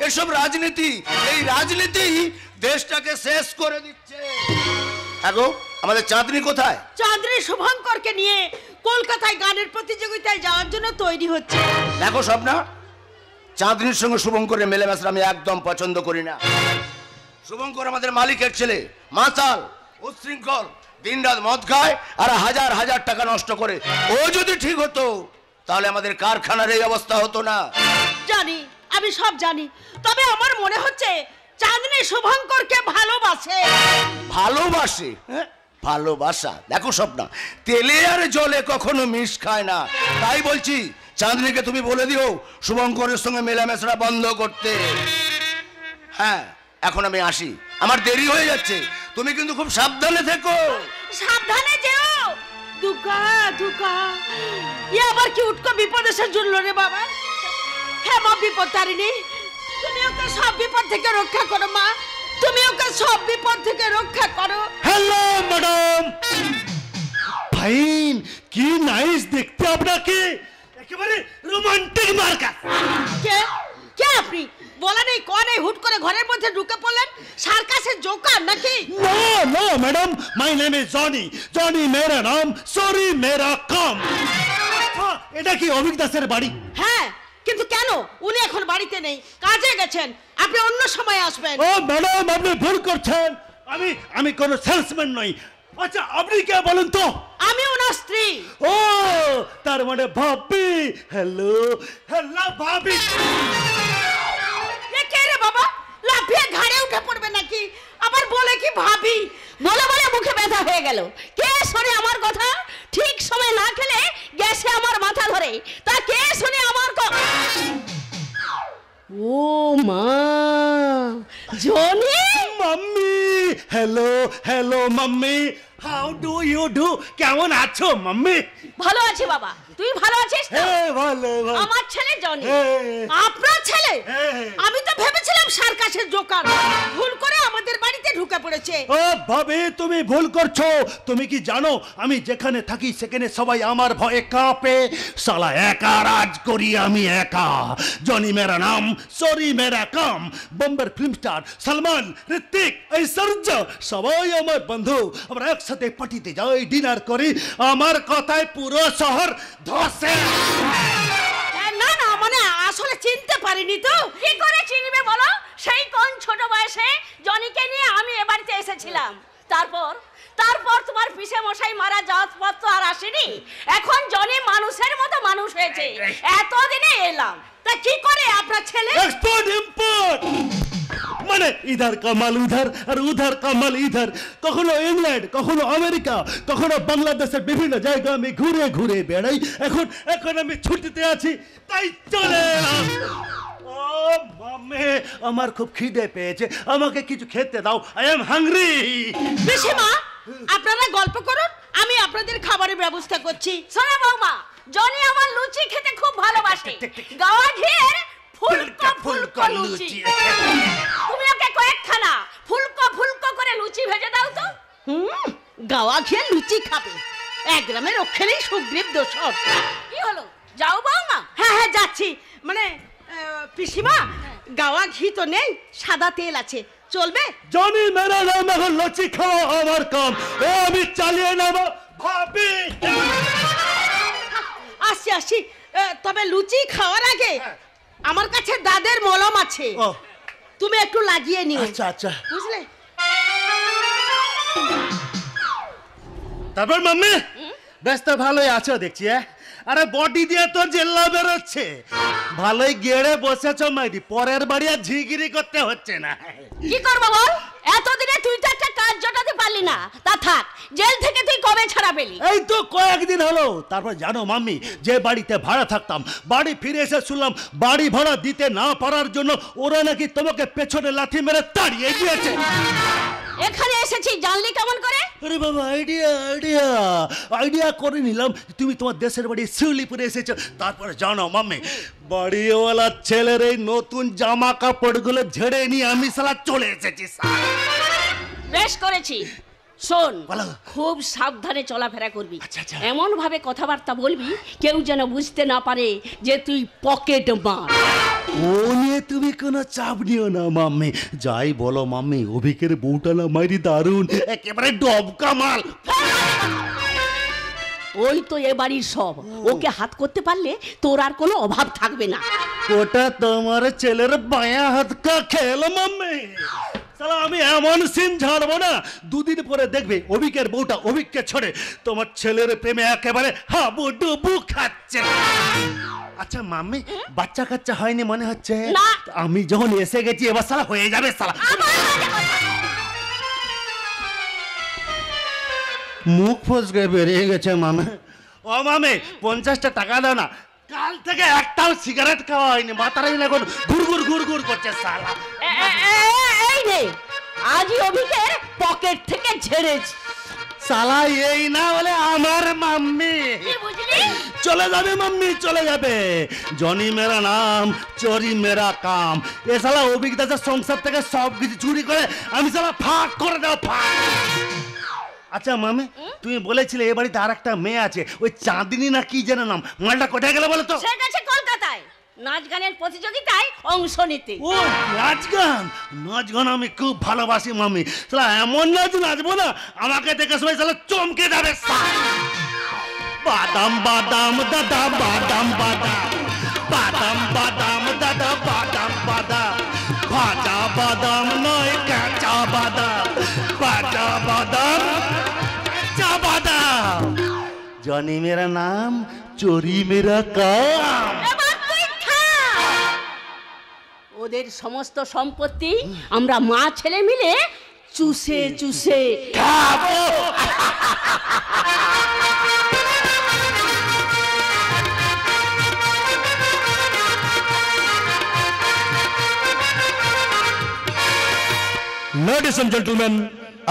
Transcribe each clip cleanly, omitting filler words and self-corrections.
এসব রাজনীতি, এই রাজনীতি দেশটাকে শেষ করে দিচ্ছে। আগো আমাদের চাঁদনি কোথায়? চাঁদনি শুভঙ্করকে নিয়ে কলকাতায় গানের প্রতিযোগিতায় যাওয়ার জন্য তৈরি হচ্ছে। দেখো স্বপ্না, চাঁদনির সঙ্গে শুভঙ্করের মেলামেশা আমি একদম পছন্দ করি না। শুভঙ্কর আমাদের মালিকের ছেলে, মাতাল, উচ্ছৃঙ্খল, দিনরাত মদ খায় আর হাজার হাজার টাকা নষ্ট করে। ও যদি ঠিক হতো তাহলে আমাদের কারখানার এই অবস্থা হতো না। জানি, আমি সব জানি, তবে আমার মনে হচ্ছে চাঁদনি শুভঙ্করকে ভালোবাসে। ভালোবাসে? ভালোবাসা দেখো স্বপ্না, তেলে আর জলে কখনো মিশ খায় না। তাই বলছি চাঁদনিকে তুমি বলে দিও শুভঙ্করের সঙ্গে মেলামেশা বন্ধ করতে। হ্যাঁ, এখন আমি আসি, আমার দেরি হয়ে যাচ্ছে। তুমি কিন্তু খুব সাবধানে থেকো। সাবধানে যেও। দুকা দুকা, এ আবার কি উটকো বিপদ এসে জুড়লো রে বাবা। হ্যাঁ মা, বিপদ তারিণী, তুমি ওকে সব বিপদ থেকে রক্ষা করো মা, তুমি ওকে সব বিপদ থেকে রক্ষা করো। হ্যালো ম্যাডাম, ফাইন, কি নাইস দেখতে আপনাকে, একেবারে রোমান্টিক মার্কা। কে কে আপনি? বলা নেই ক নেই, হুট করে ঘরের মধ্যে ঢুকে পড়লেন। সার্কাসের জোকার নাকি? No no madam, my name is Johnny. Johnny মেরা নাম, সরি মেরা কাম। এটা কি অভিক দাসের বাড়ি? হ্যাঁ, কিন্তু কেন? উনি এখন বাড়িতে নেই, কাজে গেছেন। আপনি অন্য সময় আসবেন। ও ম্যাডাম, আপনি ভুল করছেন। আমি কোন সেলসম্যান নই। আচ্ছা আপনি কে বলুন তো? আমি ওনার স্ত্রী। ও তার মানে ভাবি। হ্যালো হ্যালো ভাবি। এ কে রে বাবা? লাফিয়ে ঘাড়ে উঠে পড়বে নাকি? আবার বলে কি ভাবি? বলে বলে মুখে ব্যথা হয়ে গেল। কে শোনে আমার কথা? ঠিক সময় না খেলে গ্যাসে আমার মাথা ধরে। তা কে শোনে আমার কথা? ও মা, Johnny mummy. Hello hello mummy, how do you do? কেমন আছো মাম্মি? ভালো আছি বাবা, তুই ভালো আছিস তো? হ্যাঁ ভালো ভালো। আমার ছেলে জনি। হ্যাঁ। আপনার ছেলে? হ্যাঁ। আমি তো ভেবেছিলাম সার্কাসের জোকার, ভুল করে আমাদের বাড়িতে ঢুকে পড়েছে। ও ভাবি, তুমি ভুল করছো। তুমি কি জানো আমি যেখানে থাকি সেখানে সবাই আমার ভয়ে কাঁপে। সালা একা রাজ করি আমি একা। জনি মেরা নাম, সরি মেরা কাম। বোম্বের ফিল্ম স্টার সালমান, ঋত্বিক, ঐশ্বর্য সবাই আমার বন্ধু। আমরা একসাথে পার্টিতে যাই, ডিনার করি। আমার কথায় পুরো শহর ধসে। না না, মানে আসলে চিনতে পারিনি তো। কি করে চিনবে বলো? সেই কোন ছোট বয়সে জনিকে নিয়ে আমি এ বাড়িতে এসেছিলাম। তারপর তোমার পিসে মশাই মারা যাওয়ার তো আর আসেনি। এখন জনি মানুষের মতো মানুষ হয়েছে। এতদিনে এলাম, তা কি করে আপনার ছেলে? এক্সপোর্ট ইম্পোর্ট, মানে ইধার কামাল উধার আর উধার কামাল ইধার। কখনো ইংল্যান্ড, কখনো আমেরিকা, কখনো বাংলাদেশের বিভিন্ন জায়গা আমি ঘুরে ঘুরে বেড়াই। এখন আমি ছুটিতে আছি, তাই চলে এলাম। ও মামে, আমার খুব খিদে পেয়েছে, আমাকে কিছু খেতে দাও। I am hungry. পিসিমা, আপনারা গল্প করুন, আমি আপনাদের খাবারের ব্যবস্থা করছি। শোনো বৌমা, জনি আমার লুচি খেতে খুব ভালোবাসে। গাওয়া ঘিয়ের ফুলকো ফুলকো লুচি। তুমি ওকে কয়েকখানা ফুলকো ফুলকো করে লুচি ভেজে দাও তো। গাওয়া ঘিয়ের লুচি খাবে? 1 গ্রামের ওখানেই সুগ্রীব দোষর। কি হলো, যাও বৌমা? হ্যাঁ হ্যাঁ যাচ্ছি। মানে পিসিমা, গাওয়া ঘি তো নেই, সাদা তেল আছে, চলবে? জনি মেরা নাম, এখন লুচি খাওয়া আমার কাম। ও আমি চালিয়ে নেব ভাবি। আসছি আসছি, তবে লুচি খাওয়ার আগে আমার কাছে দাদের মলম আছে, তুমি একটু লাগিয়ে নিও। আচ্ছা আচ্ছা, বুঝলে? তারপর মাম্মি, বেশ তো ভালোই আছো দেখছি। আরে বডি দিয়ে তো জেল্লা বেরোচ্ছে, ভালোই গেড়ে বসেছো মাইরি। পরের বাড়ি আর ঝিগিরি করতে হচ্ছে না। কি করবো বল? এতদিনে তুই তো একটা কাজ জোটাতে পারলি না, তা থাক। জেল থেকে তুই কবে ছাড়া পেলি? এই তো কয়েকদিন হলো। তারপর জানো মাম্মি, যে বাড়িতে ভাড়া থাকতাম, বাড়ি ফিরে এসে শুনলাম বাড়ি ভাড়া দিতে না পারার জন্য ওরা নাকি তোমাকে পেছনে লাথি মেরে তাড়িয়ে দিয়েছে। এখানে এসেছি জানলি কেমন করে? আরে বাবা, আইডিয়া করে নিলাম তুমি তোমার দেশের বাড়ি শিউলিপুরে এসেছো। তারপরে জানো মাম্মি, বাড়িওয়ালা ছেলের এই নতুন জামা কাপড়গুলো ঝেড়ে নিয়ে আমি সালা চলে এসেছি। বেশ করেছি, শোন, বলো। খুব সাবধানে চলাফেরা করবি। আচ্ছা, আচ্ছা। এমন ভাবে কথাবার্তা বলবি কেউ যেন বুঝতে না পারে যে তুই পকেট মার। ও নিয়ে তুমি কোনো চাপ নিও না মাম্মি। যাই বলো মাম্মি, অভিকের বউটা না মাইরি দারুণ, একেবারে ডবকা মাল। ওই তো এ বাড়ির সব, ওকে হাত করতে পারলে তোর আর কোনো অভাব থাকবে না। ওটা তোমার ছেলের বায়া হাত কা খেল মাম্মি। সালা আমি এমন সিন ঝাড়বো না, দুদিন পরে দেখবে অভিকের বউটা অভিককে ছড়ে তোমার ছেলের প্রেমে একেবারে হাবুডুবু খাচ্ছে। আচ্ছা মাম্মি, বাচ্চা কাচ্চা হয়নি মনে হচ্ছে? না। আমি যখন এসে গেছি এবার সালা হয়ে যাবে সালা। মুখ ফসকে বেরিয়ে গেছে মামে। ও মামে, 50টা টাকা দাও না, কাল থেকে একটাও সিগারেট খাওয়া হয়নি, মাথার এখন ঘুরঘুর ঘুরঘুর করছে সালা। এই রে, আজই অভিকের পকেট থেকে ঝেড়েছি। সালা এই না বলে আমার মাম্মি কি বুঝলি? চলে যাবে মাম্মি, চলে যাবে। জনি মেরা নাম, চোরি মেরা কাম। এ সালা অভিক দাসের সংসার থেকে সব কিছু চুরি করে আমি সালা ফাঁক করে দাও, ফাঁক। আচ্ছা মামে, তুমি বলেছিলে এ বাড়িতে আর একটা মেয়ে আছে, ওই চাঁদিনী না কি যেন নাম, মালটা কোথায় গেল বলো তো? সে গেছে কলকাতায় নাচ গানের প্রতিযোগিতায় অংশ নিতে। ও নাচ গান, নাচ গান আমি খুব ভালোবাসি মাম্মি। সালা এমন নাচ নাচবো না, আমাকে দেখে সবাই সালা চমকে যাবে। বাদাম বাদাম দাদা, বাদাম বাদাম, বাদাম বাদাম দাদা, বাদাম বাদাম, ভাজা বাদাম নয় কাঁচা বাদাম, ভাজা বাদাম কাঁচা বাদাম। জনি মেরা নাম, চোরি মেরা কাম। এবার তুই খা। ওদের সমস্ত সম্পত্তি আমরা মা ছেলে মিলে চুষে চুষে খাবো। Ladies and gentlemen,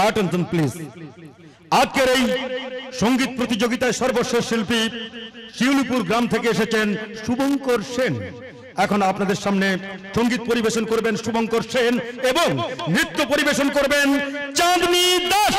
attention please. আজকের এই সঙ্গীত প্রতিযোগিতায় সর্বশেষ শিল্পী শিউলিপুর গ্রাম থেকে এসেছেন শুভঙ্কর সেন। এখন আপনাদের সামনে সঙ্গীত পরিবেশন করবেন শুভঙ্কর সেন এবং নৃত্য পরিবেশন করবেন চাঁদনী দাস।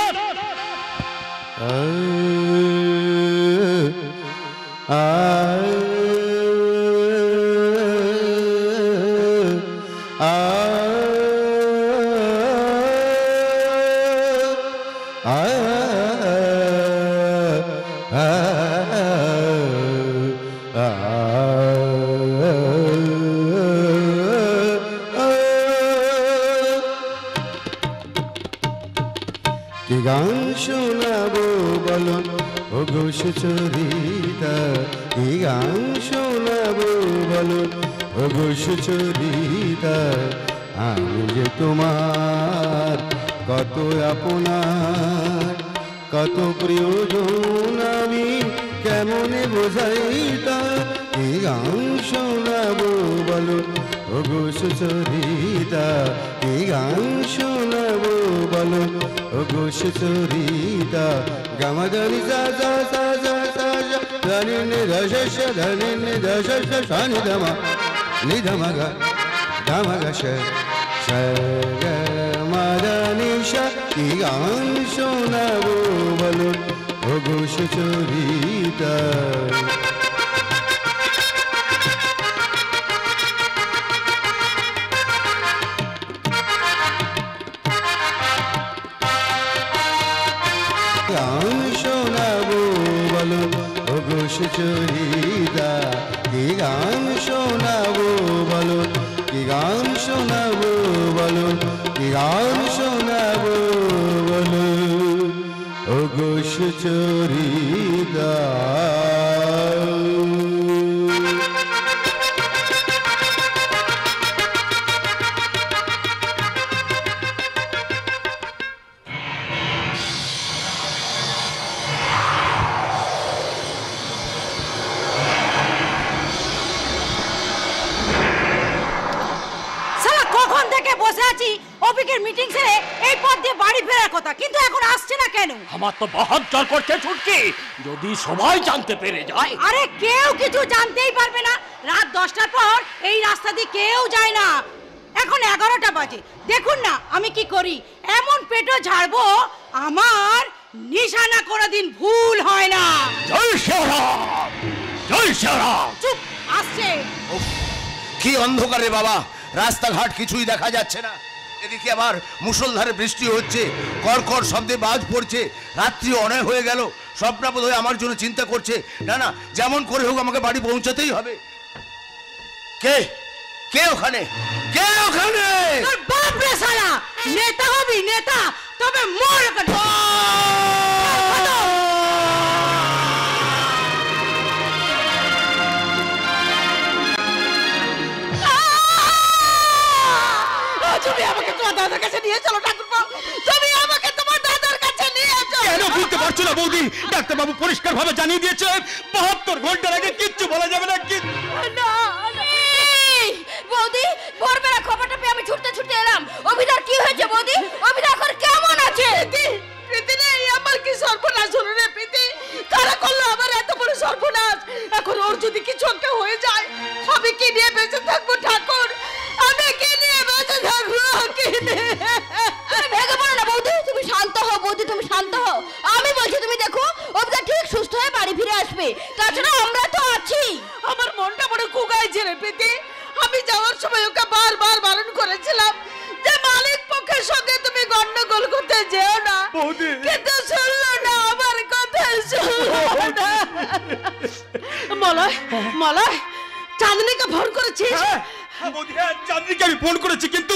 কি গান শোনাবো বলো ও গো সুচরিতা, কি গান শোনাবো বলো ও গো সুচরিতা। আমি যে তোমার কত আপনার, কত প্রিয়জন আমি কেমনে বোঝাইতা। কি গান শোনাবো বলো ও গো সুচরিতা, কি গান শোনাবো বলো ও গো সুচরিতা। গামাদানি সা সা সা সা সা সা ধানি নি ধ শ ধানি নি ধ শ সা নি ধ মা নি ধ মা গা ধ মা গা শ শ গ মা ধ নি শ। কি গান শোনাবো বলো ও গো সুচরিতা। গান শোনাবো বলো ও গো সুচরিতা, কি গান শোনাবো বলো, কি গান শোনাবো বলো, কি গান শোনাবো বলো ও গো সুচরিতা। সালা কখন থেকে বসে আছি, অফিসের মিটিং সেরে এই পথ দিয়ে বাড়ি ফেরার কথা, কিন্তু এখন আসছে না কেন? আমার তো বহুত জল করছে ছুটকি, যদি সবাই জানতে পেরে যায়। আরে কেউ কিছু জানতেই পারবে না, রাত 10টার পর এই রাস্তা দিয়ে কেউ যায় না। এখন 11টা বাজে। বাজে। দেখুন না আমি কি করি, এমন পেটও ঝাড়বো আমার নিশানা কোনোদিন ভুল হয় না। জয় শ্রীরাম, জয় শ্রীরাম। চুপ, আসছে। উফ, কি অন্ধকারে বাবা, রাস্তাঘাট কিছুই দেখা যাচ্ছে না। এদিকে আবার মুষলধারে বৃষ্টি হচ্ছে, কড়কড় শব্দে বাজ পড়ছে, রাত্রি অনেক হয়ে গেল। স্বপ্না বোধ হয় আমার জন্য চিন্তা করছে। না না, যেমন করে হোক আমাকে বাড়ি পৌঁছাতেই হবে। কে কে ওখানে, কে ওখানে? তোর বাপ রে শালা, নেতা হবি নেতা, তবে মোর ওখানে। তুমি আমাকে তোমার দাদার কাছে নিয়ে চলো ঠাকুরপো, তুমি আমাকে তোমার দাদার কাছে নিয়ে চলো। কেন বুঝতে পারছো না বৌদি? ডাক্তারবাবু পরিষ্কার ভাবে জানিয়ে দিয়েছে 72 ঘন্টার আগে কিচ্ছু বলা যাবে না। না, এই, বৌদি ভোরবেলা খবরটা পেয়ে আমি ছুটতে ছুটতে এলাম। অভিদার কি হয়েছে বৌদি? অভিদা এখন কেমন আছে? প্রীতি নেই, আমার কি সর্বনাশ হলো রে প্রীতি। কারা করলো আমার এত বড় সর্বনাশ? এখন ওর যদি কিছু একটা হয়ে যায় আমি কি নিয়ে বেঁচে থাকবো ঠাকুর? আমি কি নিয়ে বেঁচে থাকবো? তুমি ভেঙে পড়ো না বৌদি, তুমি শান্ত হও বৌদি, তুমি শান্ত হও। আমি বলছি তুমি দেখো অভিদা ঠিক সুস্থ হয়ে বাড়ি ফিরে আসবে, তাছাড়া আমরা তো আছি। আমার মনটা বড় কুগাইছে রে প্রীতি। আমি যাওয়ার সময় ওকে বারবার বারণ করেছিলাম যে মালিক পক্ষের সঙ্গে তুমি গন্ডগোল করতে যেও না, কিন্তু শুনলো না, আমার কথা শুনলো না। মলয় মলয়, চাঁদনিকে ফোন করেছিস? বৌদি, হ্যাঁ, চাঁদনিকে আমি ফোন করেছি, কিন্তু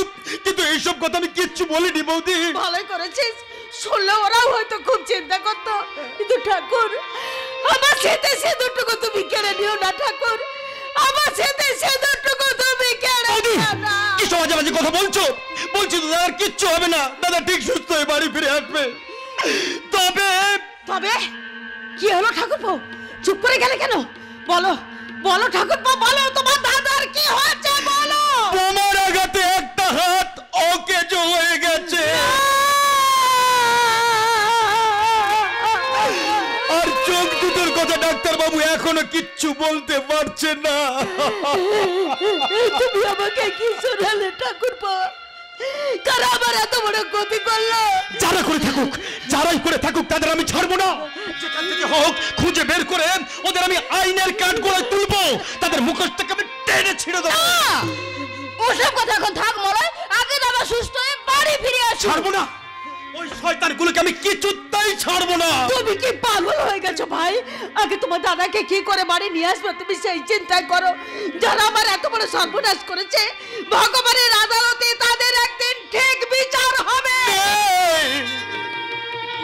এইসব কথা আমি কিচ্ছু বলিনি বৌদি। ভালোই করেছিস, শুনলে ওরাও হয়তো খুব চিন্তা করতো, কিন্তু ঠাকুর আমার সাথে সিঁদুরটুকু তুমি কেড়ে নিও না ঠাকুর, আমার সাথে সিঁদুরটুকু তুমি কেড়ে নিও না। কি সমাজে মাঝে কথা বলছো? বলছি তো দাদার কিচ্ছু হবে না, দাদা ঠিক সুস্থ হয়ে বাড়ি ফিরে আসবে। তবে তবে কি হলো ঠাকুরপো? চুপ করে গেলে কেন? বলো বলো ঠাকুরপো, বলো তোমার দাদার কি হয়েছে বলো। বোমার আঘাতে একটা হাত অকেজো হয়ে গেছে, আর চোখ দুটোর কথা ডাক্তারবাবু এখনো কিচ্ছু বলতে পারছে না। তুমি আমাকে কি শোনালে ঠাকুরপো? কারা আমার এত বড় ক্ষতি করলো? যারাই করে থাকুক তাদের আমি ছাড়বো না। যেখান থেকে হোক খুঁজে বের করে ওদের আমি আইনের কাঠ গড়ায় তুলবো, তাদের মুখোশ থেকে আমি টেনে ছিঁড়ে দেবো। ওসব কথা এখন থাক মলয়, আগে দাদা সুস্থ হয়ে বাড়ি ফিরে আসো। ছাড়বো না, ওই শয়তানগুলোকে আমি কিছুতেই ছাড়বো না। তুমি কি পাগল হয়ে গেছো ভাই? আগে তোমার দাদাকে কি করে বাড়ি নিয়ে আসবে তুমি সেই চিন্তাই করো। যারা আমার এত বড় সর্বনাশ করেছে, ভগবানের আদালতে তাদের একদিন ঠিক বিচার হবে।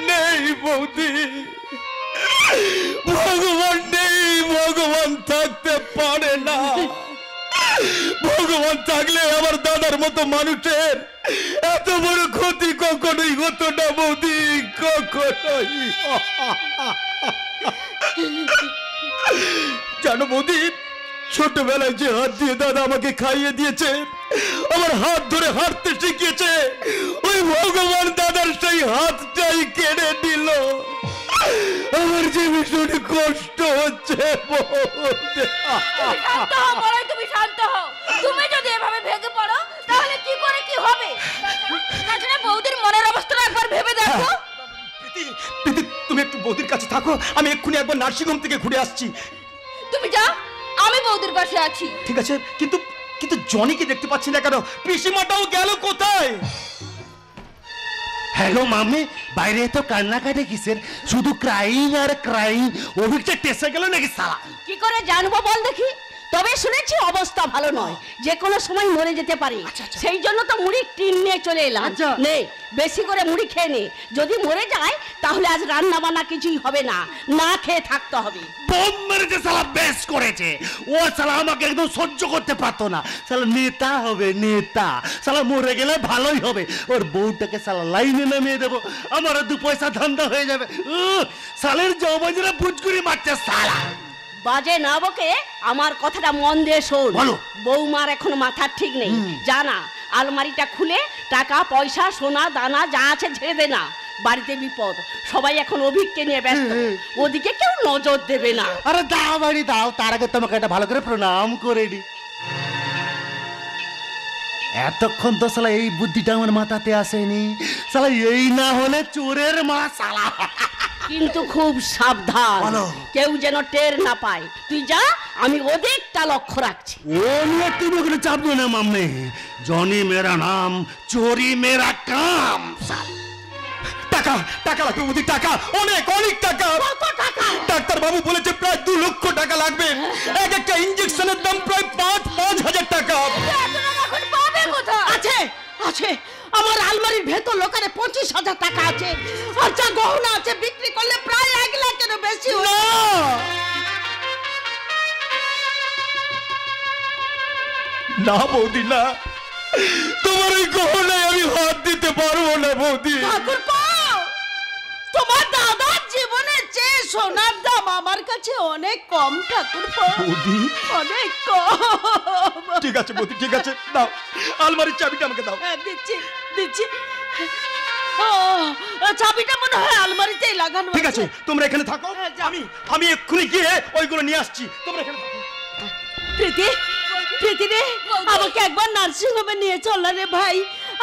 নেই বৌদি, ভগবান নেই, ভগবান থাকতে পারে না। ভগবান থাকলে আমার দাদার মতো মানুষের এত বড় ক্ষতি কখনোই হতো না বৌদি, কখনোই। জানো বৌদি, ছোটবেলায় যে হাত দিয়ে দাদা আমাকে খাইয়ে দিয়েছে, আমার হাত ধরে হাঁটতে শিখিয়েছে, ওই ভগবান দাদার সেই হাতটাই কেড়ে নিল। আমার যে ভীষণ কষ্ট হচ্ছে বৌদি। শান্ত হও মলয়, তুমি শান্ত হও। তুমি যদি এভাবে ভেঙে পড়ো তাহলে কি করে কি হবে? তাছাড়া বৌদির মনের অবস্থাটা একবার ভেবে দেখো। প্রীতি, তুমি একটু বৌদির কাছে থাকো, আমি এক্ষুনি একবার নার্সিংহোম থেকে ঘুরে আসছি। তুমি যাও, আমি বৌদির পাশে আছি। ঠিক আছে, কিন্তু জনিকে দেখতে পাচ্ছি না কেন? পিসিমাটাও গেল কোথায়? হ্যালো মামি, বাইরে তো কান্নাকাটি কিসের? শুধু ক্রাইং আর ক্রাইং। অভিকটা টেসে গেল নাকি সালা? কি করে জানবো বল দেখি? তবে শুনেছি অবস্থা ভালো নয়, যে কোনো সময় মরে যেতে পারে। সেই জন্য তো মুড়ির টিন নিয়ে চলে এলাম। নে বেশি করে মুড়ি খেয়ে নে, যদি মরে যায় তাহলে আজ রান্না বান্না কিছুই হবে না, না খেয়ে থাকতে হবে। বোম মেরেছে সালা, বেশ করেছে। ও সালা আমাকে একদম সহ্য করতে পারতো না। সালা নেতা হবে নেতা, সালা মরে গেলে ভালোই হবে। ওর বউটাকে সালা লাইনে নামিয়ে দেবো, আমারও 2 পয়সা ধান্দা হয়ে যাবে। সালের জবাজরা বুঝকুড়ি মারছে সালা। বাজে না বকে আমার কথাটা মন দিয়ে শোন। বলো। বৌমার এখন মাথার ঠিক নেই, জানা আলমারিটা খুলে টাকা পয়সা সোনা দানা যা আছে ছেড়ে দে না। বাড়িতে বিপদ, সবাই এখন অভিককে নিয়ে ব্যস্ত, ওদিকে কেউ নজর দেবে না। আরে দাও বাড়ি দাও, তার আগে তোমাকে একটা ভালো করে প্রণাম করে নি। এতক্ষণ তো শালা এই বুদ্ধিটা আমার মাথাতে আসেনি। শালা এই না হলে চোরের মা শালা। কিন্তু খুব সাবধান, বলো। কেউ যেন টের না পায়। তুই যা, আমি ওদিকটা লক্ষ্য রাখছি। ও নিয়ে তুমি ওখানে চাপবে না মামনে। জনি মেরা নাম, চোরি মেরা কাম। টাকা টাকা লাগবে বৌদি, টাকা, অনেক অনেক টাকা। কত টাকা? ডাক্তার বাবু বলেছে প্রায় 2 লক্ষ টাকা লাগবে। এক একটা ইনজেকশনের দাম প্রায় 5,000 টাকা। এখন পাবে কোথায়? আছে আছে, আমার আলমারির ভেতর লোকারে 25,000 টাকা আছে। আর যা গহনা আছে বিক্রি করলে প্রায় 1 লাখেরও বেশি হলো। না বৌদি না, তোমার ওই গহনায় আমি হাত দিতে পারবো না বৌদি। ঠাকুরপো, তোমার দাদার জীবনের চেয়ে সোনার দাম আমার কাছে অনেক কম ঠাকুরপো, বৌদি অনেক কম। ঠিক আছে বৌদি, ঠিক আছে, দাও আলমারির চাবিটা আমাকে দাও। হ্যাঁ, দিচ্ছি দিচ্ছি। ও, চাবিটা মনে হয় আলমারিতেই লাগানো। ঠিক আছে, তোমরা এখানে থাকো, হ্যাঁ, যাও। আমি এক্ষুনি গিয়ে ওইগুলো নিয়ে আসছি। তোমরা এখানে থাকো। প্রীতি, প্রীতি রে, আমাকে একবার নার্সিং হোমে নিয়ে চল না রে ভাই।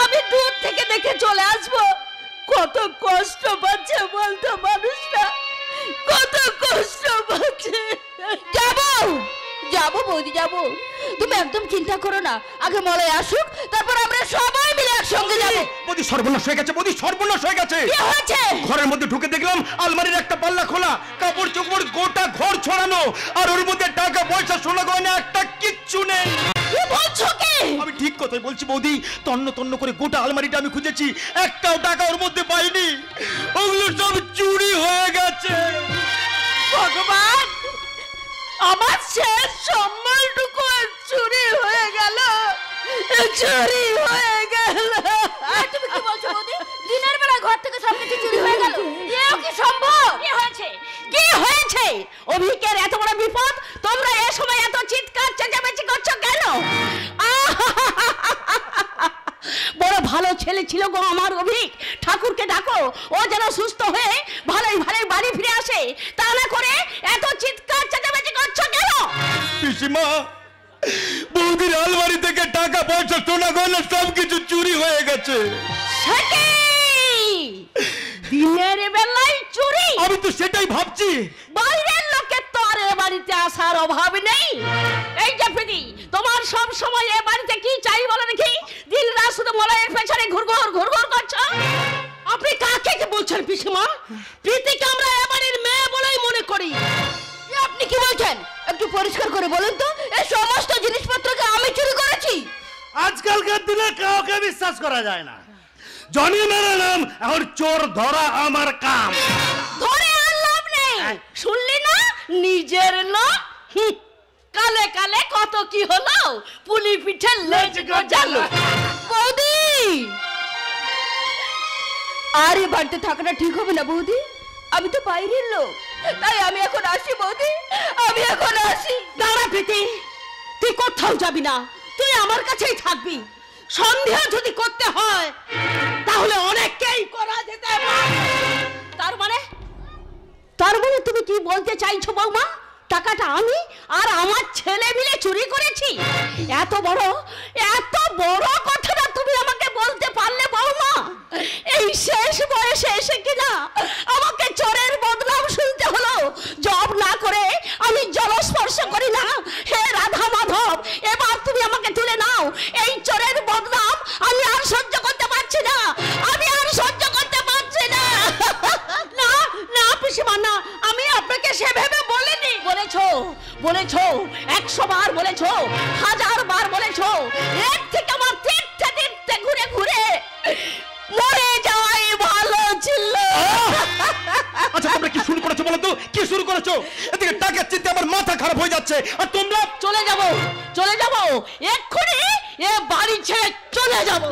আমি দূর থেকে দেখে চলে আসবো। কত কষ্ট পাচ্ছে বলতো মানুষটা, কত কষ্ট পাচ্ছে। যাবো যাবো বৌদি যাবো, তুমি একদম চিন্তা করো না। আগে মলয় আসুক, তারপর আমরা সবাই মিলে একসঙ্গে যাবো। বৌদি সর্বনাশ হয়ে গেছে, বৌদি সর্বনাশ হয়ে গেছে। কি হয়েছে? ঘরের মধ্যে ঢুকে দেখলাম আলমারির একটা পাল্লা খোলা, কাপড় চোপড় গোটা ঘর ছড়ানো, আর ওর মধ্যে টাকা পয়সা সোনা গয়না একটা কিচ্ছু নেই। কি বলছো কি? আমি ঠিক কথাই বলছি বৌদি, তন্ন তন্ন করে গোটা আলমারিটা আমি খুঁজেছি, একটাও টাকা ওর মধ্যে পাইনি। ওগুলো সব চুরি হয়ে গেছে। ভগবান, আমার শেষ সম্বলটুকু চুরি হয়ে গেল, চুরি হয়ে গেল। তুমি কি বলছো বৌদি? দিনের বেলা ঘর থেকে সবকিছু চুরি হয়ে গেল, এও কি সম্ভব? কি হয়েছে? কি হয়েছে? অভিকের এত বড় বিপদ, তোমরা এ সময় এত চিৎকার চেঁচামেচি করছো কেন? বড় ভালো ছেলে ছিল গো আমার অভিক। ঠাকুরকে ডাকো, ও যেন সুস্থ হয়ে ভালোই ভালোই বাড়ি ফিরে আসে। তা না করে এত চিৎকার চেঁচামেচি করছো কেন? পিসিমা, বৌদির আলমারি থেকে টাকা পয়সা সোনা গয়না সবকিছু চুরি হয়ে গেছে। সে কি? দিনের বেলায় চুরি? আমি তো সেটাই ভাবছি। বাইরের লোকের তো আর এ বাড়িতে আসার অভাব নেই। এই যে প্রীতি, তোমার সব সময় এ বাড়িতে কি চাই বলো দেখি? দিন রাত শুধু মলয়ের পেছনে ঘুরঘুর ঘুরঘুর করছো। আপনি কাকে কি বলছেন পিসিমা? প্রীতিকে আমরা এ বাড়ির মেয়ে বলেই মনে করি। আপনি কি বলছেন? একটু পরিষ্কার করে বলুন তো, এই সমস্ত জিনিসপত্রকে আমি চুরি করেছি? আজকালকার দিনে কাউকে বিশ্বাস করা যায় না। জনি মেরা নাম, এখন চোর ধরা আমার কাম। ধরে আর লাভ নেই, শুনলি না? নিজের লোক। কালে কালে কত কি হলো, পুলি পিঠে লেজ গজালো। বৌদি, আর এ বাড়িতে থাকাটা ঠিক হবে না বৌদি। আমি তো বাইরের লোক, তাই আমি এখন আসি বৌদি, আমি এখন আসি। দাঁড়া প্রীতি, তুই কোথাও যাবি না, তুই আমার কাছেই থাকবি। সন্দেহ যদি করতে হয় তাহলে অনেককেই করা যেতে পারে। তার মানে তুমি কি বলতে চাইছো বৌমা? টাকাটা আমি আর আমার ছেলে মিলে চুরি করেছি? এত বড় কথাটা তুমি আমাকে বলতে পারলে বৌমা? এই শেষ বয়সে এসে কিনা আমাকে চোরের বদনাম শুনতে হলো। জব না করে আমি জলস্পর্শ করি না। হে রাধা মাধব, এবার তুমি আমাকে তুলে নাও। এই চোরের বদনাম আমি আর সহ্য করতে পারছি না, আমি আর সহ্য করতে পারছি না। না না পিসিমা, না, আমি আপনাকে সেভাবে বলিনি। বলেছো 100 বার বলেছো, 1000 বার বলেছো। এর থেকে আমার তীর্থে ঘুরে ঘুরে মরে যাওয়াই ভালো ছিল। আচ্ছা তোমরা কি শুরু করেছো বলো তো? কি শুরু করেছো? এদিকে টাকার চিন্তা আমার মাথা খারাপ হয়ে যাচ্ছে, আর তোমরা চলে যাব এক্ষুনি, এ বাড়ি ছেড়ে চলে যাব।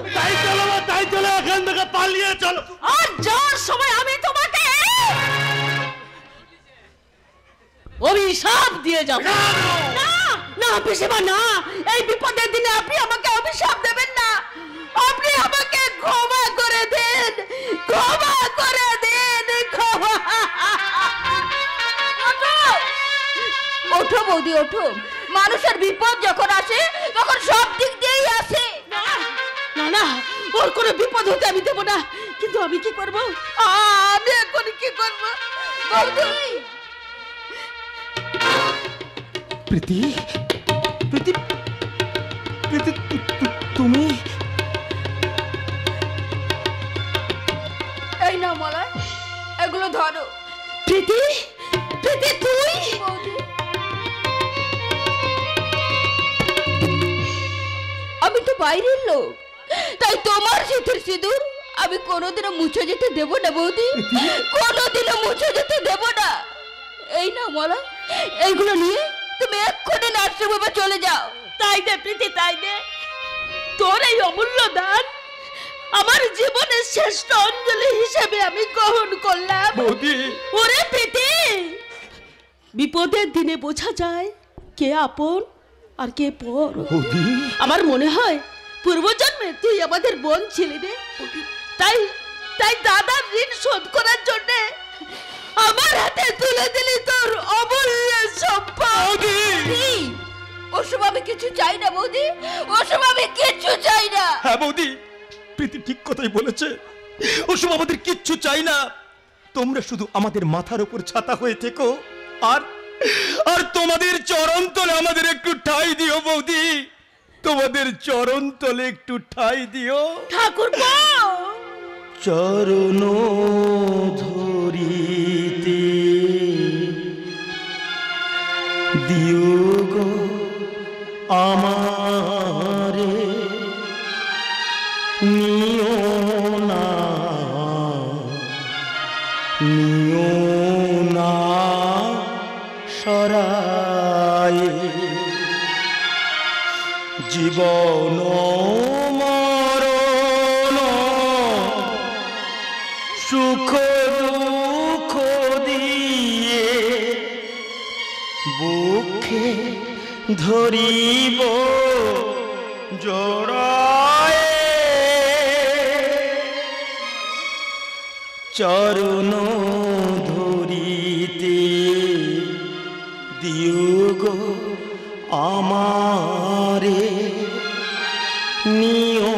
তাই চলো, এখান থেকে পালিয়ে চলো। আর যাওয়ার সময় আমি তোমাকে অভিশাপ দিয়ে যাব। না না পিসিমা, না, এই বিপদের দিনে আপনি আমাকে অভিশাপ দেবেন না। আপনি আমাকে ক্ষমা করে দেন, ক্ষমা করে দেন, ক্ষমা। ওঠো বৌদি, ওঠো। মানুষের বিপদ যখন আসে তখন সব দিক দিয়েই আসে। না না, ওর কোনো বিপদ হতে আমি দেবো না। কিন্তু আমি কি করব? আমি এখন কি করব? বৌদি প্রীতি প্রীতি প্রীতি তুমি এই না মলয়, এগুলো ধরো। প্রীতি, প্রীতি তুই? বৌদি আমি তো বাইরের লোক, তাই তোমার সিঁথির সিঁদুর আমি কোনোদিনও মুছে যেতে দেব না বৌদি, কোনোদিনও মুছে যেতে দেব না। এই না মলয়, এইগুলো নিয়ে তুমি এক্ষুনি নার্সিংহোমে চলে যাও। তাই দে প্রীতি, তাই দে। তোর এই অমূল্য দান আমার জীবনের শ্রেষ্ঠ অঞ্জলি হিসেবে আমি গ্রহণ করলাম। বৌদি ওরে প্রীতি, বিপদের দিনে বোঝা যায় কে আপন আর কে পর। বৌদি আমার মনে হয় পূর্বজন্মে তুই আমাদের বোন ছিলি রে। তাই তাই দাদার ঋণ শোধ করার জন্য আমার হাতে তুলে দিলি তোর অমূল্য সম্পদ। কি? ওসব আমি কিছু চাই না বৌদি, ওসব আমি কিচ্ছু চাই না। হ্যাঁ বৌদি, প্রীতি ঠিক কথাই বলেছে, ওসব আমাদের কিচ্ছু চাই না। তোমরা শুধু আমাদের মাথার উপর ছাতা হয়ে থেকো, আর আর তোমাদের চরণ তলে আমাদের একটু ঠাঁই দিও বৌদি, তোমাদের চরণ তলে একটু ঠাঁই দিও। ঠাকুরপো, চরণ ধরিতে দিও গো আমারে, নিও না নিও না সরায়ে, জীবন মরণ সুখ দুঃখ দিয়ে বুকে ধরিব জড়ায়ে, চরণ ধরিতে দিও গো আমারে, নিও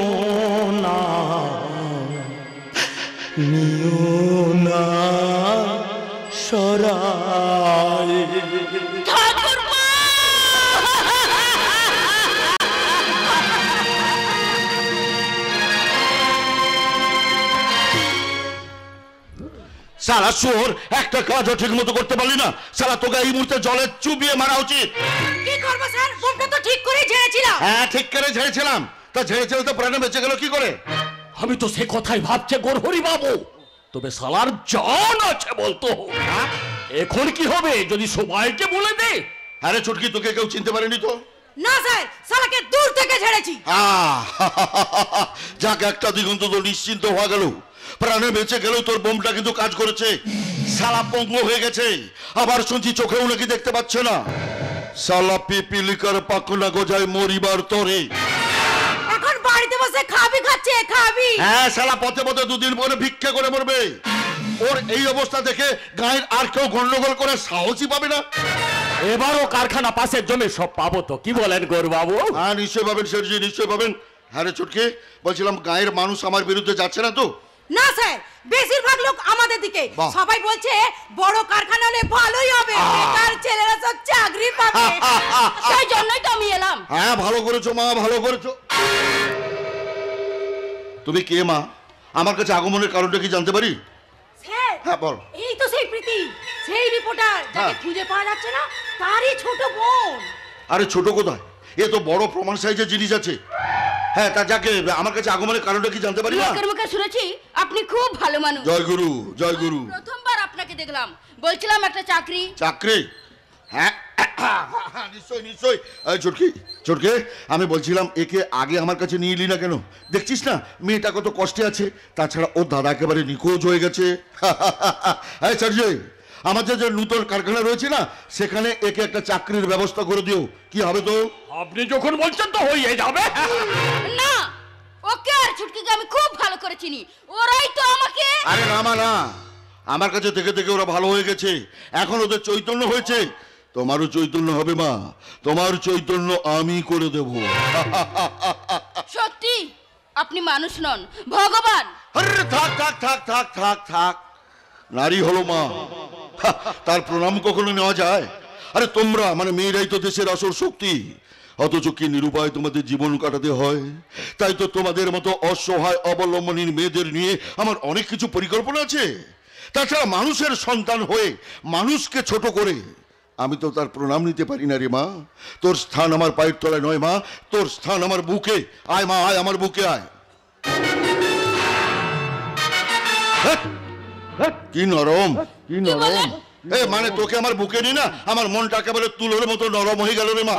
না নিও না সরায়ে। ঠাকুরপো, সালা চোর, একটা কাজও ঠিক মতো করতে পারলি না। সালা তোকে এই মুহূর্তে জলে চুবিয়ে মারা উচিত। কি করবো স্যার? বোমটা তো ঠিক করে ঝেড়েছিলাম। হ্যাঁ ঠিক করে ঝেড়েছিলাম, তা ঝেড়েছিল তো প্রাণে বেঁচে গেল কি করে? আমি তো সে কথাই ভাবছে গরহরি বাবু, তবে সালার জান আছে বলতো। এখন কি হবে যদি সবাইকে বলে দে? আরে চুটকি, তোকে কেউ চিনতে পারেনি তো? না স্যার, শালাকে দূর থেকে ঝেড়েছি। যাক, একটা দিগন্ত তো নিশ্চিন্ত হওয়া গেল। প্রাণে বেঁচে গেলেও তোর বোমটা কিন্তু কাজ করেছে। সালা পঙ্গু হয়ে গেছে, আবার শুনছি চোখেও নাকি দেখতে পাচ্ছে না। সালা পিপিলিকার পাকুনা গজায় মরিবার তরে। এখন বাড়িতে বসে খাবি খাচ্ছে, খাবি। হ্যাঁ, সালা পথে পথে দুদিন পরে ভিক্ষা করে মরবে। ওর এই অবস্থা দেখে গায়ের আর কেউ গন্ডগোল করে সাহসই পাবে না। এবারও কারখানা পাশের জমি সব পাবো তো, কি বলেন গৌর বাবু? হ্যাঁ নিশ্চয় পাবেন সেরজি, নিশ্চয় পাবেন। হ্যাঁ রে চুটকি, বলছিলাম গায়ের মানুষ আমার বিরুদ্ধে যাচ্ছে না তো? না স্যার, বেশিরভাগ লোক আমাদের দিকে। বাহ। সবাই বলছে বড় কারখানা হলে ভালোই হবে, বেকার ছেলেরা সব চাকরি পাবে। সেই জন্যই তো আমি এলাম। হ্যাঁ ভালো করেছো মা, ভালো করেছো। তুমি কে মা? আমার কাছে আগমনের কারণটা কি জানতে পারি? স্যার, হ্যাঁ বল। এই তো সেই প্রীতি, সেই রিপোর্টার যাকে হ্যাঁ। খুঁজে পাওয়া যাচ্ছে না, তারই ছোট বোন। আরে ছোট কোথায়, এ তো বড় প্রমাণ সাইজের জিনিস আছে। হ্যাঁ, তা যাকে আমার কাছে আগমনের কারণটা কি জানতে পারি না? লোকের মুখে শুনেছি আপনি খুব ভালো মানুষ। জয় গুরু, জয় গুরু। প্রথমবার আপনাকে দেখলাম, বলছিলাম একটা চাকরি। চাকরি? হ্যাঁ নিশ্চয় নিশ্চয়। চটকি চটকে, আমি বলছিলাম একে আগে আমার কাছে নিয়ে এলি না কেন? দেখছিস না মেয়েটা কত কষ্টে আছে, তাছাড়া ওর দাদা একেবারে নিখোঁজ হয়ে গেছে। হ্যাঁ সঞ্জয়, আমাদের যে নূতন কারখানা রয়েছে না, সেখানে একে একটা চাকরির ব্যবস্থা করে দিও। কি হবে তো? আপনি যখন বলছেন তো হয়ে যাবে। না, ওকে আর ছুটকিকে আমি খুব ভালো করে চিনি, ওরাই তো আমাকে। আরে না মা না, আমার কাছে থেকে থেকে ওরা ভালো হয়ে গেছে, এখন ওদের চৈতন্য হয়েছে। তোমারও চৈতন্য হবে মা, তোমার চৈতন্য আমি করে দেব। সত্যি আপনি মানুষ নন, ভগবান। আরে থাক থাক থাক থাক থাক থাক, নারী হলো মা, তার প্রণাম কখনো নেওয়া যায়? আরে তোমরা মানে মেয়েরাই তো দেশের আসল শক্তি, অথচ কি নিরুপায় তোমাদের জীবন কাটাতে হয়। তাই তো তোমাদের মতো অসহায় অবলম্বনীর মেয়েদের নিয়ে আমার অনেক কিছু পরিকল্পনা আছে। তাছাড়া মানুষের সন্তান হয়ে মানুষকে ছোট করে আমি তো তার প্রণাম নিতে পারি না রে মা। তোর স্থান আমার পায়ের তলায় নয় মা, তোর স্থান আমার বুকে। আয় মা, আয় আমার বুকে আয়। কি নরম, কি নরম। মানে তোকে আমার বুকে নি না, আমার মনটা একেবারে তুলোর মতো নরম হয়ে গেল রে মা।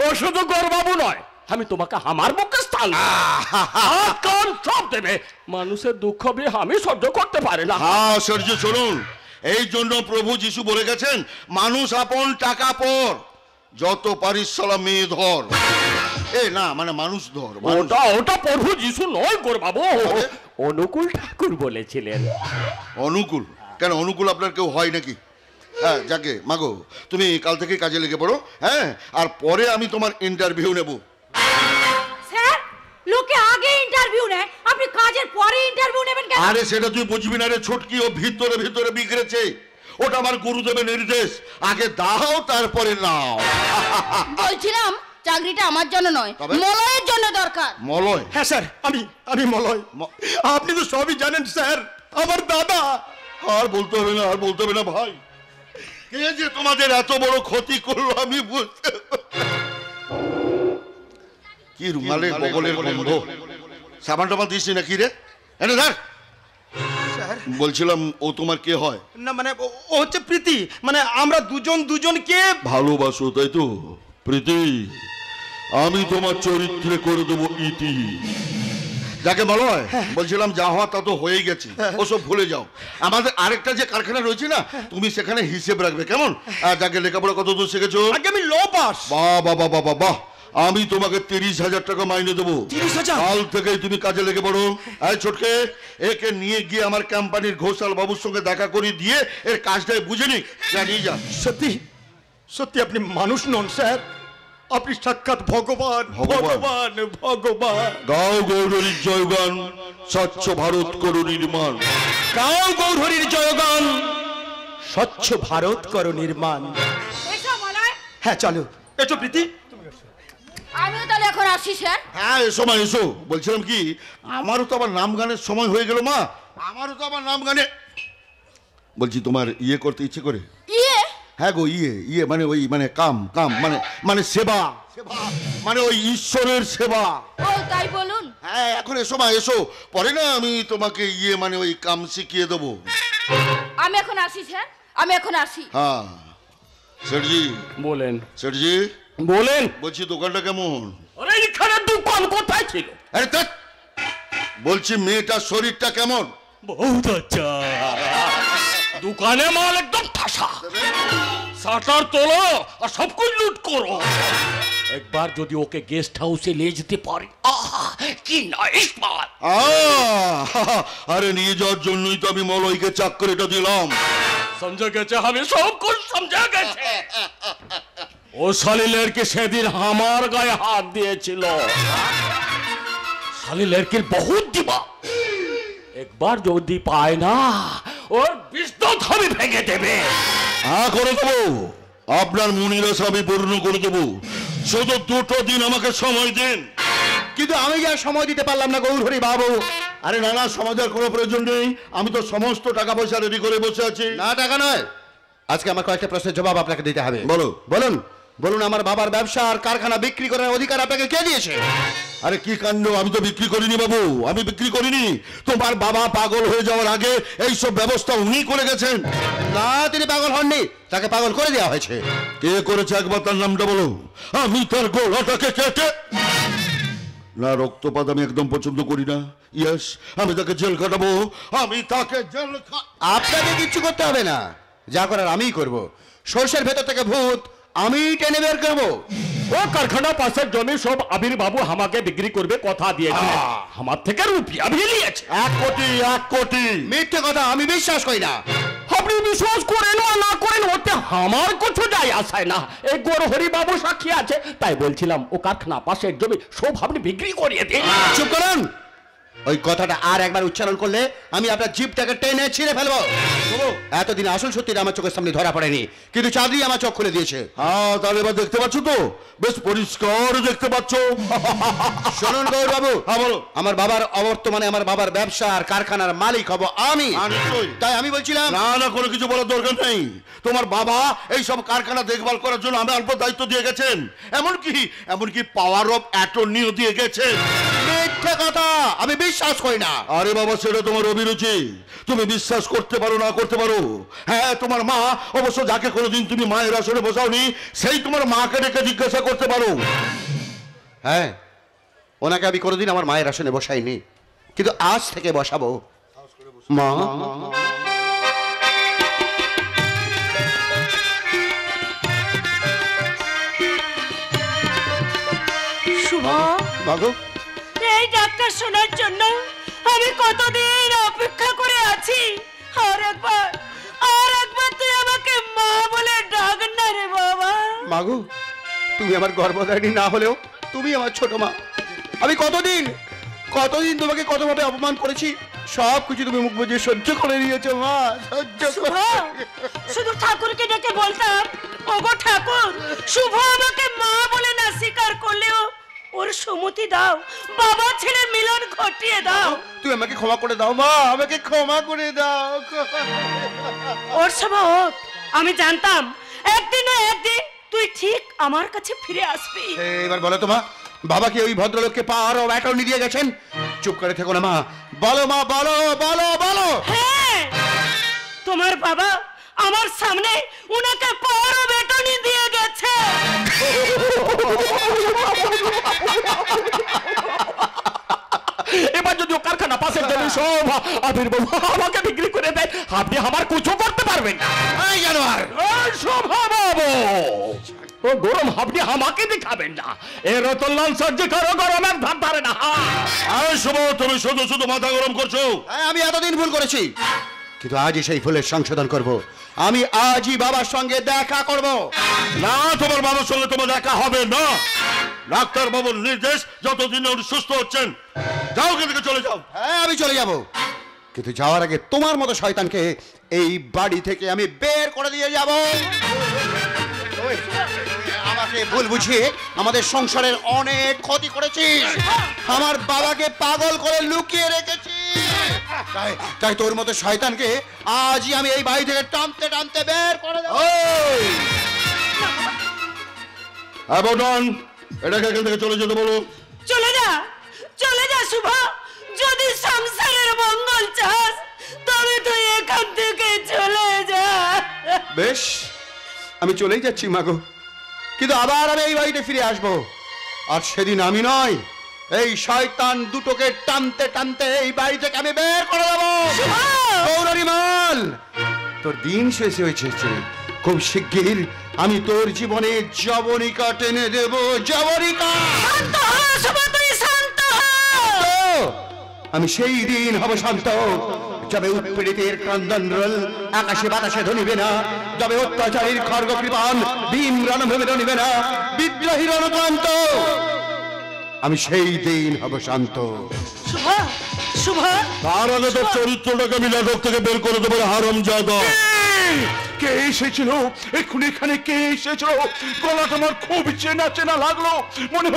ও শুধু গৌরবাবু নয়, আমি তোমাকে আমার বুকে স্থান কান সব দেবে। মানুষের দুঃখ বিয়ে আমি সহ্য করতে পারি না। হ্যাঁ সূর্য, শুনুন, এই জন্য প্রভু যিশু বলে গেছেন, মানুষ আপন টাকা পর, যত পারিস সালা মেয়ে ধর। না মানে মানুষ ধর। ওটা ওটা প্রভু যিশু নয় গৌরবাবু, অনুকূল ঠাকুর বলেছিলেন। অনুকূল? কেন অনুকূল আপনার কেউ হয় নাকি? হ্যাঁ যাকে মাগো, তুমি কাল থেকে কাজে লেগে পড়ো। হ্যাঁ, আর পরে আমি তোমার ইন্টারভিউ নেব। স্যার, লোকে আগে ইন্টারভিউ নেয়, আপনি কাজের পরে ইন্টারভিউ নেবেন কেন? আরে সেটা তুই বুঝবি না রে ছটকি, ও ভিতরে ভিতরে বিগড়েছে। ওটা আমার গুরুদেবের নির্দেশ, আগে দাও তারপরে নাও। বলছিলাম চাকরিটা আমার জন্য নয়, মলয়ের জন্য দরকার। মলয়? হ্যাঁ স্যার, আমি মলয়। আপনি তো সবই জানেন স্যার, আমার দাদা। আর বলতে হবে না, আর বলতে হবে না ভাই। কে যে তোমাদের এত বড় ক্ষতি করলো আমি বুঝতে। কি রুমালে বগলের গন্ধ, সাবান টাবান দিস নাকি রে? এনে ধর। বলছিলাম ও তোমার কে হয়? না মানে ও হচ্ছে প্রীতি, মানে আমরা দুজনকে ভালোবাসো তাই তো? প্রীতি, আমি তোমার চরিত্রে করে দেবো ইতি। যাকে বলো হয়, বলছিলাম যা হওয়া তা তো হয়ে গেছে, ওসব ভুলে যাও। আমাদের আরেকটা যে কারখানা রয়েছে না, তুমি সেখানে হিসেব রাখবে, কেমন? যাকে লেখাপড়া কত দূর শিখেছো? আগে আমি ল পাস। বাহ বাহ বাহ বাহ বাহ, আমি তোমাকে 30,000 টাকা মাইনে দেবো। 30,000? কাল থেকেই তুমি কাজে লেগে পড়ো। এই ছোটকে, একে নিয়ে গিয়ে আমার কোম্পানির ঘোষাল বাবুর সঙ্গে দেখা করে দিয়ে এর কাজটাই বুঝে নি, নিয়ে যা। সত্যি সত্যি আপনি মানুষ নন স্যার, আপনি সাক্ষাৎ ভগবান। ভগবান ভগবান। গাও গৌরীর জয়গান, স্বচ্ছ ভারত করো নির্মাণ। গাও গৌরহরির জয়গান, স্বচ্ছ ভারত করো নির্মাণ। এসো মলয়। হ্যাঁ চলো, এসো প্রীতি। আমিও তাহলে এখন আসি স্যার। হ্যাঁ এসো মা এসো। বলছিলাম কি, আমারও তো আবার নাম গানের সময় হয়ে গেল মা, আমারও তো আবার নাম গানে। বলছি তোমার ইয়ে করতে ইচ্ছে করে? ইয়ে? হ্যাঁ গো, ইয়ে মানে ওই মানে কাম মানে সেবা, মানে ওই ঈশ্বরের সেবা। ও তাই বলুন। হ্যাঁ এখন এসো মা এসো, পরে না আমি তোমাকে ইয়ে মানে ওই কাম শিখিয়ে দেবো। আমি এখন আসি স্যার, আমি এখন আসি। হ্যাঁ সেঠজি। বলেন। সেঠজি বলেন। বলছি দোকানটা কেমন? আরে এখানে দোকান কোথায় ছিল? আরে ধ্যাৎ, বলছি মেয়েটার শরীরটা কেমন? বহুত আচ্ছা। দোকানে মাল একদম ঠাসা, শাটার তোলো আর সব কিছু লুট করো। একবার যদি ওকে গেস্ট হাউসে নিয়ে যেতে পারি, আহা কি নাইস মাল। আরে নিয়ে যাওয়ার জন্যই তো আমি মলয়কে চাকরিটা দিলাম। समझा গেছে, আমি সব कुछ समझा গেছে। ও শালি লড়কি সেদিন আমার গায়ে হাত দিয়েছিল। শালি লড়কির বহুত দিবা, একবার যদি পায় না ওর বিষ্ণুত আমি ভেঙে দেবে। হ্যাঁ করে দেবো, আপনার মনির আশা আমি পূর্ণ করে দেবো, শুধু 2টো দিন আমাকে সময় দিন। কিন্তু আমি যা সময় দিতে পারলাম না গৌরহরি বাবু। আরে না না, সময় দেওয়ার কোনো প্রয়োজন নেই, আমি তো সমস্ত টাকা পয়সা রেডি করে বসে আছি। না টাকা নয়, আজকে আমার কয়েকটা প্রশ্নের জবাব আপনাকে দিতে হবে। বলো। বলুন বলুন, আমার বাবার ব্যবসা আর কারখানা বিক্রি করার অধিকার আপনাকে কে দিয়েছে? আরে কি কাণ্ড, আমি তো বিক্রি করিনি বাবু, আমি বিক্রি করিনি। তোমার বাবা পাগল হয়ে যাওয়ার আগে এই সব ব্যবস্থা উনি করে গেছেন। না, তিনি পাগল হননি, তাকে পাগল করে দেওয়া হয়েছে। কে করেছে একবার তার নামটা বলো, আমি তার গোড়াটাকে কেটে। না, রক্তপাত আমি একদম পছন্দ করি না। ইয়েস, আমি তাকে জেল কাটাবো, আমি তাকে জেল আপনাকে কিচ্ছু করতে হবে না, যা করার আমিই করব। সর্ষের ভেতর থেকে ভূত আমি টেনে বের করবো। ও কারখানা পাশের জমি সব আবির বাবু আমাকে বিক্রি করবে কথা দিয়েছে, আমার থেকে রুপিয়া भी নিয়েছে। 1 কোটি 1 কোটি। মিথ্যে কথা আমি বিশ্বাস করি না। আপনি বিশ্বাস করেন বা না করেন ওতে আমার কিছু যায় আসে না, এই গৌরহরি বাবু সাক্ষী আছে। তাই বলছিলাম ও কারখানা পাশের জমি সব আপনি বিক্রি করিয়ে দিন। চুপ করুন, ওই কথাটা আর একবার উচ্চারণ করলে আমি আপনার জিভটাকে টেনে ছিঁড়ে ফেলবো। এতদিন আসল সত্যিটা আমার চোখের সামনে ধরা পড়েনি, কিন্তু চাঁদনি আমার চোখ খুলে দিয়েছে। হ্যাঁ, তাহলে এবার দেখতে পাচ্ছ তো, বেশ পরিষ্কার দেখতে পাচ্ছ। শুনুন গৌর বাবু, হ্যাঁ বলো। আমার বাবার অবর্তমানে আমার বাবার ব্যবসা আর কারখানার মালিক হব আমি। নিশ্চয়ই। তাই আমি বলছিলাম, না না, কোনো কিছু বলার দরকার নেই। তোমার বাবা এই সব কারখানা দেখভাল করার জন্য আমার অল্প দায়িত্ব দিয়ে গেছেন, এমনকি পাওয়ার অফ অ্যাটর্নিও দিয়ে গেছেন। মিথ্যে কথা, আমি বিশ্বাস করি না। আরে বাবা, সেটা তোমার অভিরুচি, তুমি বিশ্বাস করতে পারো না করতে পারো। হ্যাঁ, তোমার মা অবশ্য, যাকে কোনোদিন তুমি মায়ের আসনে বসাওনি, সেই তোমার মাকে ডেকে জিজ্ঞাসা করতে পারো। হ্যাঁ, ওনাকে আমি কোনোদিন আমার মায়ের আসনে বসাইনি, কিন্তু আজ থেকে বসাবো। মা, শুভ, মাগো, এই ডাক্তার শোনার জন্য আমি কতদিন অপেক্ষা করে আছি। আর একবার তুই আমাকে মা বলে ডাক না রে বাবা। মাগো, তুমি আমার গর্ভধারিণী না হলেও তুমি আমার ছোট মা। আমি কতদিন তোমাকে কতভাবে অপমান করেছি, সব কিছু তুমি মুখ বুঝে সহ্য করে নিয়েছো মা, সহ্য শুভ, করে। শুধু ঠাকুরকে ডেকে বলতাম, ওগো ঠাকুর, শুভ আমাকে মা বলে না স্বীকার করলেও ওর সম্মতি দাও, বাবা ছেলের মিলন ঘটিয়ে দাও। তুই আমাকে ক্ষমা করে দাও মা, আমাকে ক্ষমা করে দাও। ওর স্বভাব আমি জানতাম, একদিন না একদিন তুই ঠিক আমার কাছে ফিরে আসবি। এবার বলো তো মা, বাবা কি ওই ভদ্রলোককে পাওয়ার অফ অ্যাটর্নি দিয়ে গেছেন? চুপ করে থেকো না মা, বলো মা, বলো বলো বলো। হ্যাঁ, তোমার বাবা আমার সামনে উনাকে পাওয়ার অফ অ্যাটর্নি দিয়ে গেছে। এবার যদি ও কারখানা পাশের জমি সব আবির্বাবু আমাকে বিক্রি করে দেয়, আপনি আমার কিছু করতে পারবেন না। এই জানোয়ার, ও গরম আপনি আমাকে দেখাবেন না, এর তো লাল সহ্য করো, গরমের ধার ধারে না। আরে শুভ, তুমি শুধু শুধু মাথা গরম করছো। হ্যাঁ, আমি এতদিন ভুল করেছি, কিন্তু আজই সেই ভুলের সংশোধন করব। আমি আজই বাবার সঙ্গে দেখা করব। না, তোমার বাবার সঙ্গে তোমার দেখা হবে না। ডাক্তার বাবুর নির্দেশ, যতদিন উনি সুস্থ হচ্ছেন, যাও এখান থেকে, চলে যাও। হ্যাঁ, আমি চলে যাব, কিন্তু যাওয়ার আগে তোমার মতো শয়তানকে এই বাড়ি থেকে আমি বের করে দিয়ে যাব। আমাকে ভুল বুঝিয়ে আমাদের সংসারের অনেক ক্ষতি করেছিস, আমার বাবাকে পাগল করে লুকিয়ে রেখেছিস। তাই তোর মতো শয়তানকে আজই আমি এই বাড়ি থেকে টানতে টানতে বের করে দেব। অ্যাবর্টন, এটাকে এখান থেকে চলে যেতে বলো। চলে যা শুভ, যদি সংসারের মঙ্গল চাস তবে তুই এখান থেকে চলে যা। বেশ, আমি চলেই যাচ্ছি মাগো, কিন্তু আবার আমি এই বাড়িতে ফিরে আসবো। আর সেদিন আমি নয়, এই শয়তান দুটোকে টানতে টানতে এই বাড়ি থেকে আমি বের করে দেবো। গৌরীমাল, তোর দিন শেষ হয়েছে, খুব শিগগির আমি তোর জীবনে যবনিকা টেনে দেব। যবনিকা, শান্ত হ শুভ, তুই শান্ত হ। আমি সেই দিন হব শান্ত, যবে উৎপীড়িতের ক্রন্দন রোল আকাশে বাতাসে ধনিবে না, যবে অত্যাচারীর খড়গ কৃপান ভীম রণভূমি রণিবে না, বিদ্রোহী রণক্রান্ত, আমি সেই দিন হব শান্ত। শুভ, তার আগে তো চরিত্রটাকে আমি নাটক থেকে বের করে দেবো। হারামজাদা, কে এসেছিল এখন এখানে? কে এসেছিল? গলাটা আমার খুব চেনা চেনা লাগলো, মনে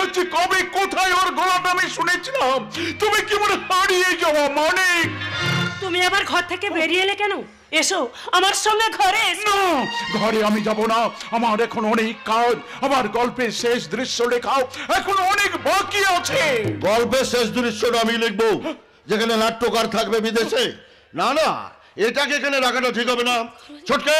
হচ্ছে কবে কোথায় ওর গলাটা আমি শুনেছিলাম। তুমি কি মনে হারিয়ে যাওয়া মানিক? তুমি আবার ঘর থেকে বেরিয়ে এলে কেন? এসো আমার সঙ্গে ঘরে এসো। না, ঘরে আমি যাব না, আমার এখন অনেক কাজ। আমার গল্পের শেষ দৃশ্য লেখাও, এখন অনেক বাকি আছে। গল্পের শেষ দৃশ্যটা আমি লিখবো, যেখানে নাট্যকার থাকবে বিদেশে। না না, এটাকে এখানে রাখাটা ঠিক হবে না। ছোটকে,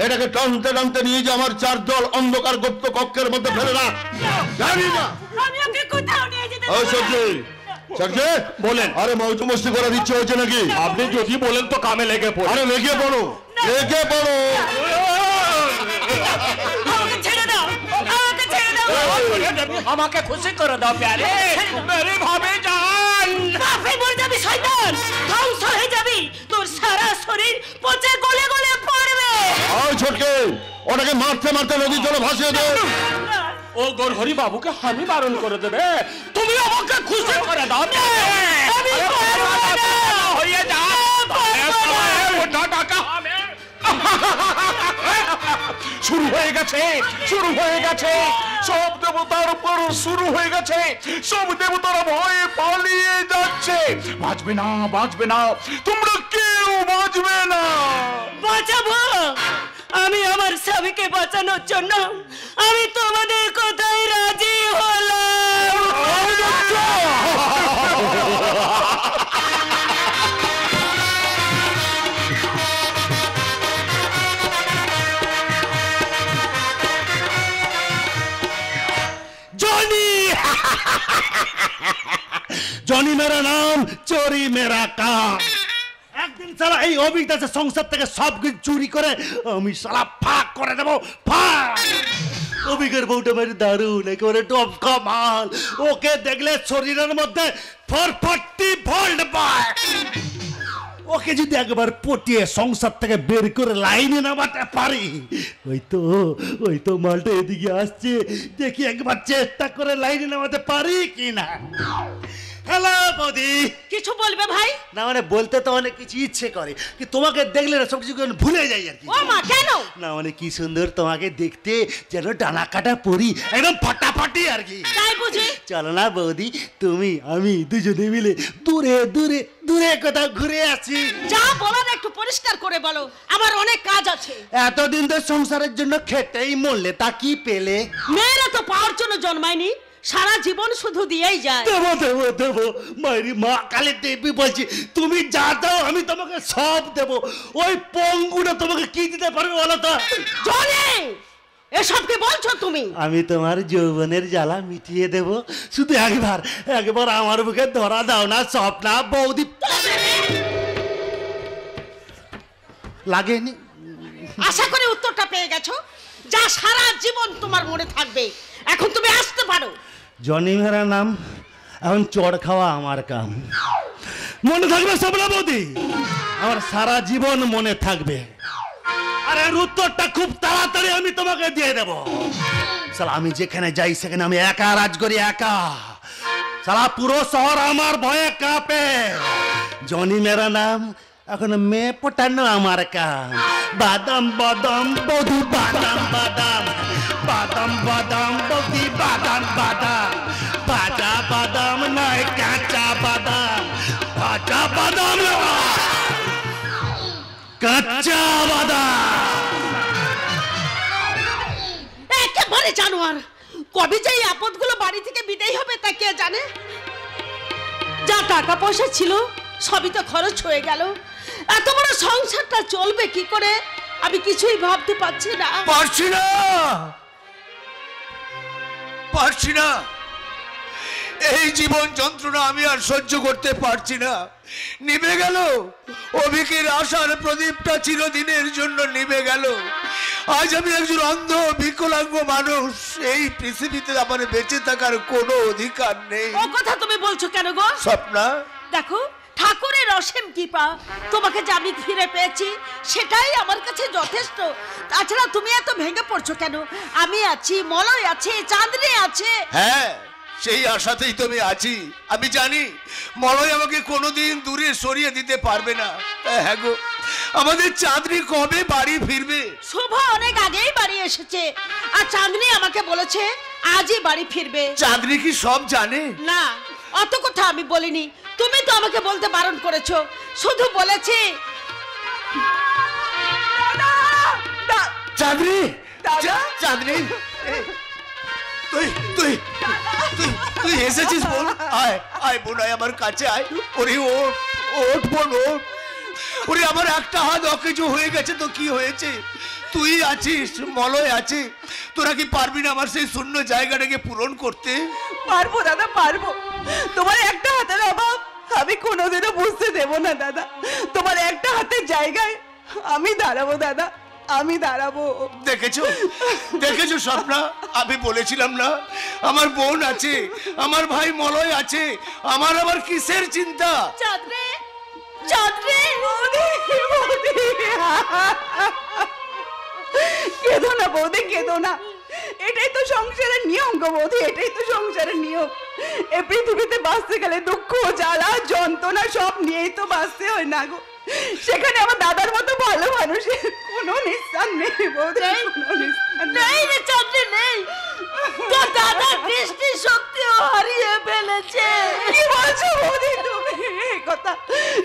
এটাকে টানতে টানতে নিয়ে যে আমার চার দল অন্ধকার গুপ্ত কক্ষের মধ্যে ফেলে না। জানি না আমি ওকে কোথাও নিয়ে যেতে ওই সবজি বলেন, আরে মৌজুমস্তি করার ইচ্ছে হয়েছে নাকি? আপনি যদি বলেন তো কামে লেগে পড়ে। আরে লেগে পড়ো, লেগে পড়ো। আমাকে ছেড়ে দাও, আমাকে ছেড়ে দাও। আমাকে খুশি করে দাও প্যারে, মেরে ভাবে যান। কাফে মরে যাবি শয়তান, ধ্বংস হয়ে যাবি, তোর সারা শরীর পচে গলে গলে পড়বে। ওই ছোটকে, ওটাকে মারতে মারতে নদীর জলে ভাসিয়ে দে। ও গরহরি বাবুকে আমি বারণ করে দেবে, তুমি আমাকে খুশি করে দাও। আমি পারবো না। হয়ে যা ওটা টাকা শুরু হয়ে গেছে, শুরু হয়ে গেছে, সব দেবতার উপর শুরু হয়ে গেছে, সব দেবতারা ভয়ে পালিয়ে যাচ্ছে। বাঁচবে না, বাঁচবে না, তোমরা কেউ বাঁচবে না। বাঁচাবো? আমি আমার স্বামীকে বাঁচানোর জন্য আমি তোমাদের কথাই রাজি হলাম। জনি মেরা নাম, চোরি মেরা কাম। একদিন সারা এই অভিজ্ঞতা সংসার থেকে সব কিছু চুরি করে আমি সারা ফাঁক করে দেবো, ফাঁক। অভিজ্ঞের বউটা মেরে দারুণ, একেবারে টপকা মাল। ওকে দেখলে শরীরের মধ্যে ফরফটি ভোল্ট পায়। ওকে যদি একবার পটিয়ে সংসার থেকে বের করে লাইনে নামাতে পারি, ওই তো মালটা এদিকে আসছে, দেখি একবার চেষ্টা করে লাইনে নামাতে পারি কিনা। হ্যালো বৌদি। কিছু বলবে ভাই? না মানে বলতে তো অনেক কিছু ইচ্ছে করে, কি তোমাকে দেখলে না সব কিছু ভুলে যাই আর কি। ও মা, কেন? না মানে কি সুন্দর তোমাকে দেখতে, যেন ডানা কাটা পরি, একদম ফাটাফাটি আর কি। তাই বুঝি? চলো না বৌদি, তুমি আমি দুজনে মিলে দূরে দূরে দূরে কোথাও ঘুরে আসি। যা বলার একটু পরিষ্কার করে বলো, আমার অনেক কাজ আছে। এতদিন তো সংসারের জন্য খেটেই মরলে, তা কি পেলে? মেয়েরা তো পাওয়ার জন্য জন্মায়নি, সারা জীবন শুধু দিয়েই যায়। দেবো দেবো দেবো, মায়েরি মা কালী দেবী বলছি, তুমি যা দাও আমি তোমাকে সব দেবো। ওই পঙ্গুটা তোমাকে কি দিতে পারবে বলো তো? জনি, এসব কি বলছো তুমি? আমি তোমার যৌবনের জ্বালা মিটিয়ে দেব, শুধু একবার আমার বুকে ধরা দাও না স্বপ্না বৌদি। লাগেনি? আশা করি উত্তরটা পেয়ে গেছো, যা সারা জীবন তোমার মনে থাকবে। এখন তুমি আসতে পারো। জনি মেরা নাম, এখন চড় খাওয়া আমার কাম। মনে থাকবে স্বপ্না বৌদি, আমার সারা জীবন মনে থাকবে। আর এর উত্তরটা খুব তাড়াতাড়ি আমি তোমাকে দিয়ে দেব। সালা আমি যেখানে যাই সেখানে আমি একা রাজ করি, একা। সালা পুরো শহর আমার ভয়ে কাঁপে। জনি মেরা নাম, এখন মেয়ে পটানো আমার কাম। বাদাম বাদাম বৌদি, বাদাম বাদাম, বাদাম বাদাম বৌদি, বাদাম বাদাম, বাজা বাদাম নয় কাঁচা বাদাম, বাজা বাদাম কাঁচা বাদাম। একেবারে জানোয়ার, কবে যে এই আপদগুলো বাড়ি থেকে বিদায় হবে তা কে জানে। যা টাকা পয়সা ছিল সবই তো খরচ হয়ে গেল। এত বড় সংসারটা চলবে কি করে আমি কিছুই ভাবতে পারছি না। পারছি না, এই জীবন যন্ত্রণা আমি আর সহ্য করতে পারছি না। নিভে গেল অভিকের আশার প্রদীপটা, চিরদিনের জন্য নিভে গেল। আজ আমি একজন অন্ধ বিকলাঙ্গ মানুষ, এই পৃথিবীতে আমার বেঁচে থাকার কোনো অধিকার নেই। ও কথা তুমি বলছো কেন গো? স্বপ্না, দেখো ঠাকুরের অসীম কৃপা, তোমাকে যে আমি ফিরে পেয়েছি সেটাই আমার কাছে যথেষ্ট। তাছাড়া তুমি এত ভেঙে পড়ছো কেন? আমি আছি, মলয় আছে, চাঁদনি আছে। হ্যাঁ, সেই আশাতেই তো আমি আছি। আমি জানি মলয় আমাকে কোনোদিন দূরে সরিয়ে দিতে পারবে না। হ্যাঁ গো, আমাদের চাঁদনি কবে বাড়ি ফিরবে? শুভ অনেক আগেই বাড়ি এসেছে, আর চাঁদনি আমাকে বলেছে আজই বাড়ি ফিরবে। চাঁদনি কি সব জানে? না, অত কথা আমি বলিনি, তুমি তো আমাকে বলতে বারণ করেছো। শুধু বলেছি চাঁদনি, চাঁদনি তুই তুই তুই তুই এসেছিস বোন? আয় আয় বোন, আয় আমার কাছে আয়। ওরে ওঠ ওঠ বোন, ওঠ। ওরে আমার একটা হাত অকেজো হয়ে গেছে তো কি হয়েছে? তুই আছিস, মলয় আছে, তোরা কি পারবি না আমার সেই শূন্য জায়গাটাকে পূরণ করতে? পারবো দাদা, পারবো। তোমার একটা হাতের অভাব আমি কোনোদিনও বুঝতে দেব না দাদা। তোমার একটা হাতের জায়গায় আমি দাঁড়াবো দাদা, আমি দাঁড়াবো। দেখেছো দেখেছো স্বপ্না, আমি বলেছিলাম না আমার বোন আছে, আমার ভাই মলয় আছে, আমার আবার কিসের চিন্তা? চাঁদনি, চাঁদনি, কেঁদো না বৌদি, কেঁদো না। এটাই তো সংসারের নিয়ম গো বৌদি, এটাই তো সংসারের নিয়ম। এই পৃথিবীতে বাঁচতে গেলে দুঃখ জ্বালা যন্ত্রণা সব নিয়েই তো বাঁচতে হয় না গো। সেখানে আমার দাদার মতো ভালো মানুষের কোনো নিস্তার নেই বৌদি, কোনো নিস্তার নেই রে চাঁদনি নেই, তো দাদা দৃষ্টি শক্তিও হারিয়ে ফেলেছে। কি বলছো বৌদি তুমি?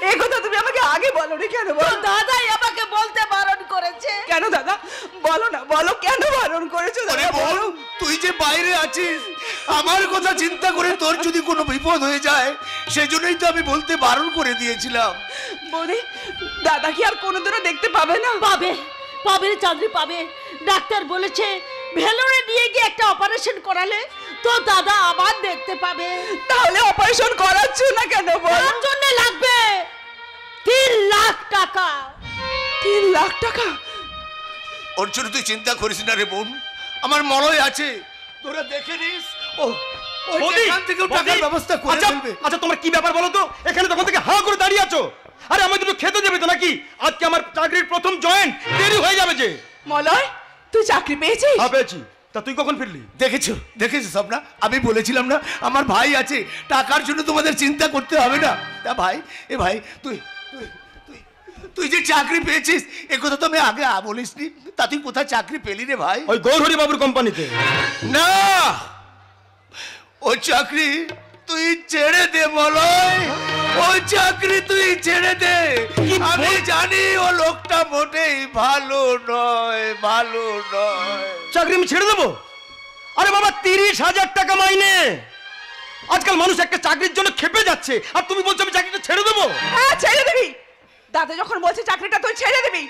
এই কথা তুমি আমাকে আগে বলো নি কেন? তো বলো দাদাই আমাকে বলতে বারণ করেছে। কেন দাদা, বলো না, বলো কেন বারণ করেছো আরে দাদা, বোন, বলো। তুই যে বাইরে আছিস, আমার কথা চিন্তা করে তোর যদি কোনো বিপদ হয়ে যায়, সেজন্যই তো আমি বলতে বারণ করে দিয়েছিলাম। বৌদি, দাদা কি আর কোনোদিনও দেখতে পাবে না? পাবে, পাবে রে চাঁদনি, পাবে। ডাক্তার বলেছে ভেলোরে নিয়ে গিয়ে একটা অপারেশন করালে তো দাদা আবার দেখতে পাবে। তাহলে অপারেশন করাচ্ছ না কেন বল? তার জন্য লাগবে 3 লাখ টাকা। 3 লাখ টাকা? ওর জন্য তুই চিন্তা করিস না রে বোন, আমার মলয় আছে, তোরা দেখে নিস। ও ও এখান থেকেও টাকার ব্যবস্থা করে ফেলবে। আচ্ছা তোমার কি ব্যাপার বলো তো? এখানে তখন থেকে হা করে দাঁড়িয়ে আছো। আরে আমি দুটো খেতে দেবে তো নাকি? আজকে আমার চাকরির প্রথম জয়েন, দেরি হয়ে যাবে যে। মলয়, তুই চাকরি পেয়েছিস? হ্যাঁ পেয়েছি। তা তুই কখন ফিরলি? দেখেছো দেখেছো স্বপ্না, আমি বলেছিলাম না আমার ভাই আছে, টাকার জন্য তোমাদের চিন্তা করতে হবে না। তা ভাই, এ ভাই তুই তুই তুই তুই যে চাকরি পেয়েছিস এ কথা তো আমি আগে বলিসনি। তা তুই কোথায় চাকরি পেলি রে ভাই? ওই গৌরহরি বাবুর কোম্পানিতে। না, ও চাকরি তুই ছেড়ে দে মলয়, ও চাকরি তুই ছেড়ে দে। আমি জানি ও লোকটা মোটেই ভালো নয়, ভালো নয়। চাকরি আমি ছেড়ে দেবো? আরে বাবা 30,000 টাকা মাইনে। আজকাল মানুষ একটা চাকরির জন্য খেপে যাচ্ছে, আর তুমি বলছো আমি চাকরিটা ছেড়ে দেবো? হ্যাঁ ছেড়ে দিবি। দাদা যখন বলছে চাকরিটা তুই ছেড়ে দিবি,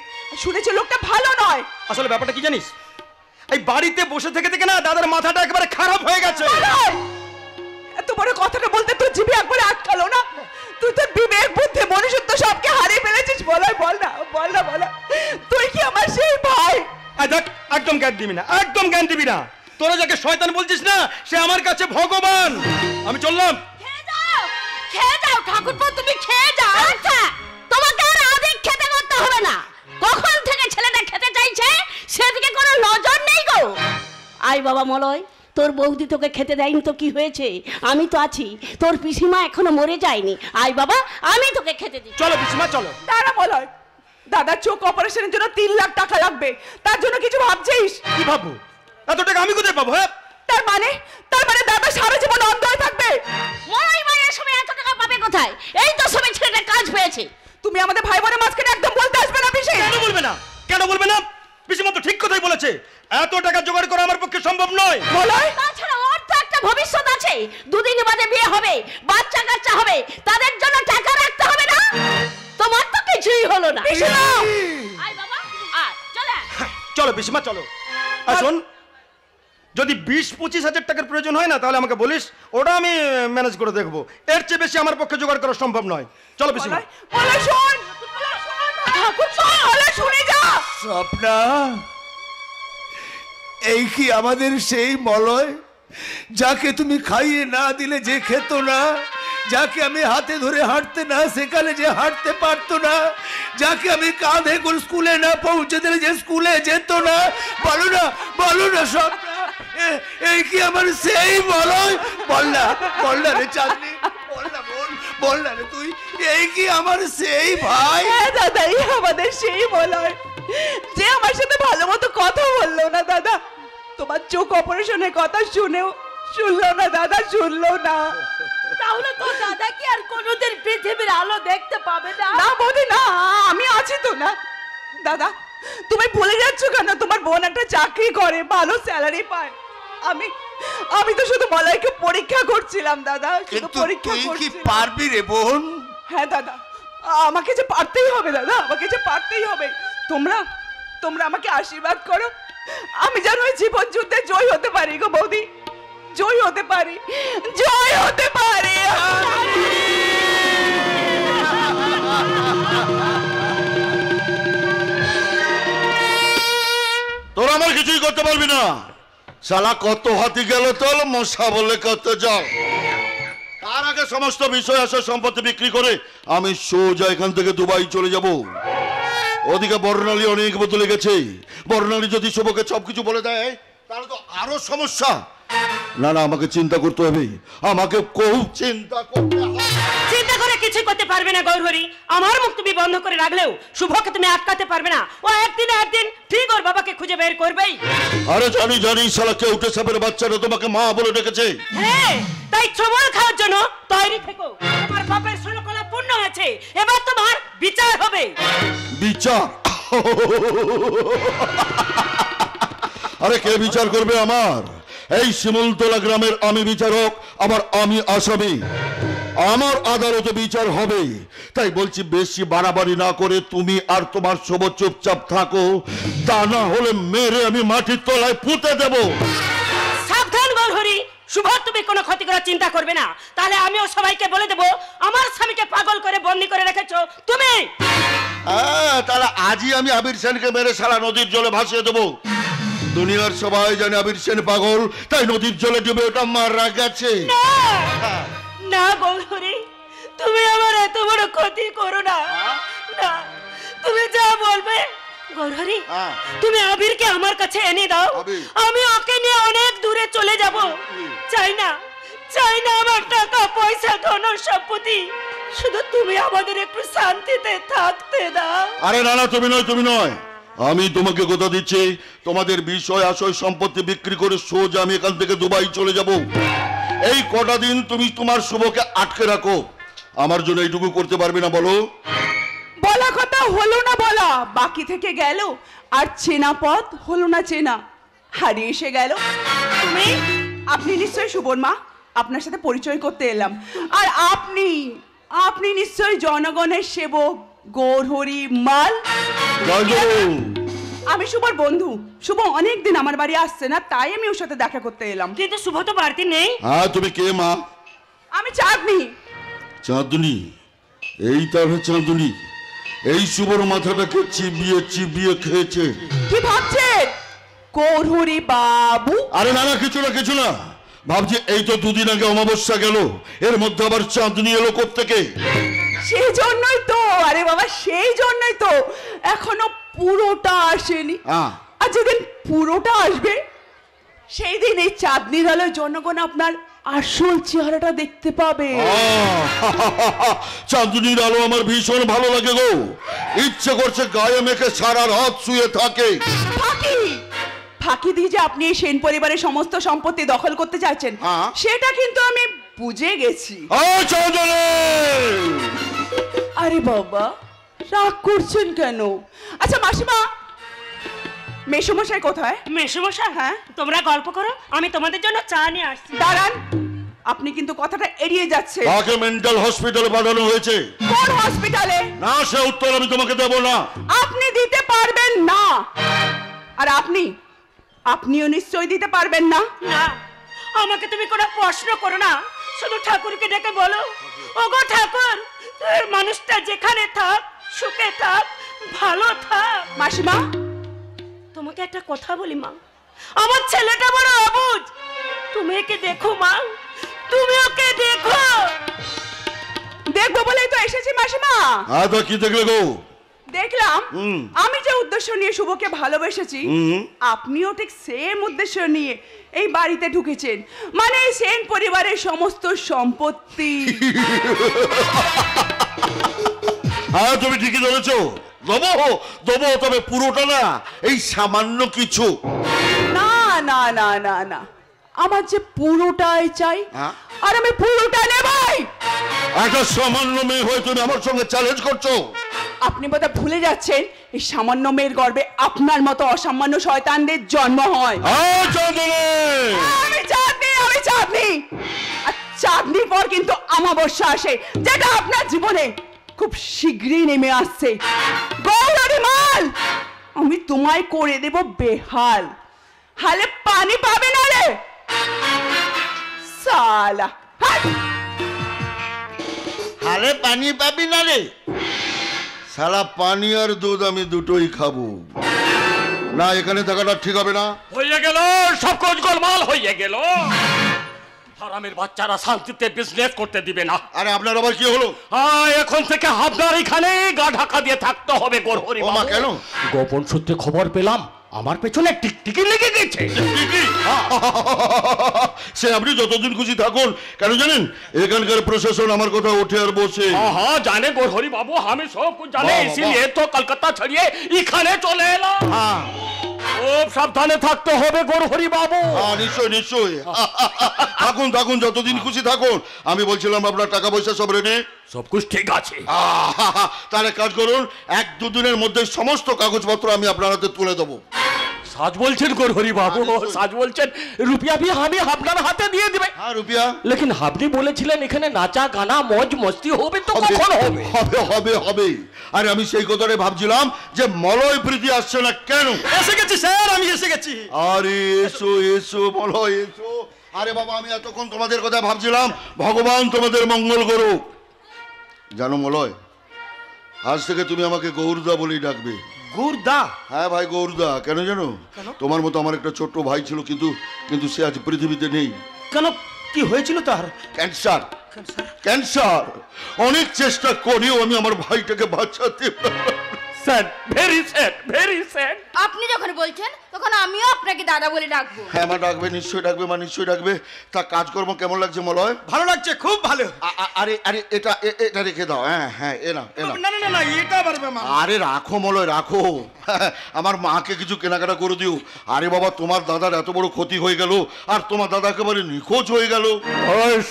শুনেছি লোকটা ভালো নয়। আসলে ব্যাপারটা কি জানিস? এই বাড়িতে বসে থেকে থেকে না দাদার মাথাটা একেবারে খারাপ হয়ে গেছে। মলয়, এত বড় কথাটা বলতে তোর জিভে একবারে আটকালো না? তুই তোর বিবেক বুদ্ধি মনুষ্যত্ব সবকে হারিয়ে ফেলেছিস। বলাই বল না, বল না, বল না, তুই কি আমার সেই ভাই? দেখ, একদম জ্ঞান দিবি না, একদম জ্ঞান দিবি না। তোরা যাকে শয়তান বলছিস না, সে আমার কাছে ভগবান। আমি চললাম। খেয়ে যাও ঠাকুরপো, তুমি খেয়ে যাও। আচ্ছা, তোমাকে আর আদিক খেতে করতে হবে না। কখন থেকে ছেলেটা খেতে চাইছে সেদিকে কোনো নজর নেই গো। আই বাবা মলয়, তোর বৌদি তোকে খেতে দেয়নি তো কি হয়েছে? আমি তো আছি, তোর পিসিমা এখনো মরে যায়নি। আই বাবা, আমি তোকে খেতে দিই। চলো পিসিমা চলো। দাঁড়া মলয়, দাদার চোখ অপারেশনের জন্য 3 লাখ টাকা লাগবে, তার জন্য কিছু ভাবছিস? কি ভাববো? এত টাকা আমি কোথায় পাবো? হ্যাঁ, তার মানে দাদা সারা জীবন অন্ধ হয়ে থাকবে? মলয় মায়ের সময় এত টাকা পাবে কোথায়? এই তো সবে ছেলেটা কাজ পেয়েছে। তুমি আমাদের ভাই বোনের মাঝখানে একদম বলতে আসবে না পিসি। কেন বলবে না? কেন বলবে না? পিসিমা তো ঠিক কথাই বলেছে, এত টাকা জোগাড় করা আমার পক্ষে সম্ভব নয়। মলয়, তাছাড়া ওর তো একটা ভবিষ্যৎ আছে, 2 দিন বাদে বিয়ে হবে, বাচ্চা কাচ্চা হবে, তাদের জন্য টাকা রাখতে হবে না? তোমার তো কিছুই হলো না। আয় বাবা, আয় চলে আয়। চলো পিসিমা চলো। আর শোন, যদি 20-25 হাজার টাকার প্রয়োজন হয় না তাহলে আমাকে বলিস, ওটা আমি ম্যানেজ করে দেখবো। এর চেয়ে বেশি আমার পক্ষে জোগাড় করা সম্ভব নয়। চলো পিসিমা। মলয় শোন, ঠাকুরপো, মলয় শুনে যা। স্বপ্না, এই কি আমাদের সেই মলয় যাকে তুমি খাইয়ে না দিলে যে খেত না, যাকে আমি হাতে ধরে হাঁটতে না সেখানে যে হাঁটতে পারতো না, যাকে আমি কাঁধে করে স্কুলে না পৌঁছে দিলে যে স্কুলে যেত না? বলো না, বলো না স্বপ্না, এই কি আমার সেই মলয়? বল না রে চাঁদনি, বল না বোন, বল না রে তুই, এই কি আমার সেই ভাই? হ্যাঁ দাদা, এই আমাদের সেই মলয় যে আমার সাথে ভালো মতো কথা বললো না দাদা। তোমার চোখ অপারেশনের কথা শুনলো না দাদা, শুনলো না। তাহলে তো দাদা কি আর কোনোদিন পৃথিবীর আলো দেখতে পাবে না? না বৌদি না, আমি আছি তো না। দাদা তুমি ভুলে যাচ্ছ কেন? তোমার বোন একটা চাকরি করে, ভালো স্যালারি পায়। আমি তো শুধু মলয়কে পরীক্ষা করছিলাম দাদা, শুধু কিন্তু পরীক্ষা তুই কি করছিলাম। পারবি রে বোন? হ্যাঁ দাদা, আমাকে যে পারতেই হবে দাদা, আমাকে যে পারতেই হবে। তোমরা আমাকে আশীর্বাদ করো, আমি যেন ওই জীবন যুদ্ধে জয় হতে পারি গো বৌদি, জয় হতে পারি, জয় হতে পারি। তোরা আমার কিছুই করতে পারবি না। শালা কত হাতি গেল তোল, মশা বলে কত জল। তার আগে সমস্ত বিষয় আসে সম্পত্তি বিক্রি করে আমি সোজা এখান থেকে দুবাই চলে যাব। ওদিকে বর্ণালী অনেক বদলে গেছে। বর্ণালী যদি শুভকে সবকিছু বলে দেয় তাহলে তো আরো সমস্যা। না না, আমাকে চিন্তা করতে হবে, আমাকে খুব চিন্তা করতে হবে। চিন্তা করে কিছু করতে পারবে না গৌরহরি। আমার মুখ তুমি বন্ধ করে রাখলেও শুভকে তুমি আটকাতে পারবে না। ও একদিন ঠিক ওর বাবাকে খুঁজে বের করবেই। আরে জানি জানি, শালা কেউটে সাপের বাচ্চারা তোমাকে মা বলে ডেকেছে। হ্যাঁ, তাই ছবল খাওয়ার জন্য তৈরি থেকো। তোমার বাপের ষোলকলা পূর্ণ হয়েছে, এবার তোমার বিচার হবে। বিচার? আরে কে বিচার করবে আমার? এই শিমুলতলা গ্রামের আমি বিচারক, আবার আমি আসামি। আমার আদালতে বিচার হবে। তাই বলছি বেশি বাড়াবাড়ি না করে তুমি আর তোমার শুভ চুপচাপ থাকো, তা না হলে মেরে আমি মাটির তলায় পুঁতে দেব। সাবধান গৌরহরি, শুভ তুমি কোনো ক্ষতি করার চিন্তা করবে না, তাহলে আমিও সবাইকে বলে দেব আমার স্বামীকে পাগল করে বন্দি করে রেখেছো তুমি। তাহলে আজই আমি আবির সেনকে মেরে সারা নদীর জলে ভাসিয়ে দেবো। দুনিয়ার সবাই জানে আবির সেন পাগল, তাই নদীর জলে ডুবে ওটা মারা গেছে। না গৌরহরি, তুমি আমার এত বড় ক্ষতি করো না। না, তুমি যা বলবে। গৌরহরি, তুমি আবিরকে আমার কাছে এনে দাও, আমি ওকে নিয়ে অনেক দূরে চলে যাব। চাই না আমার টাকা পয়সা ধন সম্পত্তি, শুধু তুমি আমাদের একটু শান্তিতে থাকতে দাও। আরে না না, তুমি নয়, আমি তোমাকে কথা দিচ্ছি, তোমাদের বিষয় আশয় সম্পত্তি বিক্রি করে সোজা আমি এখান থেকে দুবাই চলে যাব। এই কটা দিন তুমি তোমার শুভকে আটকে রাখো। আমার জন্য এইটুকু করতে পারবে না বলো? বলা কথা হলো না বলা, বাকি থেকে গেল। আর চেনা পথ হলো না চেনা, হারিয়ে এসে গেল। আপনি নিশ্চয়ই শুভর মা, আপনার সাথে পরিচয় করতে এলাম। আর আপনি নিশ্চয়ই জনগণের সেবক গৌরহরি মাল। আমি শুভর বন্ধু। শুভ অনেকদিন আমার বাড়ি আসছে না, তাই আমি ওর সাথে দেখা করতে এলাম। কিন্তু শুভ তো বাড়িতে নেই। হ্যাঁ, তুমি কে মা? আমি চাঁদনি। চাঁদনি? এই তাহলে চাঁদনি, এই শুভর মাথাটাকে চিবিয়ে চিবিয়ে খেয়েছে। কি ভাবছেন গৌরহরি বাবু? আরে না না, কিছু না, ভাবছি এই তো দুদিন আগে অমাবস্যা গেল, এর মধ্যে আবার চাঁদনি এলো কোত্থেকে? সেই জন্যই তো, আরে বাবা সেই জন্যই তো এখনো পুরোটা আসেনি। আর যেদিন পুরোটা আসবে সেই দিন এই চাঁদনির আলোয় জনগণ আপনার আসল চেহারাটা দেখতে পাবে। চাঁদনির আলো আমার ভীষণ ভালো লাগে গো, ইচ্ছে করছে গায়ে মেখে সারা রাত শুয়ে থাকে। ফাঁকি দিয়ে যে আপনি এই সেন পরিবারের সমস্ত সম্পত্তি দখল করতে চাচ্ছেন, সেটা কিন্তু আমি বুঝে গেছি। আরে বাবা, রাগ করছেন কেন? আচ্ছা মাসিমা, মেসোমশাই কোথায়? মেসোমশাই? হ্যাঁ, তোমরা গল্প করো, আমি তোমাদের জন্য চা নিয়ে আসছি। দাঁড়ান, আপনি কিন্তু কথাটা এড়িয়ে যাচ্ছেন। তাকে মেন্টাল হসপিটালে পাঠানো হয়েছে। কোন হসপিটালে? না, সে উত্তর আমি তোমাকে দেব না। আপনি দিতে পারবেন না। আর আপনিও নিশ্চয়ই দিতে পারবেন না। না, আমাকে তুমি কোনো প্রশ্ন করো না, শুধু ঠাকুরকে ডেকে বলো, ওগো ঠাকুর, তোর মানুষটা যেখানে থাক, সুখে থাক, ভালো থাক। মাসিমা, তোমাকে একটা কথা বলি মা, আমার ছেলেটা বড় অবুঝ। তুমি একে দেখো মা, তুমি ওকে দেখো। দেখবো বলেই তো এসেছি মাসিমা। তো কি দেখলে গো? দেখলাম আমি যে উদ্দেশ্য নিয়ে শুভকে ভালোবেসেছি, আপনিও ঠিক সেম উদ্দেশ্য নিয়ে এই বাড়িতে ঢুকেছেন, মানে এই সেন পরিবারের সমস্ত সম্পত্তি। হ্যাঁ, তুমি ঠিকই ধরেছো, দেবো, তবে পুরোটা না, এই সামান্য কিছু। না না না না না, আমার যে পুরোটাই চাই, আর আমি পুরোটা নেবই। একটা সামান্য মেয়ে হয়ে তুমি আমার সঙ্গে চ্যালেঞ্জ করছো? আপনি বোধহয় ভুলে যাচ্ছেন, এই সামান্য মেয়ের গর্ভে আপনার মতো অসামান্য শয়তানদের জন্ম হয়। আমি চাঁদনি। আর চাঁদনির পর কিন্তু অমাবস্যা আসে, যেটা আপনার জীবনে খুব শীঘ্রই নেমে আসছে। গৌরহরি মাল, আমি তোমায় করে দেব বেহাল, হালে পানি পাবে না রে সালা। হালে পানি পাবি না রে শালা, পানি আর দুধ আমি দুটোই খাবো না, এখানে থাকাটা ঠিক হবে না। হয়ে গেল সব কোচ গোলমাল হয়ে গেল, হারামের বাচ্চারা শান্তিতে বিজনেস করতে দিবে না। আরে আপনার আবার কি হলো? এখন থেকে আপনার এখানে গা ঢাকা দিয়ে থাকতে হবে গৌরহরি। কেন? গোপন সূত্রে খবর পেলাম আমার পেছনে টিকটিকি লেগে গেছে। সে আপনি যতদিন খুশি থাকুন, কেন জানেন এখানকার প্রশাসন আমার কথা উঠে আর বসে। हाँ जाने गोरहरी बाबू हमें सब कुछ जाने, इसीलिए तो कलकत्ता छड़िए इखाने चले एलाम। খুব সাবধানে থাকতে হবে গোরহরি বাবু। নিশ্চয় নিশ্চয় থাকুন থাকুন, যতদিন খুশি থাকুন। আমি বলছিলাম আপনার টাকা পয়সা সব রেডি? সব কুছ ঠিক আছে। তাহলে কাজ করুন, 1-2 দিনের মধ্যে সমস্ত কাগজপত্র আমি আপনার হাতে তুলে দেবো। সাজ বলছেন গোরহরি বাবু, সাজ বলছেন। রুপিয়া भी আমি আপনার হাতে দিয়ে দিবে। হ্যাঁ রুপিয়া। लेकिन আপনি বলেছিলেন এখানে নাচা গানা মজ মস্তি হবে, তো কখন হবে? হবে হবে হবে। আরে আমি সেই কথাটাই ভাবছিলাম যে মলয় প্রীতি আসছে না কেন। এসে গেছি স্যার, আমি এসে গেছি। আরে এসো এসো মলয় এসো। আরে বাবা আমি এতক্ষণ তোমাদের কথা ভাবছিলাম, ভগবান তোমাদের মঙ্গল করুক। জানো মলয়, আজ থেকে তুমি আমাকে গৌরদা বলেই ডাকবে। গুরদা? হ্যাঁ ভাই গৌরদা। কেন জানো, তোমার মতো আমার একটা ছোট্ট ভাই ছিল, কিন্তু সে আজ পৃথিবীতে নেই। কেন, কি হয়েছিল তার? ক্যান্সার। ক্যান্সার। অনেক চেষ্টা করেও আমি আমার ভাইটাকে বাঁচাতে sir very sad, very sad. আপনি যখন বলছেন তখন আমিও আপনাকে দাদা বলে ডাকবো। হ্যাঁ মা ডাকবে, নিশ্চয়ই ডাকবে মা, নিশ্চয়ই ডাকবে। তা কাজকর্ম কেমন লাগছে মলয়? ভালো লাগছে, খুব ভালো। আরে আরে এটা রেখে দাও। হ্যাঁ হ্যাঁ এ না। না না না, এটা পারবে মা। আরে রাখো মলয় রাখো। আমার মাকে কিছু কেনাকাটা করে দিও। আরে বাবা তোমার দাদার এত বড় ক্ষতি হয়ে গেল, আর তোমার দাদা একেবারে নিখোঁজ হয়ে গেল।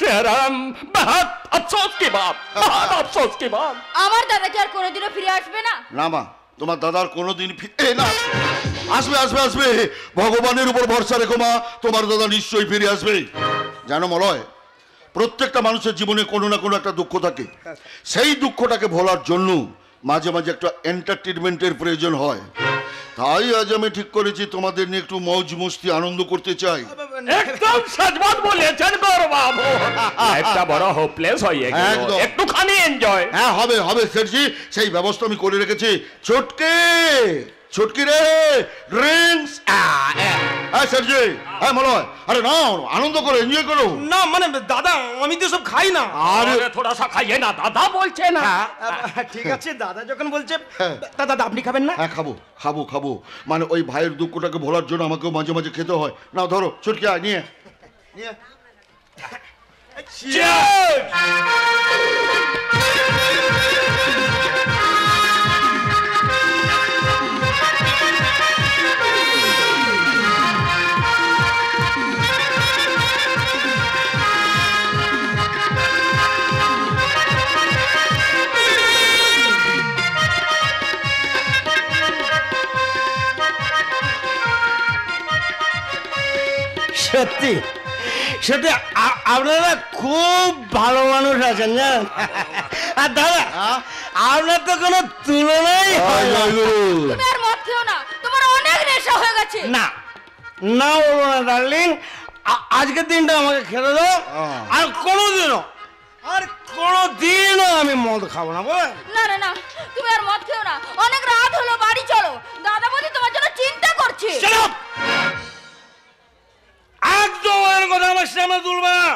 शहराम बहुत अफसोस की बात, बहुत अफसोस की बात। আমার দাদা কি আর কোনোদিনও ফিরে আসবে না? না মা, তোমার দাদার কোনোদিন না আসবে আসবে আসবে। ভগবানের উপর ভরসা রেখো মা, তোমার দাদা নিশ্চয়ই ফিরে আসবে। জানো মলয়, প্রত্যেকটা মানুষের জীবনে কোনো না কোনো একটা দুঃখ থাকে। সেই দুঃখটাকে ভোলার জন্য মাঝে মাঝে একটা এন্টারটেনমেন্টের প্রয়োজন হয়। তাই আজ আমি ঠিক করেছি তোমাদের নিয়ে একটু মौज মস্তি আনন্দ করতে চাই। একদম সच बात বলেছেন গৌর বাবু। একটা বড় হোপলেস হয়ে গেল, একটুখানি এনজয়। হ্যাঁ হবে হবে সেটজি, সেই ব্যবস্থা আমি করে রেখেছি। ছোটকে ছুটকি রে ড্রিঙ্কস। হ্যাঁ সেটজি, হ্যাঁ মলয়, আরে নাও আনন্দ করো, এনজয় করো। না মানে দাদা আমি তো সব খাই না। আরে থোড়া সা খাইয়ে না, দাদা বলছে না। ঠিক আছে দাদা যখন বলছে। দাদা আপনি খাবেন না? হ্যাঁ খাবো খাবো খাবো। মানে ওই ভাইয়ের দুঃখটাকে ভোলার জন্য আমাকেও মাঝে মাঝে খেতে হয়। না ধরো ছুটকি, আয় নিয়ে নিয়ে। সত্যি সত্যি আপনারা খুব ভালো মানুষ আছেন জানেন। আর দাদা আপনার তো কোনো তুলনাই হয় না। তুমি আর মদ খেও না, তোমার অনেক নেশা হয়ে গেছে। না না বলবো না ডার্লিং, আজকের দিনটা আমাকে খেতে দাও। আর কোনোদিনও আমি মদ খাবো না। বলে না না না, তুমি আর মদ খেও না, অনেক রাত হলো, বাড়ি চলো। দাদা বলি তোমার জন্য চিন্তা করছে। একদম এর কথা আমার সামনে তুলবে না।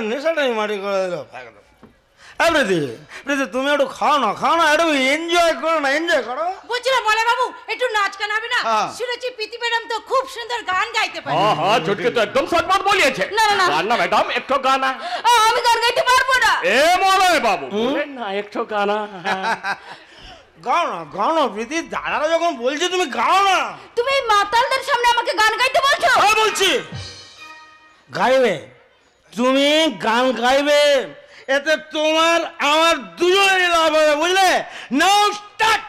নেশাটাই মাটি করে দিল। তুমি একটু খাও না, একটু এনজয় করো না, এনজয় করো। বলছিলাম বলে বাবু একটু নাচ গান হবে না? শুনেছি প্রীতি ম্যাডাম তো খুব সুন্দর গান গাইতে পারে। হ্যাঁ হ্যাঁ ছুটকে তো একদম সच बात বলিয়েছে। না না না, গান না ম্যাডাম, একটু গানা। আমি গান গাইতে পারবো না। এ মলয় বাবু বলেন না একটু গানা। গাও না প্রীতি, দাদারা যখন বলছে তুমি গাও না। তুমি এই মাতালদের সামনে আমাকে গান গাইতে বলছো? হ্যাঁ বলছি। গাইবে, তুমি গান গাইবে, এতে তোমার আমার দুজনেরই লাভ হবে, বুঝলে? নাও স্টার্ট।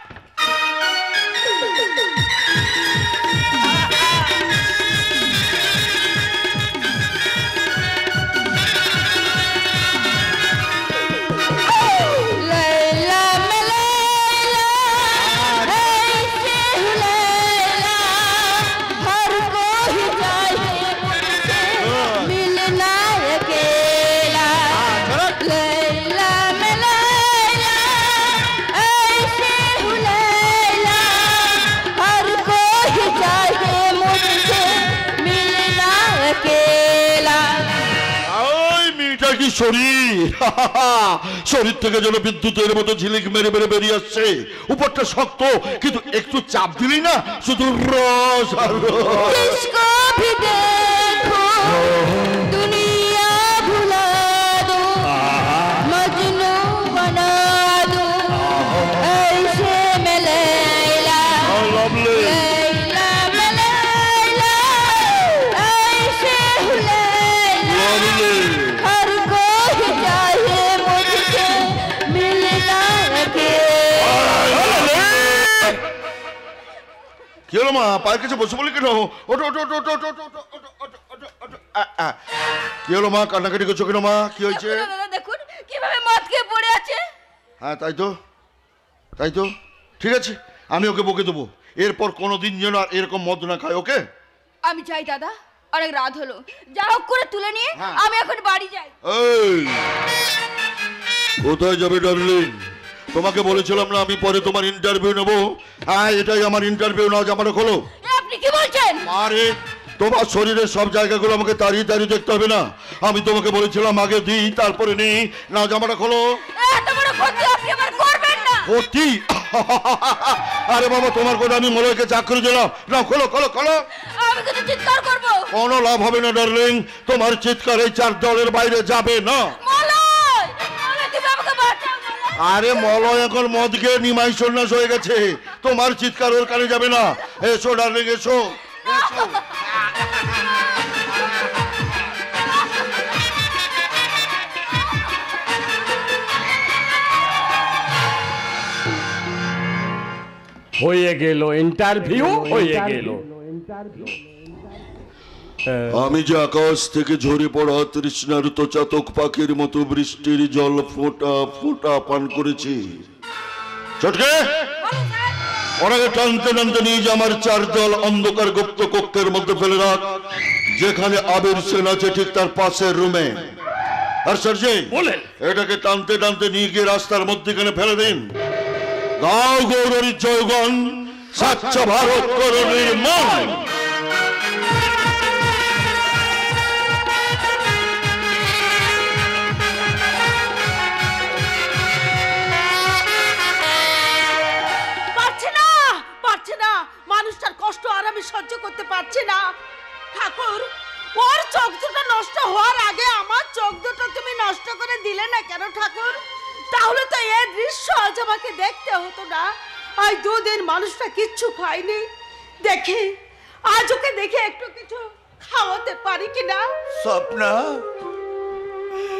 এটা কি শরীর? শরীর থেকে যেন বিদ্যুতের মতো ঝিলিক মেরে মেরে বেরিয়ে আসছে। উপরটা শক্ত, কিন্তু একটু চাপ দিলেই না শুধু রস আর রস। किसको भी देखो दुनिया भुला दो, मजनू बना दो, ऐसे में लैला लैला में लैला, ऐसे हूँ लैला, हर कोई चाहे मुझसे मिलना के। কি হলো মা, পায়ের কাছে বসে বলি কেন? ওটো ওটো ওটো ওটো ওটো ওটো ওটো ওটো ওটো ওটো কি হলো মা, কান্নাকাটি করছো কেন মা? কি হয়েছে? দাদা দেখুন কিভাবে মদ খেয়ে পড়ে আছে। হ্যাঁ তাই তো, তাই তো, ঠিক আছে আমি ওকে বকে দেবো। এরপর কোনোদিন যেন আর এরকম মদ না খায়, ওকে? আমি চাই দাদা, অনেক রাত হলো, যা হোক করে তুলে নিয়ে আমি এখন বাড়ি যাই। এই কোথায় যাবে ডার্লিং? তোমাকে বলেছিলাম না আমি পরে তোমার ইন্টারভিউ নেব। হ্যাঁ এটাই আমার ইন্টারভিউ, নাও জামাটা খোলো। আপনি কি বলছেন? আরে তোমার শরীরের সব জায়গাগুলো আমাকে তাড়িয়ে তাড়িয়ে দেখতে হবে না? আমি তোমাকে বলেছিলাম আগে দিই তারপরে নেই। নাও জামাটা খোলো। এত বড় ক্ষতি আপনি আমার করবেন না। ক্ষতি? আরে বাবা তোমার কথা আমি মলয়কে চাকরি দিলাম। নাও খোলো খোলো খোলো। আমি কিন্তু চিৎকার করব। কোনো লাভ হবে না ডার্লিং, তোমার চিৎকার এই 4 দেওয়ালের বাইরে যাবে না। মলয়, মলয় তুমি আমাকে বাঁচাও। আরে মলয় এখন মদ খেয়ে নিমাই সন্ন্যাস হয়ে গেছে, তোমার চিৎকার ওর কানে যাবে না। এসো ডার্লিং এসো এসো। হয়ে গেল ইন্টারভিউ, হয়ে গেল। আমি যে আকাশ থেকে ঝরে পড়া তৃষ্ণার্ত চাতক পাখির মতো বৃষ্টির জল ফোঁটা ফোঁটা পান করেছি। চটকে ওনাকে টানতে টানতে নিয়ে যে আমার 4 দল অন্ধকার গুপ্ত কক্ষের মধ্যে ফেলে রাখ, যেখানে আবির সেন আছে ঠিক তার পাশের রুমে। আর সার্জে বলেন, এটাকে টানতে টানতে নিয়ে গিয়ে রাস্তার মধ্যেখানে ফেলে দিন। গাও গৌরীর জয়গণ, স্বচ্ছ ভারত করো নির্মল। মানুষটার কষ্ট আর আমি সহ্য করতে পারছি না। ঠাকুর, ওর চোখ দুটো নষ্ট হওয়ার আগে আমার চোখ দুটো তুমি নষ্ট করে দিলে না কেন ঠাকুর? তাহলে তো এই দৃশ্য আজ আমাকে দেখতে হতো না। আজ 2 দিন মানুষটা কিচ্ছু খায়নি। দেখি আজ ওকে দেখে একটু কিছু খাওয়াতে পারি কিনা। স্বপ্না,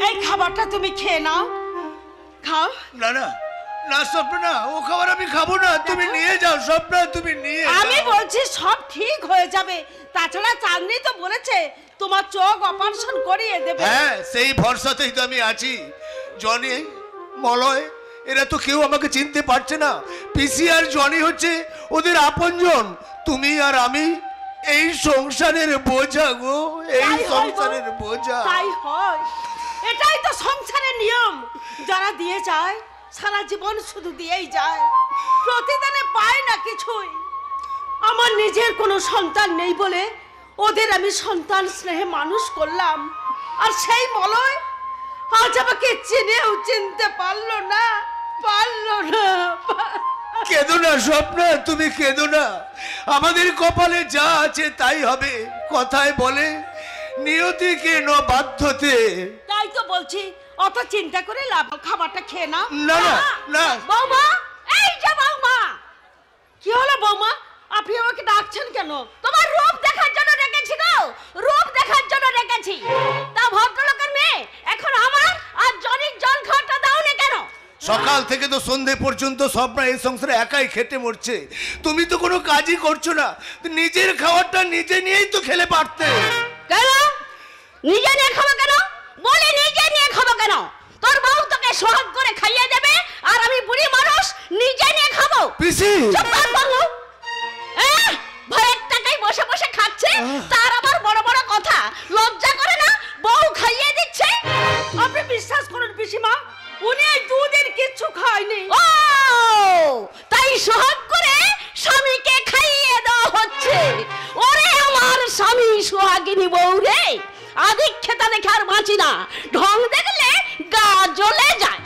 এই খাবারটা তুমি খেয়ে নাও, খাও। না না না স্বপ্না, ও খাবার আমি খাবো না, তুমি নিয়ে যাও স্বপ্না, তুমি নিয়ে যাও। আমি বলছি সব ঠিক হয়ে যাবে। তাছাড়া চাঁদনি তো বলেছে তোমার চোখ অপারেশন করিয়ে দেবে। হ্যাঁ সেই ভরসাতেই তো আমি আছি। জনি, মলয় এরা তো কেউ আমাকে চিনতে পারছে না। পিসি আর জনি হচ্ছে ওদের আপনজন। তুমি আর আমি এই সংসারের বোঝা গো, এই তাই হয় গো, সংসারের বোঝা। তাই হয়, এটাই তো সংসারের নিয়ম। যারা দিয়ে যায় সারা জীবন শুধু দিয়েই যায়, প্রতিদিনে পায় না কিছুই। আমার নিজের কোনো সন্তান নেই বলে ওদের আমি সন্তান স্নেহে মানুষ করলাম। আর সেই মলয় আজ আমাকে চিনেও চিনতে পারলো না, পারলো না। কেঁদো না স্বপ্না, তুমি কেঁদো না। আমাদের কপালে যা আছে তাই হবে। কথায় বলে নিয়তিকে ন বাধ্যতে। তাই তো বলছি, অত চিন্তা করে লাভ, খাবারটা খেয়ে নাও। না না না বৌমা, এই যে বৌমা। কি হলো বৌমা, আপনি আমাকে ডাকছেন কেন? তোমার রূপ দেখার জন্য রেখেছি গো, রূপ দেখার জন্য রেখেছি। তা ভদ্রলোকের মেয়ে এখন আমার আর জনির জল খাওয়াটা দাওনি কেন? সকাল থেকে তো সন্ধে পর্যন্ত স্বপ্না এই সংসারে একাই খেটে মরছে। তুমি তো কোনো কাজই করছো না, নিজের খাবারটা নিজে নিয়েই তো খেলে পারতে। কেন নিজে নিয়ে খাবো কেন? বলে নিজে নিয়ে খাবো কেন? তোর বউ তোকে সোহাগ করে খাইয়ে দেবে আর আমি বুড়ি মানুষ নিজে নিয়ে খাবো। পিসি চুপ কর বাবু। ভয়ের টাকায় বসে বসে খাচ্ছে, তার আবার বড় বড় কথা। লজ্জা করে না? বউ খাইয়ে দিচ্ছে। আপনি বিশ্বাস করুন পিসিমা, উনি এই 2 দিন কিচ্ছু খায়নি। ও তাই সোহাগ করে স্বামীকে খাইয়ে দেওয়া হচ্ছে। ওরে আমার স্বামী সোহাগিনী বউ রে, আদিক্ষেতা দেখে আর বাঁচি না, ঢং দেখলে গা জ্বলে যায়।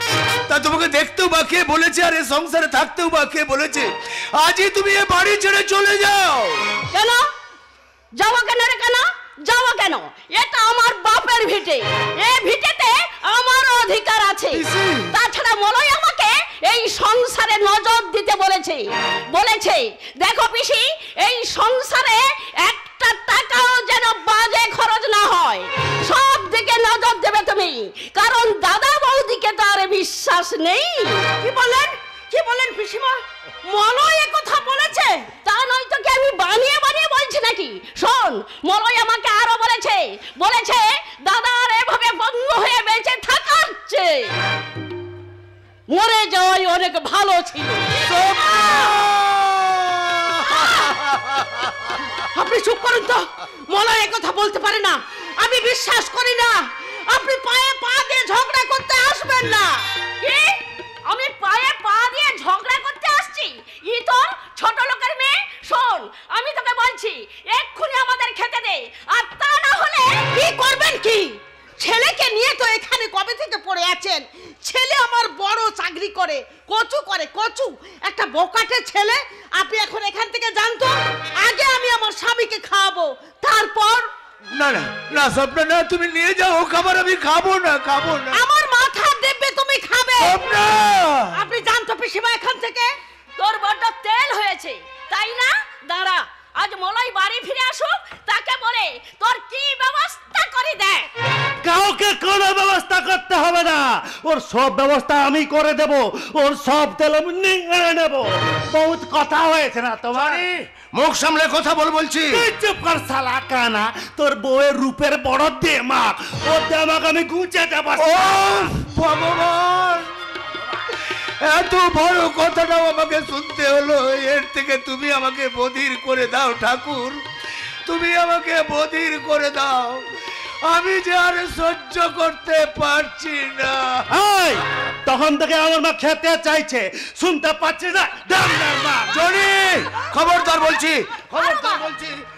তা তোমাকে দেখতেও বা কে বলেছে, আর এ সংসারে থাকতেও বা কে বলেছে? আজই তুমি এ বাড়ি ছেড়ে চলে যাও। কেন যাবো? কেন রে কেন যাবো? কেন? এটা আমার বাপের ভিটে, এই ভিটেতে আমার অধিকার আছে। তাছাড়া মলয় আমাকে এই সংসারে নজর দিতে বলেছে। দেখো পিসি, এই সংসারে একটা টাকাও যেন বাজে খরচ না হয়, সব দিকে নজর দেবে তুমি, কারণ দাদা বৌদিকে তো আর বিশ্বাস নেই। কি বলেন পিসিমা? মলয় এ কথা বলেছে? তা নয় তো কি আমি বানিয়ে বলছি নাকি? শোন, মলয় আমাকে আরো বলেছে দাদার এভাবে বন্ধ হয়ে বেঁচে থাকার চেয়ে মরে যাওয়াই অনেক ভালো ছিল। আপনি চুপ করুন তো, মলয় এ কথা বলতে পারে না, আমি বিশ্বাস করি না। আপনি পায়ে পা দিয়ে ঝগড়া করতে আসবেন না। কি? আমি পায়ে পা দিয়ে ঝগড়া করতে আসছি? ই তো ছোট লোকের মেয়ে। শোন, আমি তোকে বলছি, এক্ষুনি আমাদের খেতে দে, আর তা না হলে কি করবেন? কি ছেলেকে নিয়ে তো এখানে কবে থেকে পড়ে আছেন? ছেলে আমার বড় চাকরি করে, কচু একটা বোকাটে ছেলে। আপনি এখন এখান থেকে যান তো, আগে আমি আমার স্বামীকে খাওয়াবো, তারপর। না না না স্বপ্না, না, তুমি নিয়ে যাও খাবার, আমি খাবো না। আমার মাথা দেবে, তুমি খাবে। স্বপ্না, আপনি জান তো পিসিমা এখান থেকে, তোর বড্ড তেল হয়েছে তাই না? দাঁড়া, আজ মলয় বাড়ি ফিরে আসুক, তাকে বলে তোর কি ব্যবস্থা করে দেয়। কাউকে কোনো ব্যবস্থা করতে হবে না, ওর সব ব্যবস্থা আমি করে দেব, ওর সব তেল আমি নিয়ে নেব। বহুত কথা হয়েছে না তোমার? মুখ সামলে কথা বলছি। তুই চুপ কর শালা কানা, তোর বউয়ের রূপের বড় দেমাক, ও দেমাক আমি গুছে দেব। ও ভগবান, এত বড় কথাটাও আমাকে শুনতে হলো। এর থেকে তুমি আমাকে বধির করে দাও ঠাকুর, তুমি আমাকে বধির করে দাও, আমি যে আর সহ্য করতে পারছি না। তখন থেকে আমার মা খেতে চাইছে, শুনতে পাচ্ছি না। জনি, খবরদার বলছি,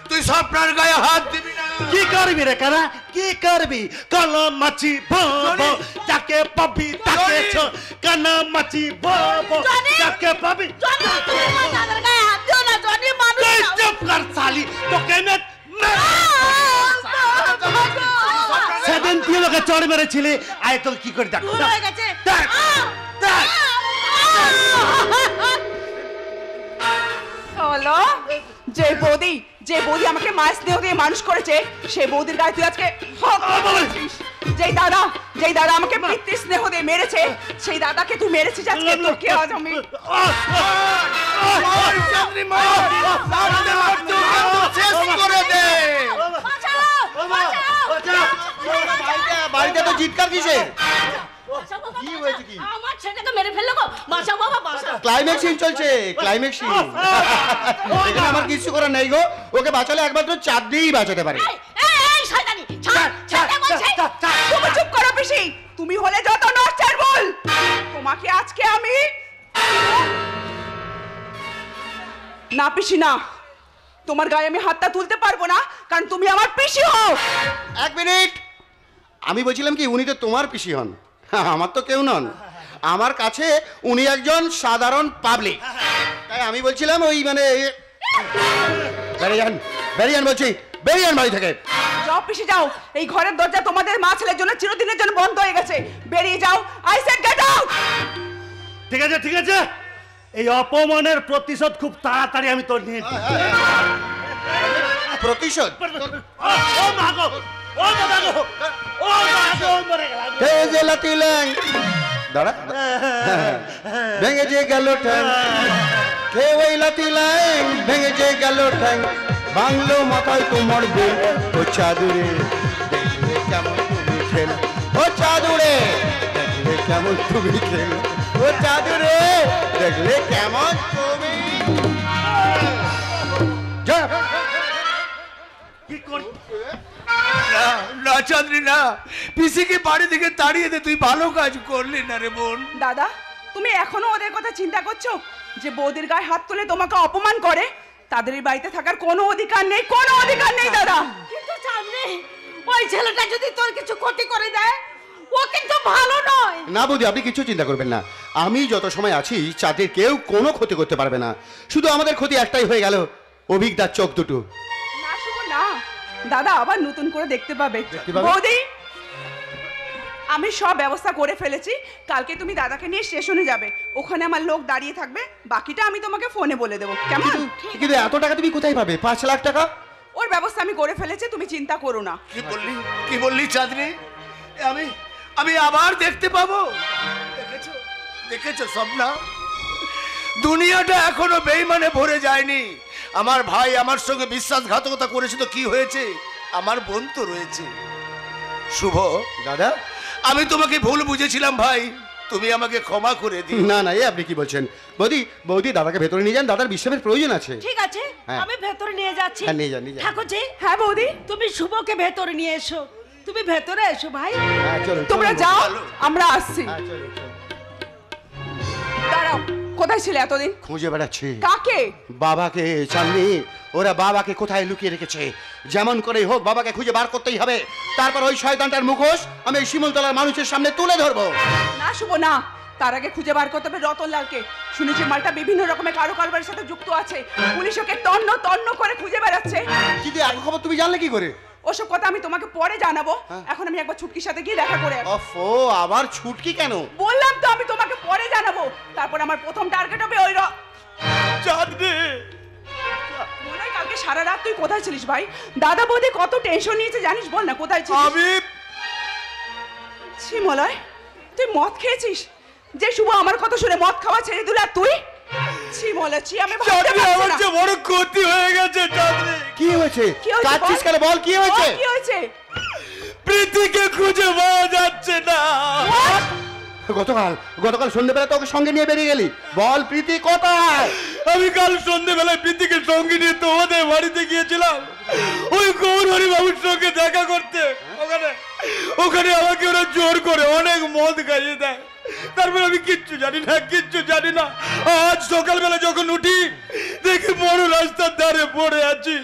তুই স্বপ্নার গায়ে হাত দিবি না। কি করবি রে কানা, কি করবি? কানা মাছি বাবো, যাকে পাবি তাকে কানা মাছি বাবো, যাকে পাবি। চুপ কর শালি, তোকে সেদিন তুই লোকে চড় মেরেছিলি, আয় তোকে কি করে দেখ। হলো যে বৌদি আমাকে মাছ দেহ দিয়ে মানুষ করেছে, সেই বৌদির গায়ে তুই আজকে যেই দাদা আমাকে পিতৃ স্নেহ দিয়ে মেরেছে, সেই দাদাকে তুই মেরেছিস আজকে। তোকে আজ আমি বাড়িতে তো চিৎকার কিসে? কি হয়েছে? কি আমার ছেলেকে মেরে ফেললো গো। বাঁচাও বাবা, বাঁচাও। ক্লাইম্যাক্স সিন চলছে, ক্লাইম্যাক্স সিন। এখানে আমার কিছু করার নাই গো, ওকে বাঁচালে একমাত্র চাঁদ দিয়েই বাঁচাতে পারে। এই শয়তানি, ছাড় বলছে। তুমি চুপ করো পিসি, তুমি হলে যত নষ্টের বল, তোমাকে আজকে আমি না পিসি না, তোমার গায়ে আমি হাতটা তুলতে পারবো না, কারণ তুমি আমার পিসি হও। এক মিনিট, আমি বলছিলাম কি, উনি তো তোমার পিসি হন, আমার তো কেউ নন। আমার কাছে উনি একজন সাধারণ পাবলিক, তাই আমি বলছিলাম ওই মানে বেরিয়ান বলছি, বেরিয়ান বাড়ি থেকে। যাও পিসি যাও, এই ঘরের দরজা তোমাদের মা ছেলের জন্য চিরদিনের জন্য বন্ধ হয়ে গেছে, বেরিয়ে যাও। I said get out. ঠিক আছে, এই অপমানের প্রতিশোধ খুব তাড়াতাড়ি আমি তোর নিয়ে নিই। প্রতিশোধ? ও মাগো, ও মাগো, ও মাগো, মরে গেল। এই যে লাঠি ল্যাং, দাঁড়া, ভেঙে যে গেল ঠ্যাং, কে ওই লাঠি ল্যাং, ভেঙে যে গেল ঠ্যাং, বাংলো মাথায় তোমার বেল, ও চাদুরে দেখলে কেমন তুমি খেল, ও চাদুরে দেখলে কেমন তুমি খেল, ও চাদুরে দেখলে কেমন তুমি। কি করি? না চাঁদনি না, পিসিকে বাড়ি থেকে তাড়িয়ে দে, তুই ভালো কাজ করলি না রে বোন। দাদা, তুমি এখনো ওদের কথা চিন্তা করছো যে বৌদির গায়ে হাত তুলে তোমাকে অপমান করে? তাদের এই বাড়িতে থাকার কোনো অধিকার নেই, কোনো অধিকার নেই দাদা। কিন্তু চাঁদনি, ওই ছেলেটা যদি তোর কিছু ক্ষতি করে দেয়, ও কিন্তু ভালো নয়। না বৌদি, আপনি কিছু চিন্তা করবেন না। আমি যত সময় আছি চাঁদের কেউ কোনো ক্ষতি করতে পারবে না। শুধু আমাদের ক্ষতি একটাই হয়ে গেল, অভিজ্ঞতার চোখ দুটো। না শুভ না, দাদা আবার নতুন করে দেখতে পাবে। দেখতে পাবে? বৌদি, আমি সব ব্যবস্থা করে ফেলেছি। কালকে তুমি দাদাকে নিয়ে স্টেশনে যাবে, ওখানে আমার লোক দাঁড়িয়ে থাকবে, বাকিটা আমি তোমাকে ফোনে বলে দেবো, কেমন? কিন্তু এত টাকা তুমি কোথায় পাবে? 5 লাখ টাকা? ওর ব্যবস্থা আমি করে ফেলেছি, তুমি চিন্তা করো না। কি বললি চাঁদনি? আমি আমি আবার দেখতে পাবো? দেখেছো দেখেছো স্বপ্না, দুনিয়াটা এখনো বেইমানে ভরে যায়নি। আমার ভাই আমার সঙ্গে বিশ্বাসঘাতকতা করেছে তো কি হয়েছে? আমার বোন তো রয়েছে। শুভ দাদা, আমি তোমাকে ভুল বুঝেছিলাম ভাই, তুমি আমাকে ক্ষমা করে দিও। না না, এই আপনি কি বলছেন? বৌদি দাদাকে ভেতরে নিয়ে যান, দাদার বিশ্রামের প্রয়োজন আছে। ঠিক আছে, হ্যাঁ। আমি ভেতরে নিয়ে যাচ্ছি। হ্যাঁ, নিয়ে যান, নিয়ে যান। ঠাকুরজি, হ্যাঁ বৌদি, তুমি শুভকে ভেতরে নিয়ে এসো। তুমি ভেতরে এসো ভাই। হ্যাঁ, চলুন, তোমরা চলুন। যাও, আমরা আসছি। হ্যাঁ, চলুন, চলুন। দাঁড়াও, কোথায় ছিলে এতদিন? খুঁজে বেড়াচ্ছি কাকে? বাবাকে। চাঁদনি, ওরা বাবাকে কোথায় লুকিয়ে রেখেছে? যেমন করেই হোক বাবাকে খুঁজে বার করতেই হবে। তারপর ওই শয়তানটার মুখোশ আমি এই শিমুলতলার মানুষের সামনে তুলে ধরবো। না শুভ না, তার আগে খুঁজে বার করতে হবে রতনলালকে। শুনেছি মালটা বিভিন্ন রকমের কারোকারবারের সাথে যুক্ত আছে, পুলিশ ওকে তন্ন তন্ন করে খুঁজে বেড়াচ্ছে। কিন্তু এত খবর তুমি জানলে কি করে? ওসব কথা আমি তোমাকে পরে জানাবো। এখন আমি একবার ছুটকির সাথে গিয়ে দেখা করে আসি। ওফো, আবার ছুটকি কেন? বললাম তো আমি তোমাকে পরে জানাবো। তারপর আমার প্রথম টার্গেট হবে ওই চাঁদনি, মনে হয় কালকে সারা রাত তুই কোথায় ছিলিস ভাই? দাদা বৌদি কত টেনশন নিয়েছে জানিস, বল না কোথায় ছিলিস? আমি ছিমলয়, তুই মদ খেয়েছিস? যে শুভ আমার কথা শুনে মদ খাওয়া ছেড়ে দিল, আর তুই? ছিমলয়, আমি ভাবতে চাঁদনি, পারছি আমার না। যে বড় ক্ষতি হয়ে গেছে চাঁদনি। কি হয়েছে? কি হয়েছে কাঁদছিস বল? কেন? বল কি হয়েছে? বল, কি হয়েছে? প্রীতিকে খুঁজে পাওয়া যাচ্ছে না। গতকাল সন্ধ্যেবেলা তোকে সঙ্গে নিয়ে বেরিয়ে গেলি, বল প্রীতি কোথায়? আমি কাল সন্ধ্যেবেলায় প্রীতিকে সঙ্গে নিয়ে তোমাদের বাড়িতে গিয়েছিলাম ওই গৌরহরি বাবুর সঙ্গে দেখা করতে। ওখানে আমাকে ওরা জোর করে অনেক মদ খাইয়ে দেয়। তারপর আমি কিচ্ছু জানি না। আজ সকালবেলা যখন উঠি দেখি বড় রাস্তার ধারে পড়ে আছি।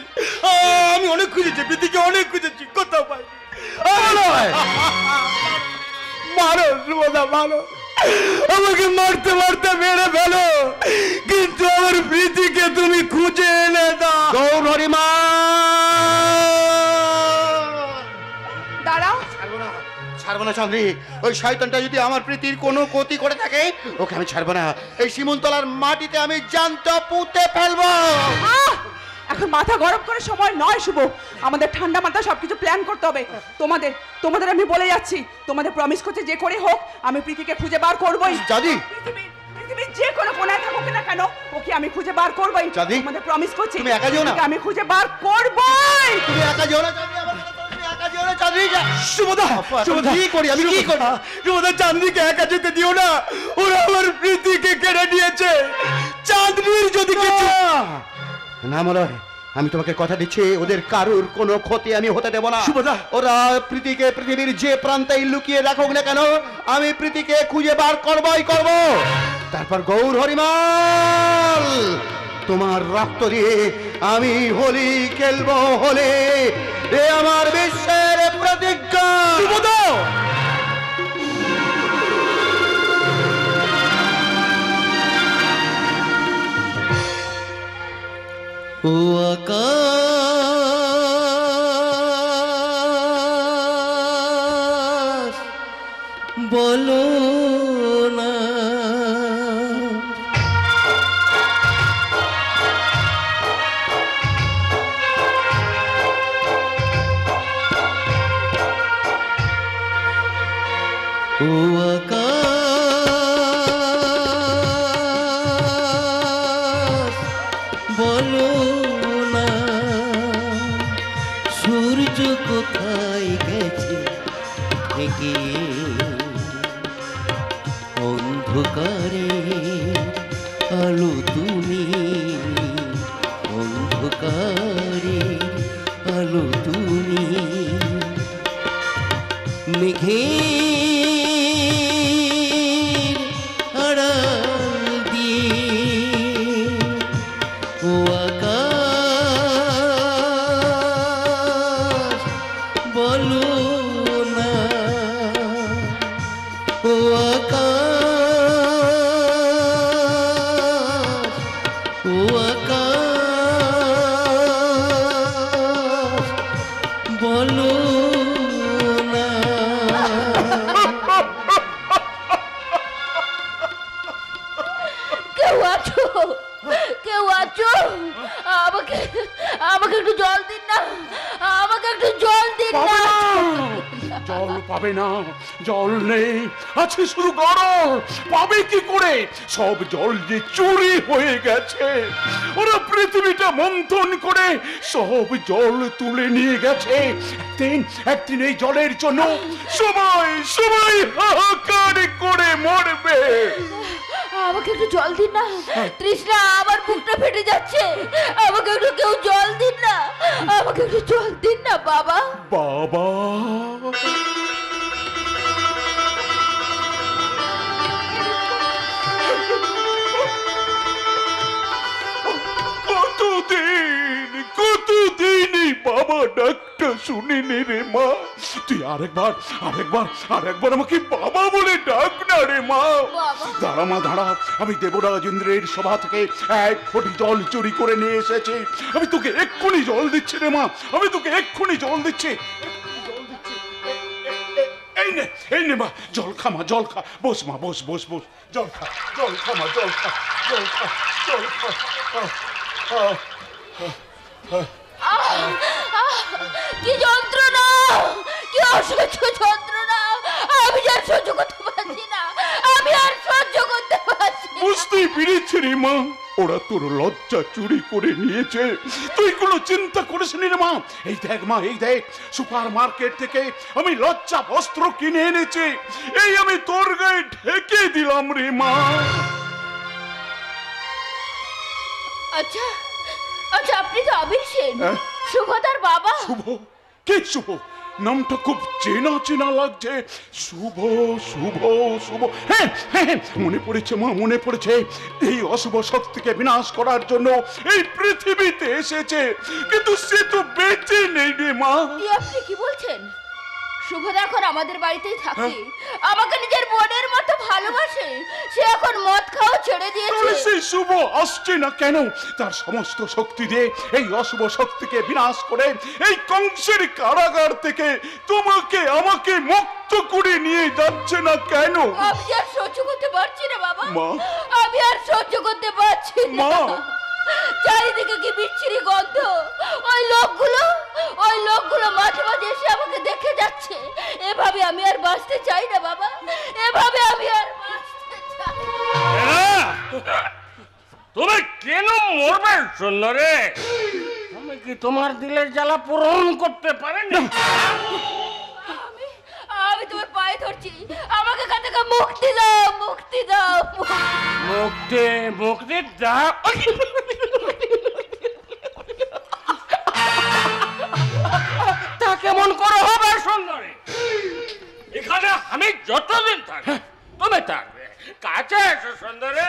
আমি অনেক খুঁজেছি প্রীতিকে, অনেক খুঁজেছি, কোথাও পাই। মারো সুমদা, মারো, আমাকে মারতে মারতে মেরে ফেলো, কিন্তু আমার প্রীতিকে তুমি খুঁজে এনে দাও। গৌরহরি মা, দাঁড়াও, ছাড়বো না চাঁদনি। ওই শয়তানটা যদি আমার প্রীতির কোনো ক্ষতি করে থাকে, ওকে আমি ছাড়বো না। এই শিমুলতলার মাটিতে আমি জ্যান্ত পুঁতে ফেলবো। আহ! এখন মাথা গরম করে সময় নয় শুভ, আমাদের ঠান্ডা মাথা সবকিছু প্ল্যান করতে হবে। তোমাদের আমি বলে যাচ্ছি, তোমাদের প্রমিস করছি যে করে হোক আমি প্রীতিকে খুঁজে বার করবই। চাঁদি, পৃথিবীর যে কোনো কোনায় থাকুক না কেন, ওকে আমি খুঁজে বার করবই। চাঁদি, তোমাদের প্রমিস করছি, তুমি একা যেও না। ওকে আমি খুঁজে বার করবই। তুমি একা যেও না চাঁদনি, আমার সাথে তুমি একা যেও না চাঁদনি। সুমদা, কি করি আমি? কি করি? সুমদা, চাঁদনিকে একা যেতে দিও না, ওরা আমার প্রীতিকে কেড়ে নিয়েছে। চাঁদনির যদি কিছু না মলয়, আমি তোমাকে কথা দিচ্ছি, ওদের কারুর কোনো ক্ষতি আমি হতে দেব না। সুভদ্রা, ওরা প্রীতিকে পৃথিবীর যে প্রান্তেই লুকিয়ে রাখুক না কেন, আমি প্রীতিকে খুঁজে বার করবই করব। তারপর গৌর হরিমাল, তোমার রক্ত দিয়ে আমি হোলি খেলবো, হোলি। এ আমার বিশ্বের প্রতিজ্ঞা। ও আকাশ বলো না, ও আকাশ বলো না, সূর্য কোথায় গেছে থেকে অন্ধকারে আলো তুমি, অন্ধকারে আলো তুমি, মেঘের আড়াল দিয়ে ও আকাশ বলো ও আকাশ ও আকাশ বলো না। কেউ আছো? কেউ আছো? আমাকে আমাকে একটু জল দিন না, আমাকে একটু জল দিন না। জল পাবে না, জল নেই, আছে শুধু গরম। পাবে কি করে? সব জল যে চুরি হয়ে গেছে। ওরা পৃথিবীটা মন্থন করে সব জল তুলে নিয়ে গেছে। একদিন এই জলের জন্য সবাই সবাই হাহাকার করে মরবে। আমাকে একটু জল দিন না, তৃষ্ণা আমার বুকটা ফেটে যাচ্ছে। আমাকে একটু কেউ জল দিন না, আমাকে একটু জল দিন না বাবা। বাবা কতদিনই বাবা ডাকটা শুনিনি রে মা। তুই আরেকবার আমাকে বাবা বলে ডাক না রে মা। দাঁড়া মা দাঁড়া, আমি দেবরাজেন্দ্রের সভা থেকে 1 কোটি জল চুরি করে নিয়ে এসেছি। আমি তোকে এক্ষুনি জল দিচ্ছি রে মা, আমি তোকে এক্ষুনি জল দিচ্ছি। এই নে মা, জল খা মা, জল খা। বস মা, বস বস বস, জল খা, জল খা মা, জল খা, জল খা, জল খা। কি যন্ত্রণা, কি অসহ্য যন্ত্রণা! আমি আর সহ্য করতে পারছি না, আমি আর সহ্য করতে পারছি না। বুঝতেই পেরেছি রে মা, ওরা তোর লজ্জা চুরি করে নিয়েছে। তুই কোনো চিন্তা করিস নি রে মা। এই দেখ মা, এই দেখ, সুপার মার্কেট থেকে আমি লজ্জা বস্ত্র কিনে এনেছি। এই আমি তোর গায়ে ঢেকে দিলাম রে মা। আচ্ছা আচ্ছা, আপনি তো আবির সেন, হ্যাঁ? শুভদার বাবা। শুভ? কে শুভ? নামটা খুব চেনা চেনা লাগছে। শুভ শুভ শুভ, হ্যাঁ হ্যাঁ, মনে পড়েছে মা, মনে পড়েছে। এই অশুভ শক্তিকে বিনাশ করার জন্য এই পৃথিবীতে এসেছে, কিন্তু সে তো বেঁচে নেই রে মা। আপনি কি বলছেন? শুভদা এখন আমাদের বাড়িতেই থাকে, আমাকে নিজের বোনের মতো ভালোবাসে। সে এখন মদ খাওয়া ছেড়ে দিয়েছে। সেই শুভ আসছে না কেন? তার সমস্ত শক্তি দিয়ে এই অশুভ শক্তিকে বিনাশ করে এই কংসের কারাগার থেকে তোমাকে আমাকে মুক্ত করে নিয়ে যাচ্ছে না কেন? আমি আর সহ্য করতে পারছি না বাবা, মা। আমি আর সহ্য করতে পারছি না। চারিদিকে কি বিচ্ছিরি গন্ধ। ওই লোকগুলো মাঝে মাঝে এসে আমাকে দেখে যাচ্ছে। এভাবে আমি আর বাঁচতে চাই না বাবা, এভাবে আমি আর বাঁচতে চাই না। তুমি কেন মরবে সুন্দরে? আমি কি তোমার দিলের জ্বালা পূরণ করতে পারিনি? আমি তোমার পায়ে ধরছি, আমাকে এখান থেকে মুক্তি দাও, মুক্তি দাও। মুক্তি মুক্তি দাও। তা কেমন করে হবে সুন্দরী? এখানে আমি যতদিন থাকি তুমি থাকবে। কাছে এসো সুন্দরী।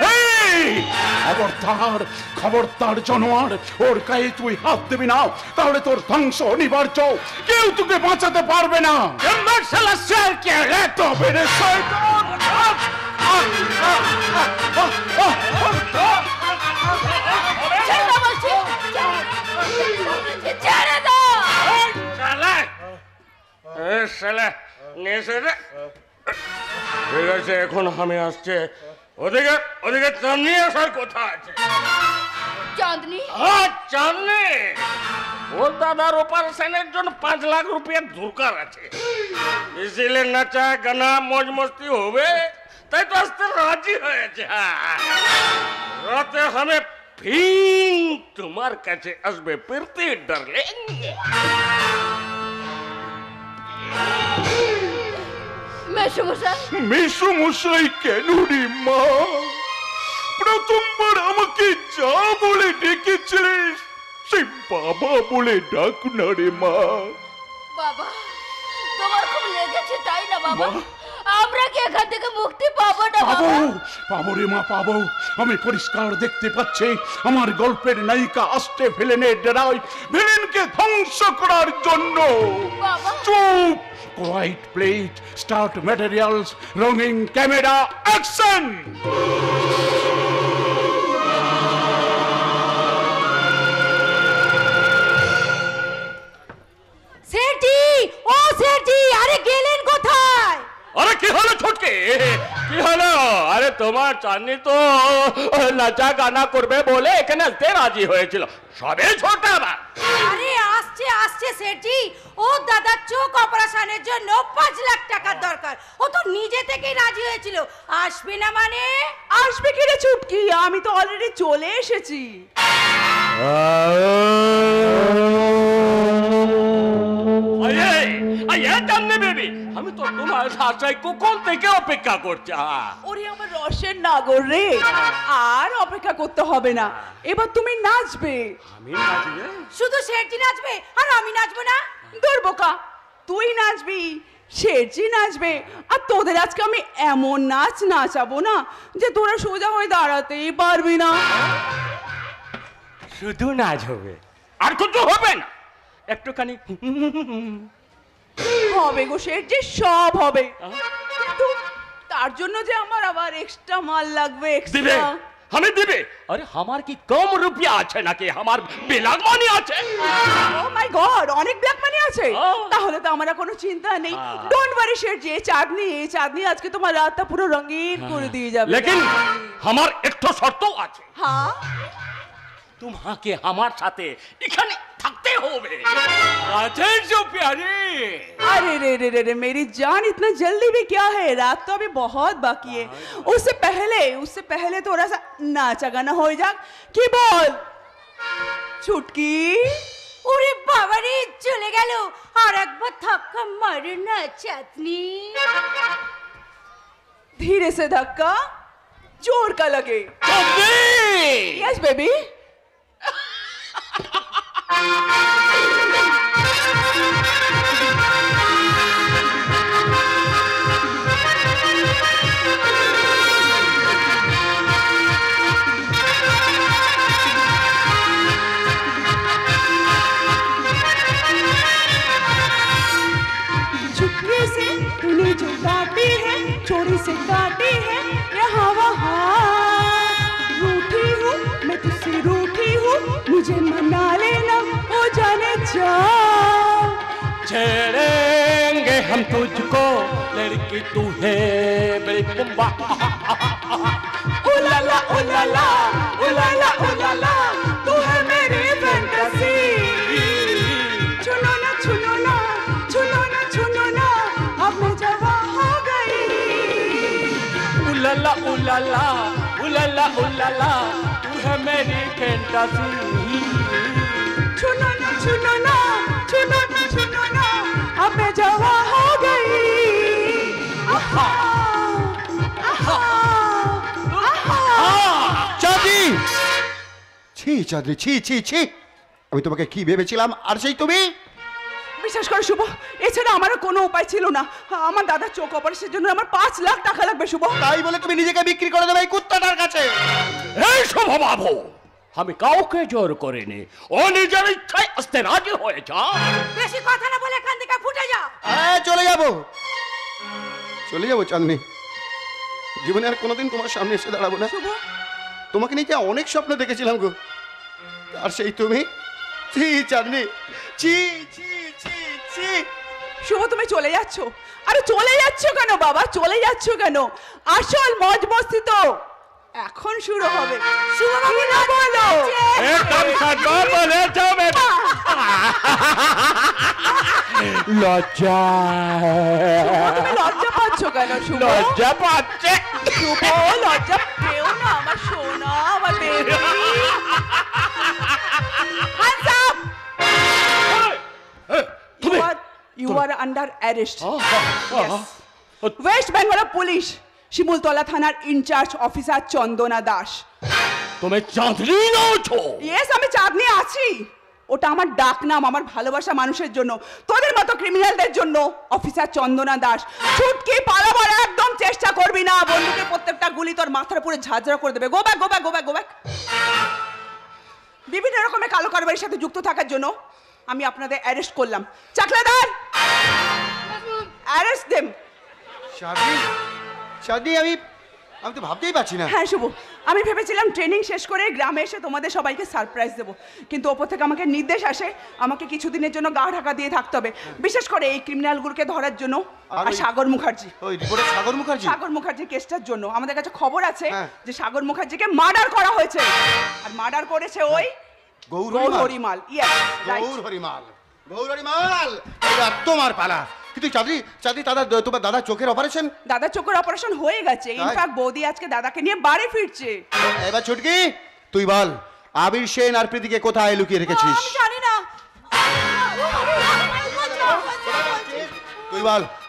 খবরদার খবরদার জানোয়ার, ওর গায়ে তুই হাত দিবি না, তাহলে তোর ধ্বংস অনিবার্য। কেউ তোকে বাঁচাতে পারবে না। তবে রে শয়তান! ছেড়ে দাও। ঠিক আছে, এখন আমি আসছে। ওদিকে ওদিকে চাঁদনি আসার কথা আছে। চাঁদনি? চাঁদনি, ওর দাদার অপারেশনের জন্য 5 লাখ রুপিয়া দরকার আছে। ইসিলে নাচা গানা মজ মস্তি হবে, তাই তো আসতে রাজি হয়েছে। রাতে আমি ফিং তোমার কাছে আসবে প্রীতি ডার্লিং। মেসোমশাই কেন রে মা? প্রথমবার আমাকে যা বলে ডেকেছিলিস সে বাবা বলে ডাক না রে মা। বাবা, তোমার খুব লেগেছে তাই না বাবা? আমরা কি এখান থেকে মুক্তি পাবো না পাবো পাবো রে মা পাবো। আমি পরিষ্কার দেখতে পাচ্ছি আমার গল্পের নায়িকা আস্তে ভিলেনের ডেরায় ভিলেনকে ধ্বংস করার জন্য। চুপ, কোয়াইট প্লেট, স্টার্ট ম্যাটেরিয়ালস, রঙিন ক্যামেরা, অ্যাকশন। সেঠজি, ও সেঠজি, আরে গেলেন কোথায়? আরে কি হলো ছোটকে, কি হলো? আরে তোমার চাঁদনি তো নাচা গানা করবে বলে এখানে আসতে রাজি হয়েছিল, সবে ছোট আবার। আরে আসছে আসছে সেঠজি, ও দাদার চোখ অপারেশনের জন্য 5 লাখ টাকার দরকার। ও তো নিজে থেকেই রাজি হয়েছিল। আসবে না মানে? আসবে কি রে চুটকি, আমি তো অলরেডি চলে এসেছি। চাঁদনি বেবি, আমি তো তোমার আশায় কখন থেকে অপেক্ষা করছি। ওরে আমার রসের নাগর রে, আর অপেক্ষা করতে হবে না, এবার তুমি নাচবে। আমি নাচবে? শুধু সেঠজি নাচবে আর আমি নাচবো না? দূর বোকা, তুই নাচবি, শেরজি নাচবে, আর তোদের আজকে আমি এমন নাচ নাচাবো না যে তোরা সোজা হয়ে দাঁড়াতেই পারবি না। শুধু নাচ হবে, আর কিছু হবে না? একটুখানি হবে গো শেরজি, সব হবে, কিন্তু তার জন্য যে আমার আবার এক্সট্রা মাল লাগবে। দিবে? এক্সট্রা আমি দিবে? আরে আমার কি কম রুপিয়া আছে নাকি? আমার বেলাগ মানি আছে। ও মাই গড, অনেক ব্ল্যাক মানি আছে? Oh. তাহলে তো আমার আর কোনো চিন্তা নেই। ডোন্ট ওয়ারি শেরজি, চাঁদনি আজকে তোমার রাতটা পুরো রঙিন করে দিয়ে যাবে। লেকিন আমার একটু শর্ত আছে। হ্যাঁ, তোমাকে আমার সাথে এখানে থাকতে হবে। আছে जो प्यारी। अरे रे रे रे रे मेरी जान, इतना जल्दी भी क्या है, रात तो अभी बहुत बाकी है। उससे पहले थोड़ा सा नाचा गाना हो जाए। की बोल छुटकी? ওরে বাবা রে, চলে গেল। আর একবার ধাক্কা মারে না চাঁদনি। धीरे से धक्का, जोर का लगे। Yes baby. चुपके से तूने जो काटी है, चोरी से काटी है, यहाँ वहाँ रूठी हूँ मैं, तुझसे रूठी हूँ, मुझे मना लेना, ओ जाने जा। छेड़ेंगे हम तुझको, लड़की तू है मेरी बुम्बा। उलाला उलाला उलाला उलाला, तू है मेरी फैंटेसी। छुनो ना छुनो ना छुनो ना छुनो ना, अब मैं जवां हो गई। उलाला उलाला उलाला उलाला, तू है मेरी फैंटेसी। छुनो ना छुनो ना छुनो ना छुनो ना, अब मैं जवां हो गई। आहा आहा आहा। চাঁদনি, ছি চাঁদনি, ছি ছি ছি, আমি তোমাকে কি ভেবেছিলাম, আর সেই তুমি। বিশ্বাস করো শুভ, এছাড়া আমারও কোনো উপায় ছিল না। আমার দাদার চোখ অপারেশনের জন্য আমার 5 লাখ টাকা লাগবে শুভ। তাই বলে তুমি নিজেকে বিক্রি করে দেবে এই কুত্তাটার কাছে? এই স্বভাব, আমি কাউকে জোর করিনি, ও নিজের ইচ্ছায় আসতে রাজি হয়েছে। বেশি কথা না বলে এখান থেকে ফুটে যা। চলে যাবো চাঁদনি, জীবনে আর কোনোদিন তোমার সামনে এসে দাঁড়াবো না। শুভ, তোমাকে নিয়ে অনেক স্বপ্ন দেখেছিলাম গো, আর সেই তুমি। ছি চাঁদনি, ছি ছি ছি ছি। শুভ তুমি চলে যাচ্ছ? আরে চলে যাচ্ছ কেন বাবা, চলে যাচ্ছ কেন? আসল মজ মস্তি তো এখন শুরু হবে। শুভ বাবু না বলো, একদম সত্য বলেছো বেটা। লজ্জা, তুমি লজ্জা পাচ্ছ কেন শুভ? লজ্জা পাচ্ছে। শুভ লজ্জা পেও না আমার সোনা, আমার baby. Hands up! You are under arrest. Yes. West Bengal police Shimultala থানার ইনচার্জ অফিসার চন্দনা দাস। তুমি চাঁদনি নওছো? ইয়েস, আমি চাঁদনি আছি। ওটা আমার ডাক নাম, আমার ভালোবাসা মানুষের জন্য, তোদের মতো ক্রিমিনালদের জন্য। অফিসার চন্দনা দাস, ছুটকি পালাবার একদম চেষ্টা করবি না, বন্ধুকে প্রত্যেক তোর মাথার পুরো ঝাঁঝরা করে দেবে। Go back go back go back go back. বিভিন্ন রকমের কালো কারবারের সাথে যুক্ত থাকার জন্য আমি আপনাদের অ্যারেস্ট করলাম। Chakladar, arrest them. শাদি শাদি আমি তো ভাবতেই পারছি না। হ্যাঁ শুভ, আমি ভেবেছিলাম ট্রেনিং শেষ করে গ্রামে এসে তোমাদের সবাইকে সারপ্রাইজ দেবো, কিন্তু ওপর থেকে আমাকে নির্দেশ আসে আমাকে কিছুদিনের জন্য গা ঢাকা দিয়ে থাকতে হবে, বিশেষ করে এই ক্রিমিনালগুলোকে ধরার জন্য। আর সাগর মুখার্জি, ওই রিপোর্টার সাগর মুখার্জি কেসটার জন্য আমাদের কাছে খবর আছে যে সাগর মুখার্জিকে মার্ডার করা হয়েছে, আর মার্ডার করেছে ওই গৌর হরিমাল। গৌর হরিমাল, এবার তোমার পালা। কিন্তু চাঁদনি তোমার দাদা চোখের অপারেশন? দাদার চোখের অপারেশন হয়ে গেছে, ইনফ্যাক্ট বৌদি আজকে দাদাকে নিয়ে বাড়ি ফিরছে। এবার ছুটকি তুই বল, আবির সেন আর প্রীতিকে কোথায় লুকিয়ে রেখেছিস? আমি জানি না।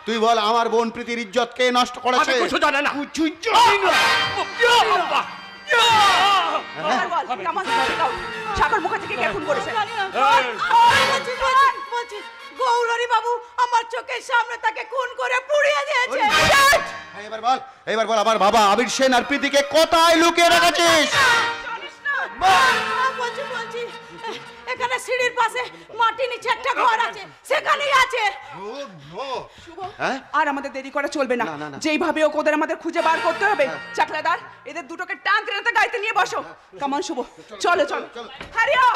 তুই বল আমার বোন প্রীতির ইজ্জত কে নষ্ট করেছে? আমি কিছু জানি না। সাগর মুখার্জিকে কে খুন করেছে? গৌরী বাবু আমার চোখের সামনে তাকে খুন করে পুড়িয়ে দিয়েছে। এবার বল আমার বাবা আবির সেন আর প্রীতিকে কোথায় লুকিয়ে রেখেছিস? বলছি এখানে সিঁড়ির পাশে মাটি নিচে একটা ঘর আছে, সেখানেই আছে। আর আমাদের দেরি করা চলবে না, যেইভাবে হোক ওদের আমাদের খুঁজে বার করতে হবে। চাকলাদার, এদের দুটোকে টান টেনে গাড়িতে নিয়ে বসো। কামান শুভ, চলো চলো হারিও।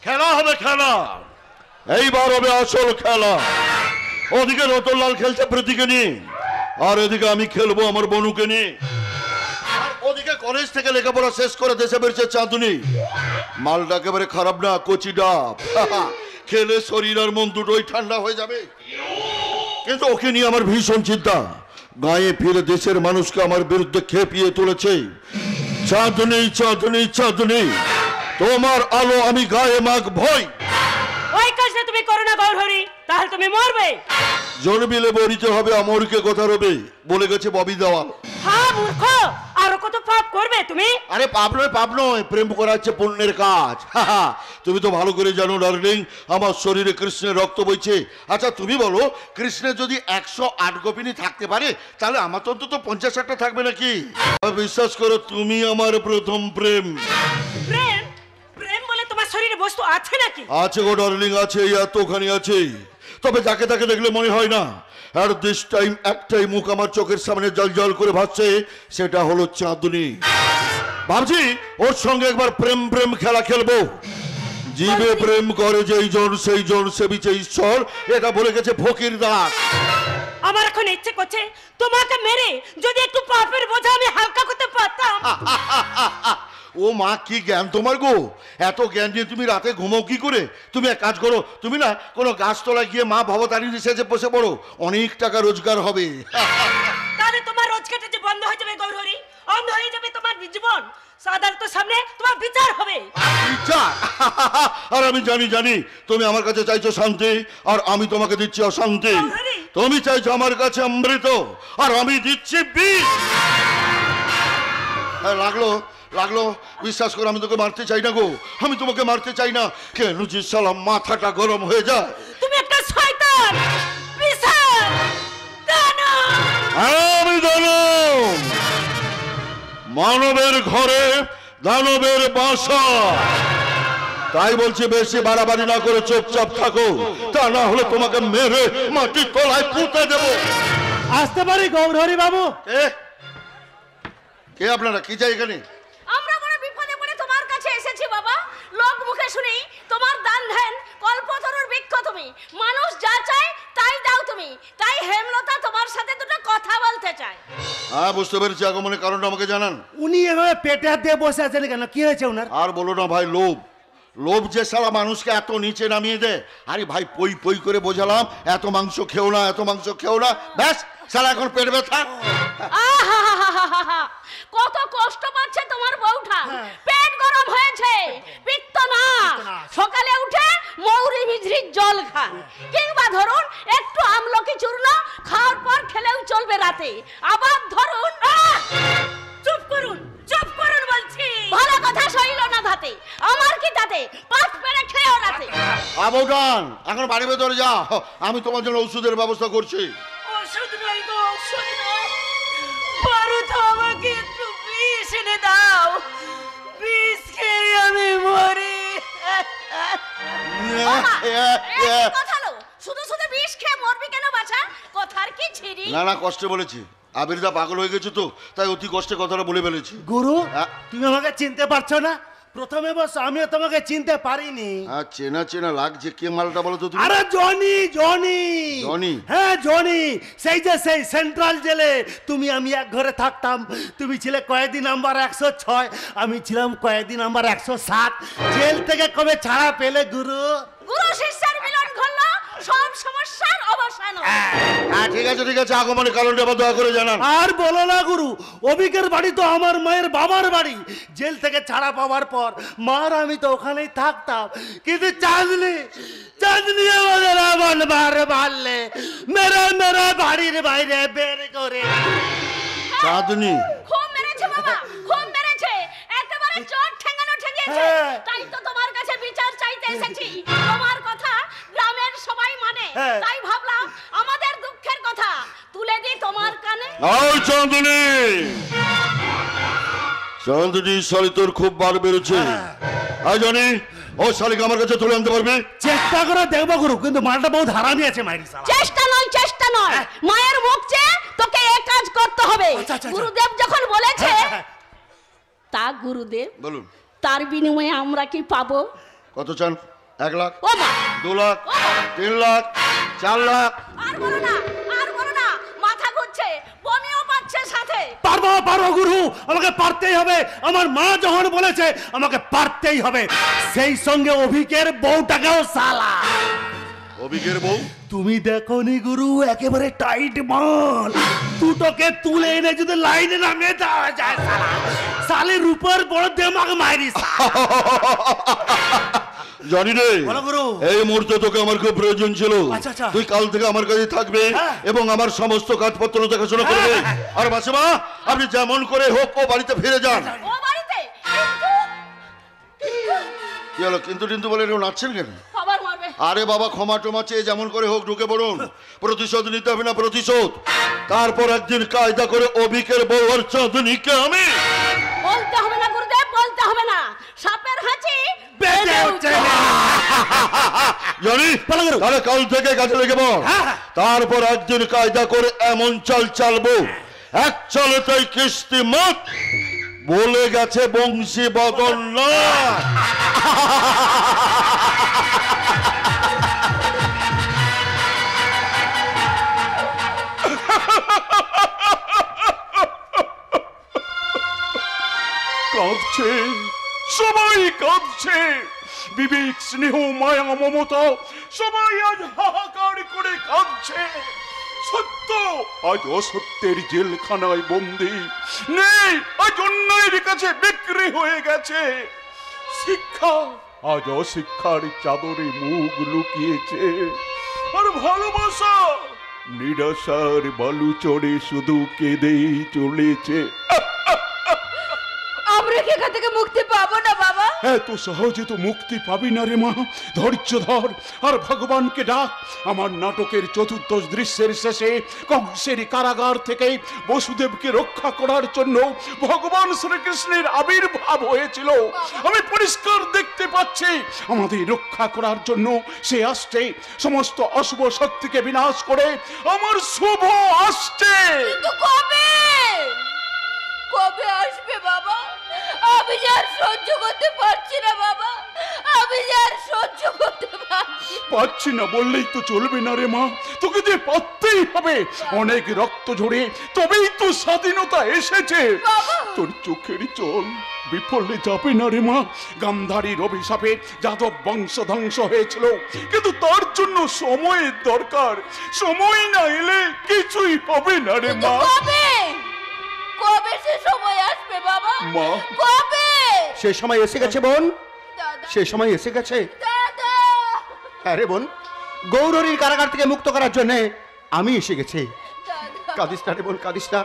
খেলা হবে খেলা, এইবার হবে আসল খেলা। ওদিকে রতনলাল খেলছে প্রীতিকে নিয়ে, আর এদিকে আমি খেলবো আমার বনুকে নিয়ে। আর ওদিকে কলেজ থেকে লেখাপড়া শেষ করে দেশে বেরছে চাঁদনি। মালটা একেবারে খারাপ না, কচি ডাব। খেলে শরীর আর মন দুটোই ঠান্ডা হয়ে যাবে। কিন্তু ওকে নিয়ে আমার ভীষণ চিন্তা। গায়ে ফিরে দেশের মানুষকে আমার বিরুদ্ধে খেপিয়ে তুলেছে। চাঁদনি চাঁদনি চাঁদনি, তোমার আলো আমি গায়ে মাখবই। ওই কাজটা তুমি করো না গৌরহরি, তাহলে তুমি মরবে। জন্মিলে মরিতে হবে, আমরকে কথা রবে, বলে গেছে ববি দেওয়াল। হ্যাঁ মূর্খ, আরো কত পাপ করবে তুমি। আরে পাপ নয়, প্রেম করা হচ্ছে পুণ্যের কাজ। তুমি তো ভালো করে জানো ডার্লিং, আমার শরীরে কৃষ্ণের রক্ত বইছে। আচ্ছা তুমি বলো, কৃষ্ণের যদি 108 গোপিনী থাকতে পারে, তাহলে আমার তো অন্তত 50-60টা থাকবে নাকি? বিশ্বাস করো, তুমি আমার প্রথম প্রেম। প্রেম প্রেম বলে তোমার শরীরে বস্তু আছে নাকি? আছে গো ডার্লিং, আছে, এতখানি আছে। তবে যাকে তাকে দেখলে মনে হয় না। আর দিস টাইম একটাই মুখ আমার চোখের সামনে জল জল করে ভাসছে, সেটা হলো চাঁদনি। ভাবছি ওর সঙ্গে একবার প্রেম প্রেম খেলা খেলবো। জীবে প্রেম করে যেই জন সেই জন সেবিছে ঈশ্বর, এটা বলে গেছে ফকির দাস। আমার এখন ইচ্ছে করছে তোমাকে মেরে যদি একটু পাপের বোঝা আমি হালকা করতে পারতাম। ও মা, কি জ্ঞান তোমার গো! এত জ্ঞান দিয়ে তুমি রাতে ঘুমো কি করে? তুমি এক কাজ করো, তুমি না কোনো গাছতলায় গিয়ে মা ভবতারিণী সেজে বসে পড়ো, অনেক টাকা রোজগার হবে। তাহলে তোমার রোজগারটা যে বন্ধ হয়ে যাবে গৌরহরি, অন্ধ হয়ে যাবে তোমার জীবন। আদালতের সামনে তোমার বিচার হবে। বিচার? আর আমি জানি তুমি আমার কাছে চাইছো শান্তি, আর আমি তোমাকে দিচ্ছি অশান্তি। তুমি চাইছো আমার কাছে অমৃত, আর আমি দিচ্ছি বিষ। লাগলো বিশ্বাস করো, আমি তোকে মারতে চাই না গো, আমি তোমাকে মারতে চাই না। কেন যে শালা মাথাটা গরম হয়ে যায়। তুমি একটা শয়তান, পিশাচ, দানব। আমি দানব, মানবের ঘরে দানবের বাসা। তাই বলছি বেশি বাড়াবাড়ি না করে চুপচাপ থাকো, তা না হলে তোমাকে মেরে মাটির তলায় পুঁতে দেবো। আসতে পারি গৌরহরি বাবু? কে আপনারা, কি চাই এখানে? আমরা বড় বিপদে পড়ে তোমার কাছে এসেছি বাবা। লোক মুখে শুনি তোমার দান ধ্যান, কল্পতরুর বৃক্ষ তুমি, মানুষ যা চায় তাই দাও তুমি। তাই হেমলতা তোমার সাথে দুটো কথা বলতে চায়। হ্যাঁ বুঝতে পেরেছি, আগমনের কারণটা আমাকে জানান। উনি এভাবে পেটে হাত দিয়ে বসে আছেন কেন? কি হয়েছে ওনার? আর বলো না ভাই, লোভ যে সারা মানুষকে এত নিচে নামিয়ে দেয়। আরে ভাই, পই পই করে বোঝালাম এত মাংস খেও না, এত মাংস খেও না, ব্যাস সারা এখন পেট ব্যথা। কত কষ্ট পাচ্ছে তোমার বউটা, পেট গরম হয়েছে, পিত্ত না। সকালে উঠে মৌরি মিঝরির জল খান, কিংবা ধরুন একটু আমলকি চূর্ণ খাওয়ার পর খেলেও চলবে রাতে। আবার ধরুন, চুপ করুন বলছি। ভালো কথা সইল না ধাতে, আমার কি তাতে, পাঁচ পেরে খেয়েও রাতে। আবৌটান এখন বাড়ি ভেতরে যা, আমি তোমার জন্য ওষুধের ব্যবস্থা করছি। ওষুধ নয় গো, ওষুধ নয়। পারো তো আমাকে একটু বিষ এনে দাও, বিষ খেয়ে আমি মরি। কথা লো, শুধু শুধু বিষ খেয়ে মরবি কেন বাছা? কথার কি ছিরি? না না, কষ্টে বলেছি। আবিরদা পাগল হয়ে গেছে তো, তাই অতি কষ্টে কথাটা বলে ফেলেছি। গুরু হ্যাঁ? তুমি আমাকে চিনতে পারছো না? প্রথমে বস আমিও তোমাকে চিনতে পারিনি। চেনা চেনা লাগছে। কে মালটা বলো তো তুমি? আরে জনি জনি জনি? হ্যাঁ জনি, সেই যে সেই সেন্ট্রাল জেলে তুমি আমি এক ঘরে থাকতাম। তুমি ছিলে কয়েদি নাম্বার 106, আমি ছিলাম কয়েদি নাম্বার 107। জেল থেকে কবে ছাড়া পেলে গুরু? গুরু শিষ্যের মিলন ঘটলো, সব সমস্যার অবসান হলো। হ্যাঁ ঠিক আছে ঠিক আছে, আগমনের কারণটা আবার দয়া করে জানান। আর বলো না গুরু, অভিকের বাড়ি তো আমার মায়ের বাবার বাড়ি। জেল থেকে ছাড়া পাওয়ার পর মার আমি তো ওখানেই থাকতাম, কিন্তু চাঁদনি চাঁদনি আমাদের এমন মারলে মেরে মেরে বাড়ির বাইরে বের করে। চাঁদনি খুব মেরেছে বাবা, খুব মেরেছে, একেবারে চোট ঠেঙ্গানো ঠেঙ্গিয়েছে। হ্যাঁ। তাই তো তোমার কাছে বিচার চাইতে এসেছি। তোমার কথা গ্রামের সবাই মানে, হ্যাঁ। তাই ভাবলাম আমাদের দুঃখের কথা তুলে দিই তোমার কানে। ওই চাঁদনি, চাঁদনি শালি তোর খুব বার বেরোচ্ছে। আই জানি ও শালিকে আমার কাছে তুলে আনতে পারবে? চেষ্টা করে দেখবো গুরু, কিন্তু মালটা বহুত হারামি আছে মাইরি সালা। চেষ্টা নয়, চেষ্টা নয়, মায়ের মুখ চেয়ে তোকে এক কাজ করতে হবে। আচ্ছা, আচ্ছা, আচ্ছা। গুরুদেব যখন বলেছে হ্যাঁ, তা গুরুদেব, বলুন। তার বিনিময়ে আমরা কি পাবো? কত চান? 1 লাখ, ও মা, 2 লাখ, 3 লাখ, 4 লাখ? আর বলো না, আর বলো না, মাথা ঘুরছে, বমিও পাচ্ছে সাথে। পারবো পারবো গুরু, আমাকে পারতেই হবে। আমার মা যখন বলেছে আমাকে পারতেই হবে, সেই সঙ্গে অভিকের বউটাকেও সালা। অভিকের বউ? তুমি দেখো নি গুরু, একেবারে টাইট মাল। দুটোকে তুলে এনে যদি লাইনে নামিয়ে দেওয়া যায় সালা, সালের উপর বড় দেমাগ মাইরি। জানি রে, বলো গুরু। এই মুহূর্তে তোকে আমার খুব প্রয়োজন ছিল। আচ্ছা, আচ্ছা। তুই কাল থেকে আমার কাছে থাকবে হ্যাঁ। এবং আমার সমস্ত কাজপত্র দেখাশোনা করবে। হ্যাঁ। আর মাসিমা, আপনি যেমন করে হোক ও বাড়িতে ফিরে যান। ও বাড়িতে কি হলো কিন্তু টিন্তু বলে এরকম নাচছেন কেন? আবার মারবে। আরে বাবা, ক্ষমা টমা চেয়ে যেমন করে হোক ঢুকে পড়ুন। প্রতিশোধ নিতে হবে না, প্রতিশোধ। তারপর একদিন কায়দা করে অভিকের বউ আর চাঁদনিকে আমি। বলতে হবে না গুরুদেব, বলতে হবে না, সাপের হাঁচি বেঁধে উঠছে। জানি বলো গুরু। তাহলে কাল থেকে কাজে লেগে পড়। হ্যাঁ। তারপর একদিন কায়দা করে এমন চাল চালবো, এক চালে তাই কিস্তি মত বলে গেছে বংশী বদল না। কাঁদছে, সবাই কাঁদছে। বিবেক, স্নেহ, মায়া, মমতা সবাই আজ হাহাকার করে কাঁদছে। সত্য আজ অসত্যের জেলখানায় বন্দী, নেই আজ অন্যায়ের কাছে বিক্রি হয়ে গেছে। শিক্ষা আজ অশিক্ষার চাদরে মুখ লুকিয়েছে। আর ভালোবাসা নিরাশার বালু চড়ে শুধু কেঁদেই চলেছে। আমরা কি এখান থেকে মুক্তি পাবো না বাবা? এত সহজে তো মুক্তি পাবি না রে মা। ধৈর্য ধর আর ভগবানকে ডাক। আমার নাটকের চতুর্দশ দৃশ্যের শেষে কংসের কারাগার থেকে বসুদেবকে রক্ষা করার জন্য ভগবান শ্রীকৃষ্ণের আবির্ভাব হয়েছিল। আমি পরিষ্কার দেখতে পাচ্ছি আমাদের রক্ষা করার জন্য সে আসছে। সমস্ত অশুভ শক্তিকে বিনাশ করে আমার শুভ আসছে। কিন্তু কবে কবে আসবে বাবা? আমি আর সহ্য করতে পারছি না বাবা, আমি আর সহ্য করতে পারছি না বললেই তো চলবে না রে মা, তোকে যে পারতেই হবে। অনেক রক্ত ঝরে তবেই তো স্বাধীনতা এসেছে। তোর চোখের জল বিফলে যাবে না রে মা। গান্ধারীর অভিশাপে যাদব বংশ ধ্বংস হয়েছিল, কিন্তু তার জন্য সময়ের দরকার। সময় না এলে কিছুই হবে না রে মা। কবে কবে সে সময় আসবে বাবা? মা, কবে? সে সময় এসে গেছে বোন, দাদা, সে সময় এসে গেছে। দাদা, হ্যাঁ রে বোন, গৌরীর কারাগার থেকে মুক্ত করার জন্য আমি এসে গেছি। দাদা। কাঁদিস না রে বোন, কাঁদিস না।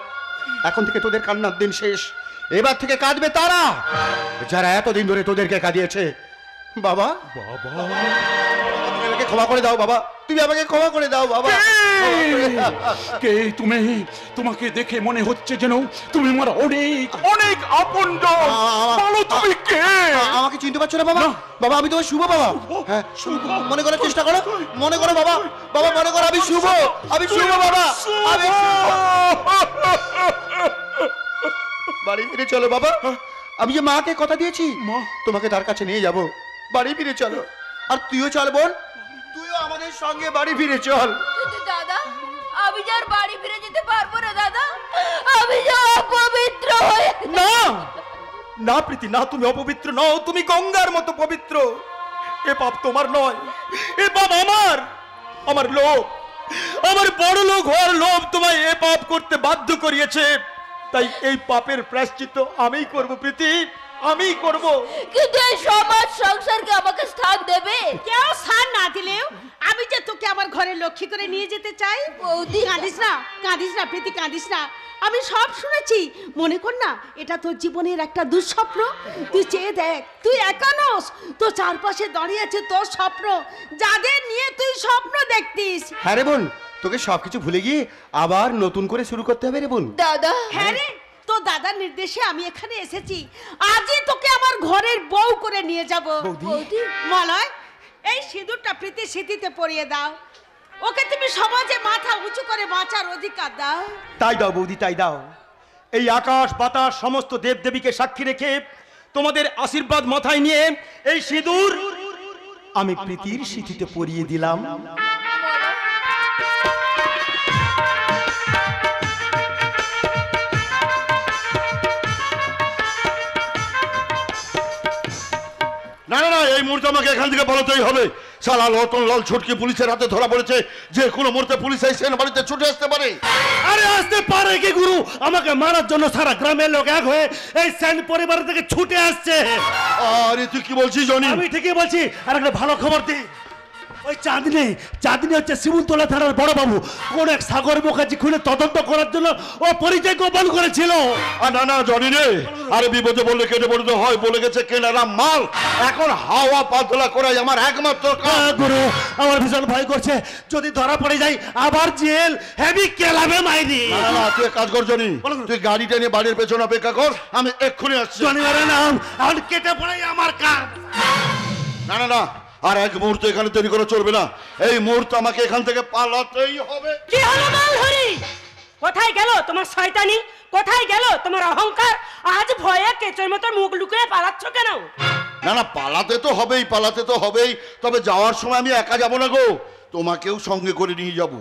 এখন থেকে তোদের কান্নার দিন শেষ। এবার থেকে কাঁদবে তারা যারা এতদিন ধরে তোদেরকে কাঁদিয়েছে। বাবা বাবা তুমি আমাকে ক্ষমা করে দাও বাবা, তুমি আমাকে ক্ষমা করে দাও বাবা। কে তুমি? তোমাকে দেখে মনে হচ্ছে যেন তুমি আমার অনেক অনেক আপনজন। বলো তুমি কে? আমাকে চিনতে পারছো না বাবা? বাবা আমি তোমার শুভ বাবা। হ্যাঁ মনে করার চেষ্টা করো, মনে করো বাবা, বাবা মনে করো আমি শুভ, আমি শুভ বাবা, আমি বাড়ি ফিরে চলো বাবা। আমি যে মাকে কথা দিয়েছি তোমাকে তার কাছে নিয়ে যাব, বাড়ি ফিরে চলো। আর তুইও চল বোন, তুইও আমাদের সঙ্গে বাড়ি ফিরে চল। কিন্তু দাদা, আমি যে আর বাড়ি ফিরে যেতে পারবো না দাদা, আমি যে অপবিত্র হয়ে। না না প্রীতি না, তুমি অপবিত্র নও, তুমি গঙ্গার মতো পবিত্র। এ পাপ তোমার নয়, এ পাপ আমার। আমার লোভ, আমার বড় লোক হওয়ার লোভ তোমায় এ পাপ করতে বাধ্য করিয়েছে। তাই এই পাপের প্রায়শ্চিত্ত আমিই করব প্রীতি, আমিই করব। কিন্তু এই সমাজ সংসারকে আমাকে স্থান দেবে? কেউ স্থান না দিলেও আমি যে তোকে আমার ঘরে লক্ষ্মী করে নিয়ে যেতে চাই। বৌদি কাঁদিস না, কাঁদিস না প্রীতি, কাঁদিস না। আমি সব শুনেছি, মনে কর না এটা তোর জীবনের একটা দুঃস্বপ্ন। তুই চেয়ে দেখ, তুই একা নস, তোর চারপাশে দাঁড়িয়ে আছে তোর স্বপ্ন, যাদের নিয়ে তুই স্বপ্ন দেখতিস। হ্যাঁ রে বোন, তোকে সবকিছু ভুলে গিয়ে আবার নতুন করে শুরু করতে হবে রে বোন। দাদা, হ্যাঁ রে, তোর দাদার নির্দেশে আমি এখানে এসেছি। আজই তোকে আমার ঘরের বউ করে নিয়ে যাব। বৌদি মলয়, এই সিঁদুরটা প্রীতি স্মৃতিতে পরিয়ে দাও। ওকে তুমি সমাজে মাথা উঁচু করে বাঁচার অধিকার দাও। তাই দাও বৌদি, তাই দাও। এই আকাশ বাতাস সমস্ত দেবদেবীকে সাক্ষী রেখে তোমাদের আশীর্বাদ মাথায় নিয়ে এই সিঁদুর আমি প্রীতির স্মৃতিতে পরিয়ে দিলাম। না না না, এই মুহূর্তে আমাকে এখান থেকে পালাতেই হবে। শালা রতন লাল ছটকি পুলিশের হাতে ধরা পড়েছে, যে কোনো মুহূর্তে পুলিশ এই সেন বাড়িতে ছুটে আসতে পারে। আরে আসতে পারে কি গুরু? আমাকে মারার জন্য সারা গ্রামের লোক এক হয়ে এই সেন পরিবার থেকে ছুটে আসছে। আরে তুই কি বলছিস জনি? আমি ঠিকই বলছি। আর একটা ভালো খবর দিই, ওই চাঁদনি হচ্ছে শিমুলতলা থানার বড় বাবু। কোন এক সাগর মুখার্জি খুলে তদন্ত করার জন্য ও পরিচয় গোপন করেছিল। না না জনি রে, আরে বিপদে বললে কেটে পড়তে হয়, বলে গেছে কেনারা মাল। এখন হাওয়া পাতলা করাই আমার একমাত্র কাজ। গুরু আমার ভীষণ ভয় করছে, যদি ধরা পড়ে যাই আবার জেল হেভি কেলাবে মাইরি। না না, তুই এক কাজ কর জনি, তুই গাড়িটা নিয়ে বাড়ির পেছনে অপেক্ষা কর, আমি এক্ষুনি আসছি। জনিবারের নাম এখন কেটে পড়ে আমার কাজ। না না না, আর এক মুহূর্তে এখানে তৈরি করা চলবে না। এই মুহূর্তে আমাকে এখান থেকে পালাতেই হবে। কি হলো মালহরি? কোথায় গেল তোমার শয়তানি? কোথায় গেল তোমার অহংকার? আজ ভয়ে কেচের মতো মুখ লুকিয়ে পালাচ্ছ কেন? না না, পালাতে তো হবেই, পালাতে তো হবেই। তবে যাওয়ার সময় আমি একা যাব না গো, তোমাকেও সঙ্গে করে নিয়ে যাব।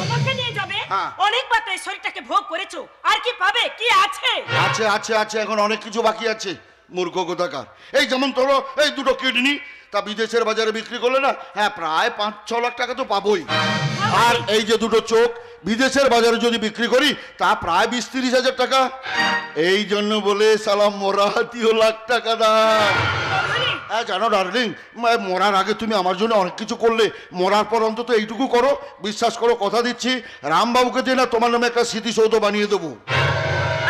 আমাকে নিয়ে যাবে? হ্যাঁ। অনেকবার তো এই শরীরটাকে ভোগ করেছো, আর কি পাবে? কি আছে? আছে আছে আছে, এখন অনেক কিছু বাকি আছে। মূর্খ কোথাকার। এই যেমন ধরো এই দুটো কিডনি, তা বিদেশের বাজারে বিক্রি করলে না, হ্যাঁ প্রায় 5-6 লাখ টাকা তো পাবোই। আর এই যে দুটো চোখ, বিদেশের বাজারে যদি বিক্রি করি তা প্রায় 20-30 হাজার টাকা। এই জন্য বলে সালাম মোরা 3 লাখ টাকা দাম। হ্যাঁ জানো ডার্লিং, মরার আগে তুমি আমার জন্য অনেক কিছু করলে, মরার পর অন্তত এইটুকু করো। বিশ্বাস করো, কথা দিচ্ছি রামবাবুকে দিয়ে না তোমার নামে একটা স্মৃতিসৌধ বানিয়ে দেবো।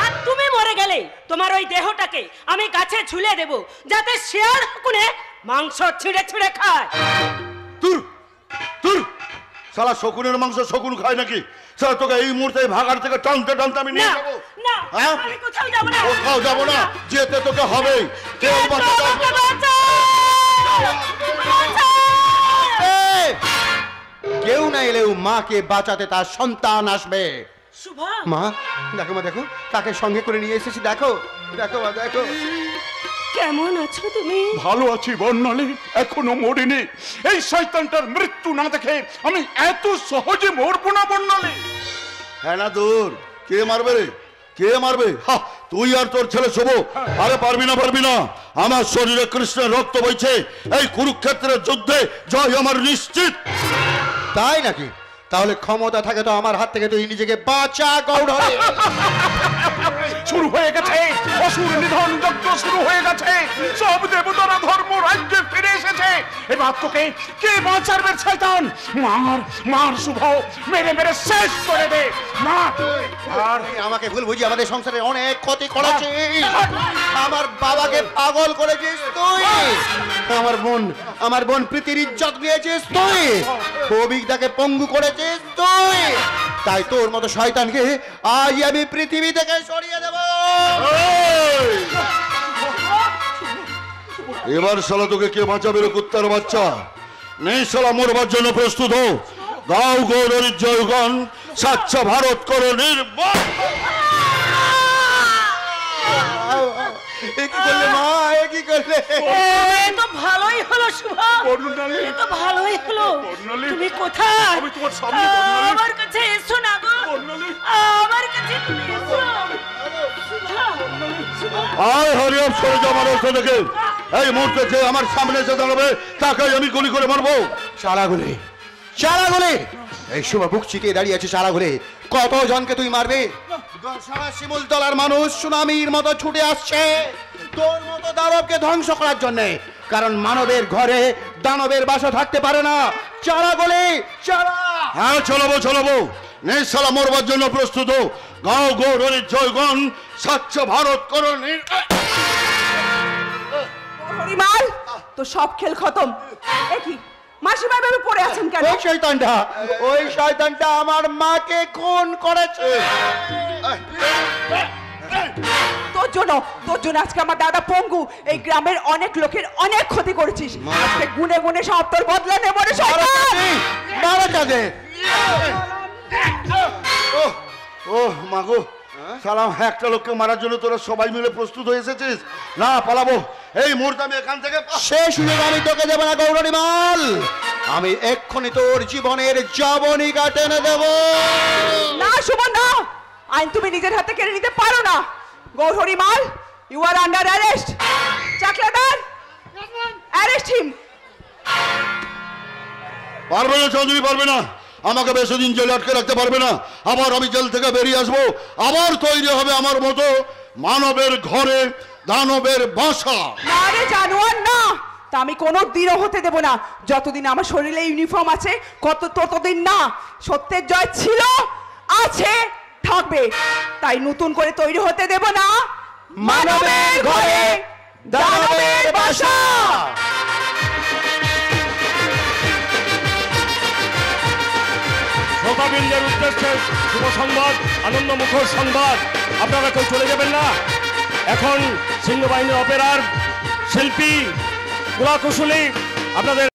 আর তুমি মরে গেলে তোমার ওই দেহটাকে আমি গাছে ঝুলে দেব, যাতে শেয়াল কোনে মাংস ছিঁড়ে ছিঁড়ে খায়। তুর তুর, শালা শকুনের মাংস শকুন খায় নাকি? শালা তোকে এই মুহূর্তে এই ভাগাড় থেকে টানতে টানতে আমি নিয়ে যাবো। না, হ্যাঁ? আমি কোথাও যাব না। কোথাও যাবো না, যেতে তোকে হবেই। কেউ বাঁচাতে আসবে না। এই, কেউ না এলেও মাকে বাঁচাতে তার সন্তান আসবে। শুভ, মা দেখো, মা দেখো কাকে সঙ্গে করে নিয়ে এসেছি, দেখো দেখো মা দেখো। কেমন আছো তুমি? ভালো আছি বর্ণালী, এখনো মরিনি। এই শয়তানটার মৃত্যু না দেখে আমি এত সহজে মরবো না বর্ণালী। হ্যাঁ না দূর, কে মারবে রে? কে মারবে? হা, তুই আর তোর ছেলে শুভ। আরে পারবি না, পারবি না। আমার শরীরে কৃষ্ণের রক্ত বইছে, এই কুরুক্ষেত্রের যুদ্ধে জয় আমার নিশ্চিত। তাই নাকি? তাহলে ক্ষমতা থাকে তো আমার হাত থেকে তুই নিজেকে বাঁচা গৌড়। শুরু হয়ে গেছে, অসুর নিধন যজ্ঞ শুরু হয়ে গেছে, সব দেবতারা ধর্ম রাজ্যে ফিরে এসেছে। এবার তোকে কে বাঁচাবে শয়তান? মার মার শুভ, মেরে মেরে শেষ করে দে, মার। আর আমাকে ভুল বুঝি আমাদের সংসারে অনেক ক্ষতি করেছিস, আমার বাবাকে পাগল করেছিস তুই, আমার বোন প্রীতির ইজ্জত নিয়েছিস তুই, কবিতাকে পঙ্গু করেছিস তুই, তাই তোর মতো শয়তানকে আজ আমি পৃথিবী থেকে সরিয়ে দেব। এবার শালা তোকে কে বাঁচাবে রে কুত্তার বাচ্চা? নেই শালা মরবার জন্য প্রস্তুত হো। গাও গৌরীর জয়গান, স্বচ্ছ ভারত করো নির্বাণ। কি করলে মা, কি করলে? এ তো ভালোই হলো শুভ, এ তো ভালোই হলো। তুমি কোথায়? আমি তোমার সামনে। আমার কাছে এসো না গো, আমার কাছে তুমি এসো। আয় হরিয়াম সরে যা আমার রাস্তা থেকে। এই মুহূর্তে যে আমার সামনে এসে দাঁড়াবে তাকে আমি গুলি করে মারবো। চালাগুলি, চালাগুলি, এই সময় বুক চিতিয়ে দাঁড়িয়ে আছে চালাগুলি। কত জনকে তুই মারবি? সারা শিমুল তলার মানুষ সুনামির মতো ছুটে আসছে তোর মতো দানবকে ধ্বংস করার জন্য, কারণ মানবের ঘরে দানবের বাসা থাকতে পারে না। চালাগুলি, চালা। হ্যাঁ চলাবো চলাবো। নেই শালা মরবার জন্য প্রস্তুত হো। গাও গৌরীর জয়গান, স্বচ্ছ ভারত করো নির্বাণ। হরিমাল, তো সব খেল খতম। এ কি মাসিমা বাবু পড়ে আছেন কেন? ওই শয়তানটা আমার মাকে খুন করেছে। তোর জন্য আজকে আমার দাদা পঙ্গু, এই গ্রামের অনেক লোকের অনেক ক্ষতি করেছিস। আজকে গুনে গুনে সব তোর বদলা নেব রে শয়তান। মারা যাবে। ও মাগো, সালাম, একটা লোককে মারার জন্য তোরা সবাই মিলে প্রস্তুত হয়ে এসেছিস? না, পালাবো। এই মুহূর্তে আমি এখান থেকে শেষ সুযোগ আমি তোকে দেব না গৌরীমাল, আমি এক্ষুনি তোর জীবনের জবনিকা টেনে দেব। না শুভ না, আইন তুমি নিজের হাতে কেড়ে নিতে পারো না। Gaurimal, you are under arrest. Chakladar, arrest him. পারবে না চৌধুরী, পারবে না। আমাকে বেশি দিন জেলে আটকে রাখতে পারবে না। আবার আমি জেল থেকে বেরিয়ে আসবো, আবার তৈরি হবে আমার মতো মানবের ঘরে দানবের বাসা। না রে জানোয়ার না, তা আমি কোনো দিনও হতে দেব না। যতদিন আমার শরীরে ইউনিফর্ম আছে ততদিন না। সত্যের জয় ছিল, আছে, থাকবে। তাই নতুন করে তৈরি হতে দেব না মানবের ঘরে দানবের বাসা। শ্রোতাবৃন্দের উদ্দেশ্যে শুভ সংবাদ, আনন্দমুখর সংবাদ। আপনারা কেউ চলে যাবেন না। এখন সিংহবাহিনীর অপেরার শিল্পী, কলাকুশলী আপনাদের